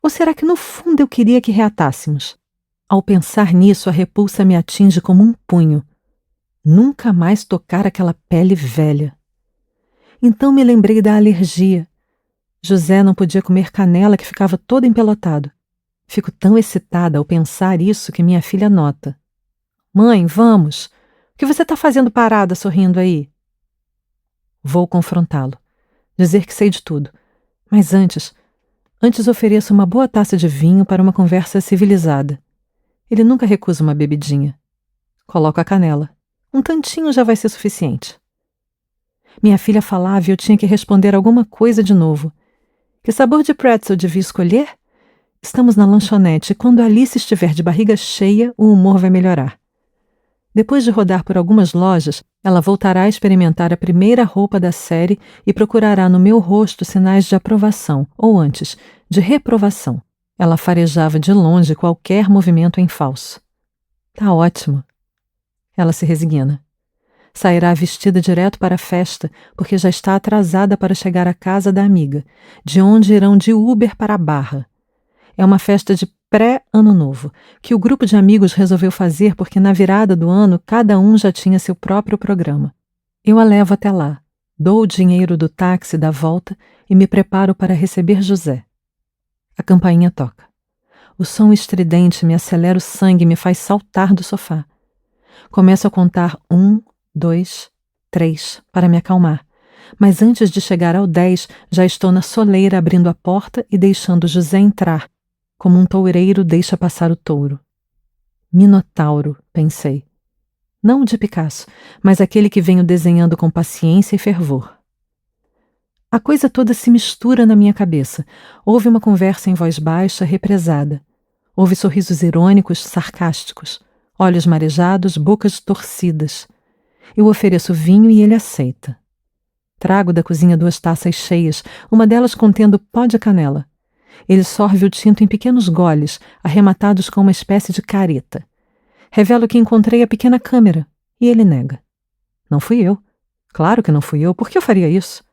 Ou será que no fundo eu queria que reatássemos? Ao pensar nisso, a repulsa me atinge como um punho. Nunca mais tocar aquela pele velha. Então me lembrei da alergia. José não podia comer canela que ficava todo empelotado. Fico tão excitada ao pensar isso que minha filha nota. Mãe, vamos! O que você está fazendo parada sorrindo aí? Vou confrontá-lo. Dizer que sei de tudo. Mas antes ofereço uma boa taça de vinho para uma conversa civilizada. Ele nunca recusa uma bebidinha. Coloco a canela. Um tantinho já vai ser suficiente. Minha filha falava e eu tinha que responder alguma coisa de novo. Que sabor de pretzel devia escolher? Estamos na lanchonete e quando Alice estiver de barriga cheia, o humor vai melhorar. Depois de rodar por algumas lojas, ela voltará a experimentar a primeira roupa da série e procurará no meu rosto sinais de aprovação, ou antes, de reprovação. Ela farejava de longe qualquer movimento em falso. Tá ótimo. Ela se resigna. Sairá vestida direto para a festa, porque já está atrasada para chegar à casa da amiga, de onde irão de Uber para a Barra. É uma festa de pré-ano novo, que o grupo de amigos resolveu fazer porque na virada do ano cada um já tinha seu próprio programa. Eu a levo até lá, dou o dinheiro do táxi da volta e me preparo para receber José. A campainha toca. O som estridente me acelera o sangue e me faz saltar do sofá. Começo a contar 1, 2, 3 para me acalmar, mas antes de chegar ao 10 já estou na soleira abrindo a porta e deixando José entrar, como um toureiro deixa passar o touro. Minotauro, pensei. Não o de Picasso, mas aquele que venho desenhando com paciência e fervor. A coisa toda se mistura na minha cabeça. Houve uma conversa em voz baixa, represada. Houve sorrisos irônicos, sarcásticos, olhos marejados, bocas torcidas. Eu ofereço vinho e ele aceita. Trago da cozinha 2 taças cheias, uma delas contendo pó de canela. Ele sorve o tinto em pequenos goles, arrematados com uma espécie de careta. Revelo que encontrei a pequena câmera, e ele nega. Não fui eu. Claro que não fui eu. Por que eu faria isso?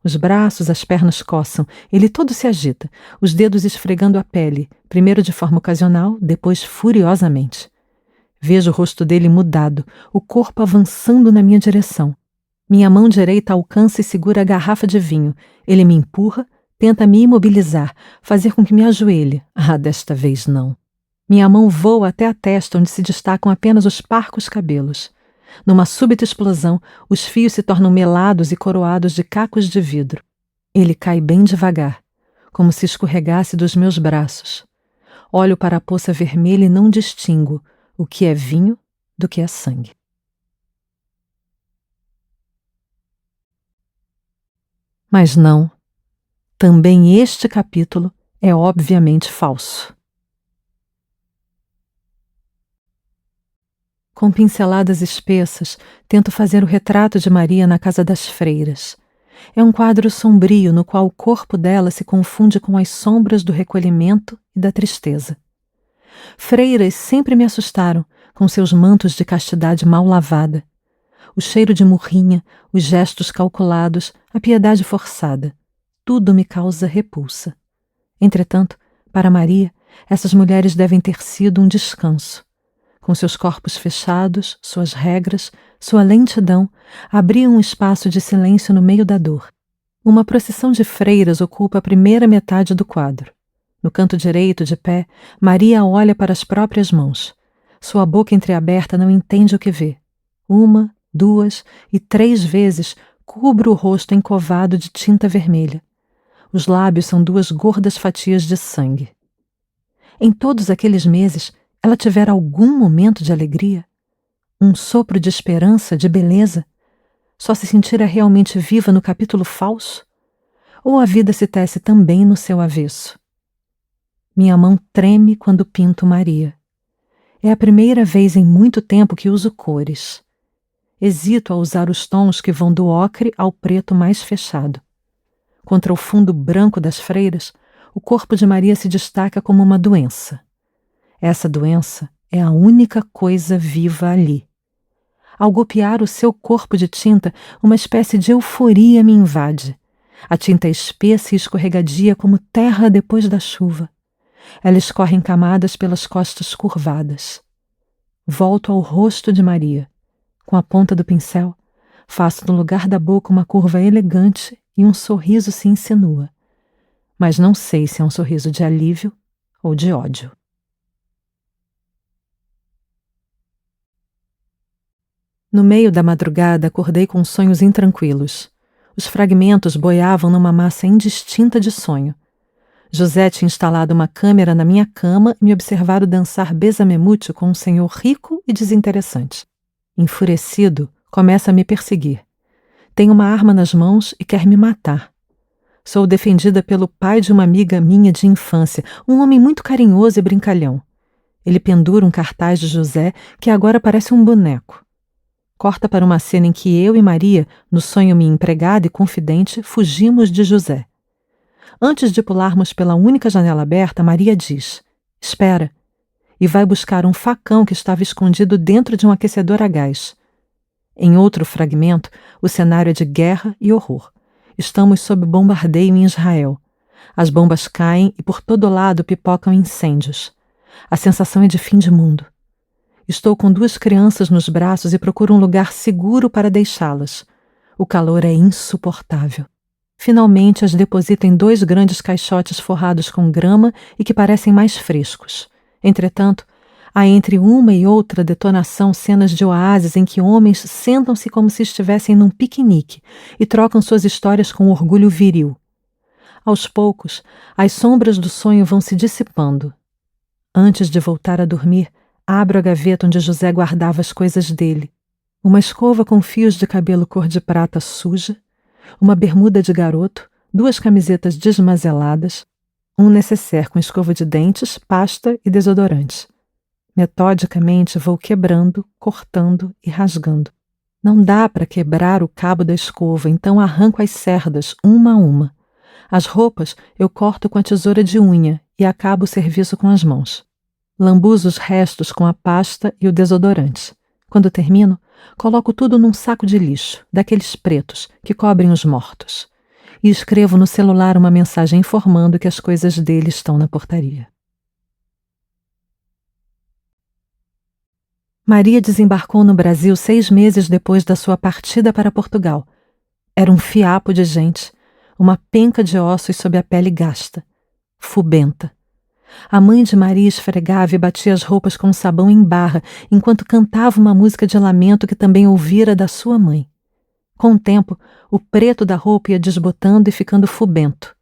Os braços, as pernas coçam, ele todo se agita, os dedos esfregando a pele, primeiro de forma ocasional, depois furiosamente. Vejo o rosto dele mudado, o corpo avançando na minha direção. Minha mão direita alcança e segura a garrafa de vinho. Ele me empurra, tenta me imobilizar, fazer com que me ajoelhe. Ah, desta vez não. Minha mão voa até a testa, onde se destacam apenas os parcos cabelos. Numa súbita explosão, os fios se tornam melados e coroados de cacos de vidro. Ele cai bem devagar, como se escorregasse dos meus braços. Olho para a poça vermelha e não distingo o que é vinho do que é sangue. Mas não, também este capítulo é obviamente falso. Com pinceladas espessas, tento fazer o retrato de Maria na casa das freiras. É um quadro sombrio no qual o corpo dela se confunde com as sombras do recolhimento e da tristeza. Freiras sempre me assustaram, com seus mantos de castidade mal lavada. O cheiro de murrinha, os gestos calculados, a piedade forçada. Tudo me causa repulsa. Entretanto, para Maria, essas mulheres devem ter sido um descanso. Com seus corpos fechados, suas regras, sua lentidão, abriam um espaço de silêncio no meio da dor. Uma procissão de freiras ocupa a primeira metade do quadro. No canto direito, de pé, Maria olha para as próprias mãos. Sua boca entreaberta não entende o que vê. 1, 2 e 3 vezes cubro o rosto encovado de tinta vermelha. Os lábios são 2 gordas fatias de sangue. Em todos aqueles meses, ela tivera algum momento de alegria? Um sopro de esperança, de beleza? Só se sentira realmente viva no capítulo falso? Ou a vida se tece também no seu avesso? Minha mão treme quando pinto Maria. É a primeira vez em muito tempo que uso cores. Hesito a usar os tons que vão do ocre ao preto mais fechado. Contra o fundo branco das freiras, o corpo de Maria se destaca como uma doença. Essa doença é a única coisa viva ali. Ao golpear o seu corpo de tinta, uma espécie de euforia me invade. A tinta é espessa e escorregadia como terra depois da chuva. Ela escorre em camadas pelas costas curvadas. Volto ao rosto de Maria. Com a ponta do pincel, faço no lugar da boca uma curva elegante e um sorriso se insinua. Mas não sei se é um sorriso de alívio ou de ódio. No meio da madrugada, acordei com sonhos intranquilos. Os fragmentos boiavam numa massa indistinta de sonho. José tinha instalado uma câmera na minha cama e me observara dançar besamemute com um senhor rico e desinteressante. Enfurecido, começa a me perseguir. Tem uma arma nas mãos e quer me matar. Sou defendida pelo pai de uma amiga minha de infância, um homem muito carinhoso e brincalhão. Ele pendura um cartaz de José que agora parece um boneco. Corta para uma cena em que eu e Maria, no sonho minha empregada e confidente, fugimos de José. Antes de pularmos pela única janela aberta, Maria diz: "Espera", e vai buscar um facão que estava escondido dentro de um aquecedor a gás. Em outro fragmento, o cenário é de guerra e horror. Estamos sob bombardeio em Israel. As bombas caem e por todo lado pipocam incêndios. A sensação é de fim de mundo. Estou com 2 crianças nos braços e procuro um lugar seguro para deixá-las. O calor é insuportável. Finalmente as deposito em 2 grandes caixotes forrados com grama e que parecem mais frescos. Entretanto, há entre uma e outra detonação cenas de oásis em que homens sentam-se como se estivessem num piquenique e trocam suas histórias com orgulho viril. Aos poucos, as sombras do sonho vão se dissipando. Antes de voltar a dormir, abro a gaveta onde José guardava as coisas dele. Uma escova com fios de cabelo cor de prata suja, uma bermuda de garoto, 2 camisetas desmazeladas, um nécessaire com escova de dentes, pasta e desodorante. Metodicamente vou quebrando, cortando e rasgando. Não dá para quebrar o cabo da escova, então arranco as cerdas, uma a uma. As roupas eu corto com a tesoura de unha e acabo o serviço com as mãos. Lambuzo os restos com a pasta e o desodorante. Quando termino, coloco tudo num saco de lixo, daqueles pretos, que cobrem os mortos. E escrevo no celular uma mensagem informando que as coisas dele estão na portaria. Maria desembarcou no Brasil 6 meses depois da sua partida para Portugal. Era um fiapo de gente, uma penca de ossos sob a pele gasta, fubenta. A mãe de Maria esfregava e batia as roupas com sabão em barra, enquanto cantava uma música de lamento que também ouvira da sua mãe. Com o tempo, o preto da roupa ia desbotando e ficando fubento.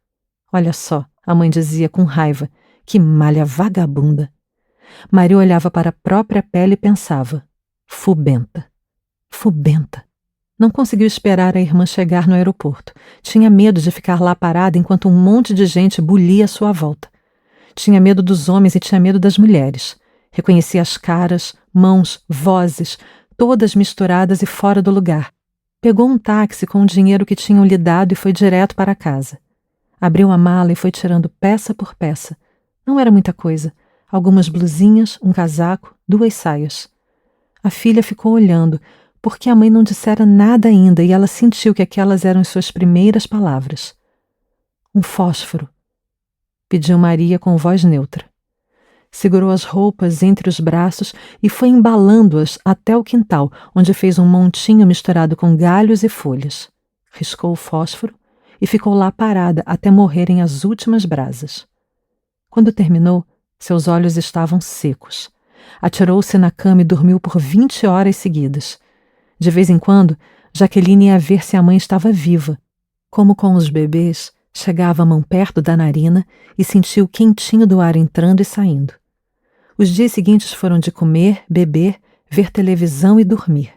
Olha só, a mãe dizia com raiva, que malha vagabunda. Maria olhava para a própria pele e pensava, fubenta, fubenta. Não conseguiu esperar a irmã chegar no aeroporto. Tinha medo de ficar lá parada enquanto um monte de gente bulia à sua volta. Tinha medo dos homens e tinha medo das mulheres. Reconhecia as caras, mãos, vozes, todas misturadas e fora do lugar. Pegou um táxi com o dinheiro que tinham lhe dado e foi direto para casa. Abriu a mala e foi tirando peça por peça. Não era muita coisa. Algumas blusinhas, um casaco, 2 saias. A filha ficou olhando, porque a mãe não dissera nada ainda e ela sentiu que aquelas eram as suas primeiras palavras. Um fósforo, pediu Maria com voz neutra. Segurou as roupas entre os braços e foi embalando-as até o quintal, onde fez um montinho misturado com galhos e folhas. Riscou o fósforo e ficou lá parada até morrerem as últimas brasas. Quando terminou, seus olhos estavam secos. Atirou-se na cama e dormiu por 20 horas seguidas. De vez em quando, Jaqueline ia ver se a mãe estava viva. Como com os bebês, chegava a mão perto da narina e sentia o quentinho do ar entrando e saindo. Os dias seguintes foram de comer, beber, ver televisão e dormir.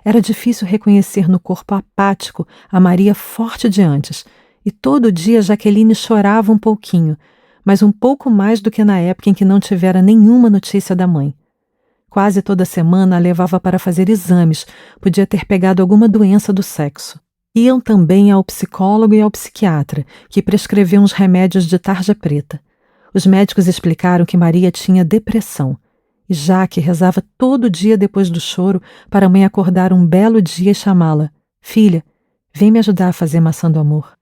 Era difícil reconhecer no corpo apático a Maria forte de antes, e todo dia Jaqueline chorava um pouquinho, mas um pouco mais do que na época em que não tivera nenhuma notícia da mãe. Quase toda semana a levava para fazer exames, podia ter pegado alguma doença do sexo. Iam também ao psicólogo e ao psiquiatra, que prescreveu uns remédios de tarja preta. Os médicos explicaram que Maria tinha depressão, e Jaque rezava todo dia depois do choro para a mãe acordar um belo dia e chamá-la. Filha, vem me ajudar a fazer maçã do amor.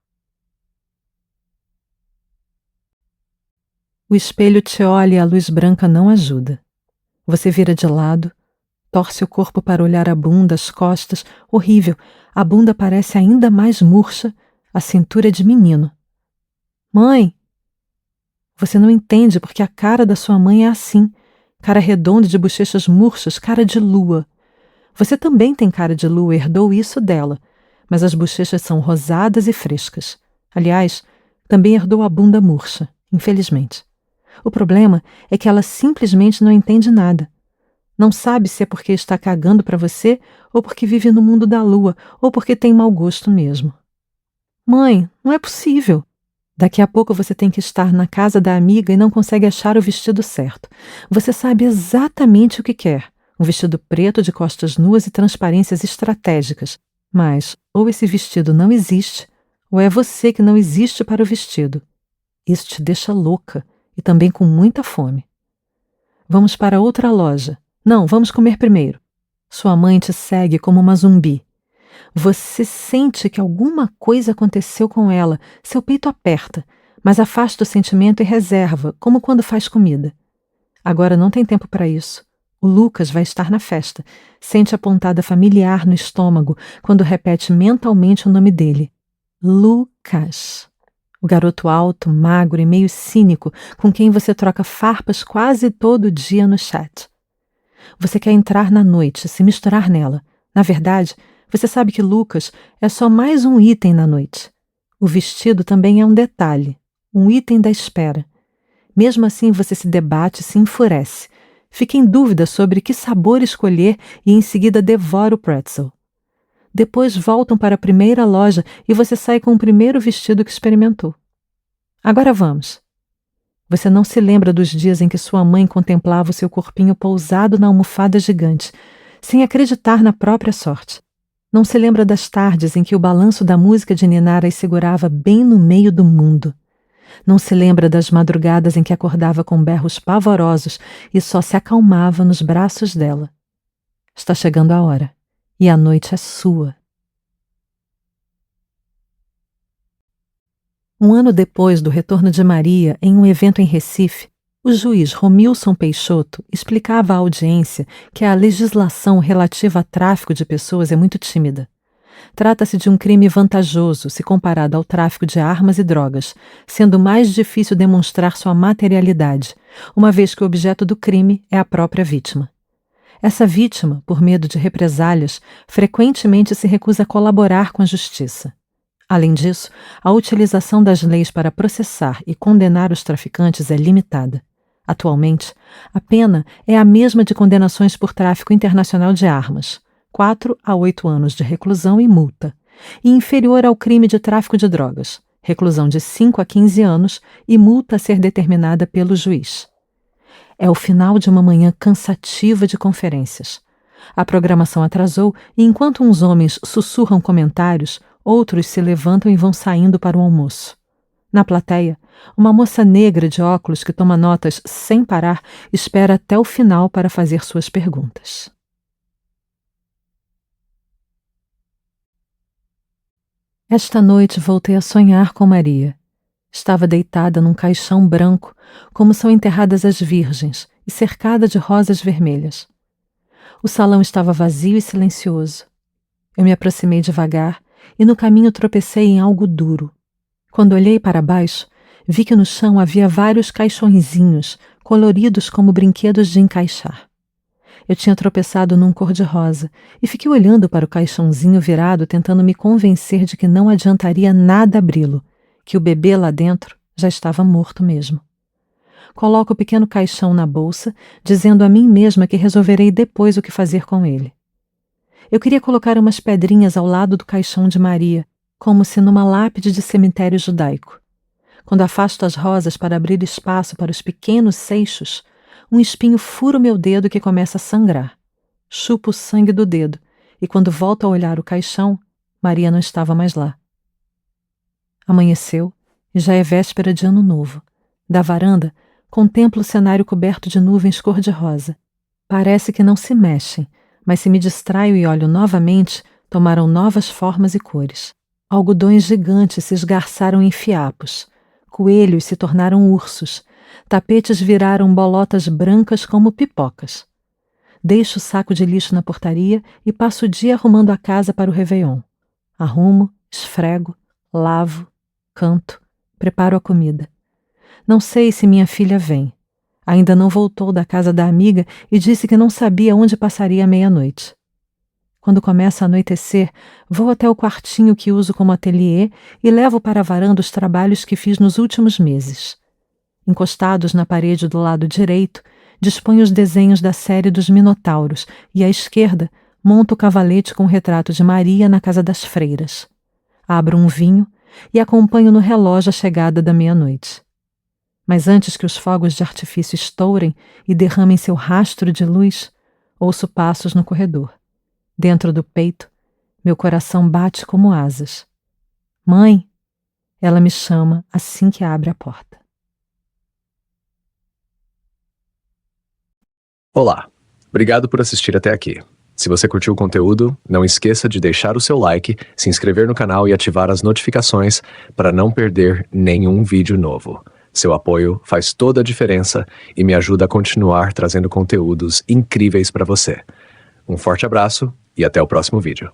O espelho te olha e a luz branca não ajuda. Você vira de lado, torce o corpo para olhar a bunda, as costas. Horrível, a bunda parece ainda mais murcha, a cintura é de menino. Mãe! Você não entende porque a cara da sua mãe é assim, cara redonda de bochechas murchas, cara de lua. Você também tem cara de lua, herdou isso dela, mas as bochechas são rosadas e frescas. Aliás, também herdou a bunda murcha, infelizmente. O problema é que ela simplesmente não entende nada. Não sabe se é porque está cagando para você, ou porque vive no mundo da lua, ou porque tem mau gosto mesmo. Mãe, não é possível. Daqui a pouco você tem que estar na casa da amiga e não consegue achar o vestido certo. Você sabe exatamente o que quer. Um vestido preto de costas nuas e transparências estratégicas. Mas ou esse vestido não existe, ou é você que não existe para o vestido. Isso te deixa louca e também com muita fome. Vamos para outra loja. Não, vamos comer primeiro. Sua mãe te segue como uma zumbi. Você sente que alguma coisa aconteceu com ela, seu peito aperta, mas afasta o sentimento e reserva, como quando faz comida. Agora não tem tempo para isso. O Lucas vai estar na festa. Sente a pontada familiar no estômago quando repete mentalmente o nome dele. Lucas. O garoto alto, magro e meio cínico com quem você troca farpas quase todo dia no chat. Você quer entrar na noite, se misturar nela. Na verdade, você sabe que Lucas é só mais um item na noite. O vestido também é um detalhe, um item da espera. Mesmo assim, você se debate e se enfurece. Fica em dúvida sobre que sabor escolher e em seguida devora o pretzel. Depois voltam para a primeira loja e você sai com o primeiro vestido que experimentou. Agora vamos. Você não se lembra dos dias em que sua mãe contemplava o seu corpinho pousado na almofada gigante, sem acreditar na própria sorte. Não se lembra das tardes em que o balanço da música de Ninara as segurava bem no meio do mundo. Não se lembra das madrugadas em que acordava com berros pavorosos e só se acalmava nos braços dela. Está chegando a hora, e a noite é sua. Um ano depois do retorno de Maria, em um evento em Recife, o juiz Romilson Peixoto explicava à audiência que a legislação relativa a tráfico de pessoas é muito tímida. Trata-se de um crime vantajoso se comparado ao tráfico de armas e drogas, sendo mais difícil demonstrar sua materialidade, uma vez que o objeto do crime é a própria vítima. Essa vítima, por medo de represálias, frequentemente se recusa a colaborar com a justiça. Além disso, a utilização das leis para processar e condenar os traficantes é limitada. Atualmente, a pena é a mesma de condenações por tráfico internacional de armas, 4 a 8 anos de reclusão e multa, e inferior ao crime de tráfico de drogas, reclusão de 5 a 15 anos e multa a ser determinada pelo juiz. É o final de uma manhã cansativa de conferências. A programação atrasou e enquanto uns homens sussurram comentários, outros se levantam e vão saindo para o almoço. Na plateia, uma moça negra de óculos que toma notas sem parar espera até o final para fazer suas perguntas. Esta noite voltei a sonhar com Maria. Estava deitada num caixão branco, como são enterradas as virgens, e cercada de rosas vermelhas. O salão estava vazio e silencioso. Eu me aproximei devagar e no caminho tropecei em algo duro. Quando olhei para baixo, vi que no chão havia vários caixõezinhos, coloridos como brinquedos de encaixar. Eu tinha tropeçado num cor-de-rosa e fiquei olhando para o caixãozinho virado, tentando me convencer de que não adiantaria nada abri-lo, que o bebê lá dentro já estava morto mesmo. Coloco o pequeno caixão na bolsa, dizendo a mim mesma que resolverei depois o que fazer com ele. Eu queria colocar umas pedrinhas ao lado do caixão de Maria, como se numa lápide de cemitério judaico. Quando afasto as rosas para abrir espaço para os pequenos seixos, um espinho fura o meu dedo que começa a sangrar. Chupo o sangue do dedo, e quando volto a olhar o caixão, Maria não estava mais lá. Amanheceu, e já é véspera de ano novo. Da varanda, contemplo o cenário coberto de nuvens cor-de-rosa. Parece que não se mexem, mas se me distraio e olho novamente, tomaram novas formas e cores. Algodões gigantes se esgarçaram em fiapos. Coelhos se tornaram ursos. Tapetes viraram bolotas brancas como pipocas. Deixo o saco de lixo na portaria e passo o dia arrumando a casa para o Réveillon. Arrumo, esfrego, lavo, canto, preparo a comida. Não sei se minha filha vem. Ainda não voltou da casa da amiga e disse que não sabia onde passaria a meia-noite. Quando começa a anoitecer, vou até o quartinho que uso como ateliê e levo para a varanda os trabalhos que fiz nos últimos meses. Encostados na parede do lado direito, disponho os desenhos da série dos Minotauros e, à esquerda, monto o cavalete com o retrato de Maria na casa das freiras. Abro um vinho e acompanho no relógio a chegada da meia-noite. Mas antes que os fogos de artifício estourem e derramem seu rastro de luz, ouço passos no corredor. Dentro do peito, meu coração bate como asas. Mãe! Ela me chama assim que abre a porta. Olá, obrigado por assistir até aqui. Se você curtiu o conteúdo, não esqueça de deixar o seu like, se inscrever no canal e ativar as notificações para não perder nenhum vídeo novo. Seu apoio faz toda a diferença e me ajuda a continuar trazendo conteúdos incríveis para você. Um forte abraço e até o próximo vídeo.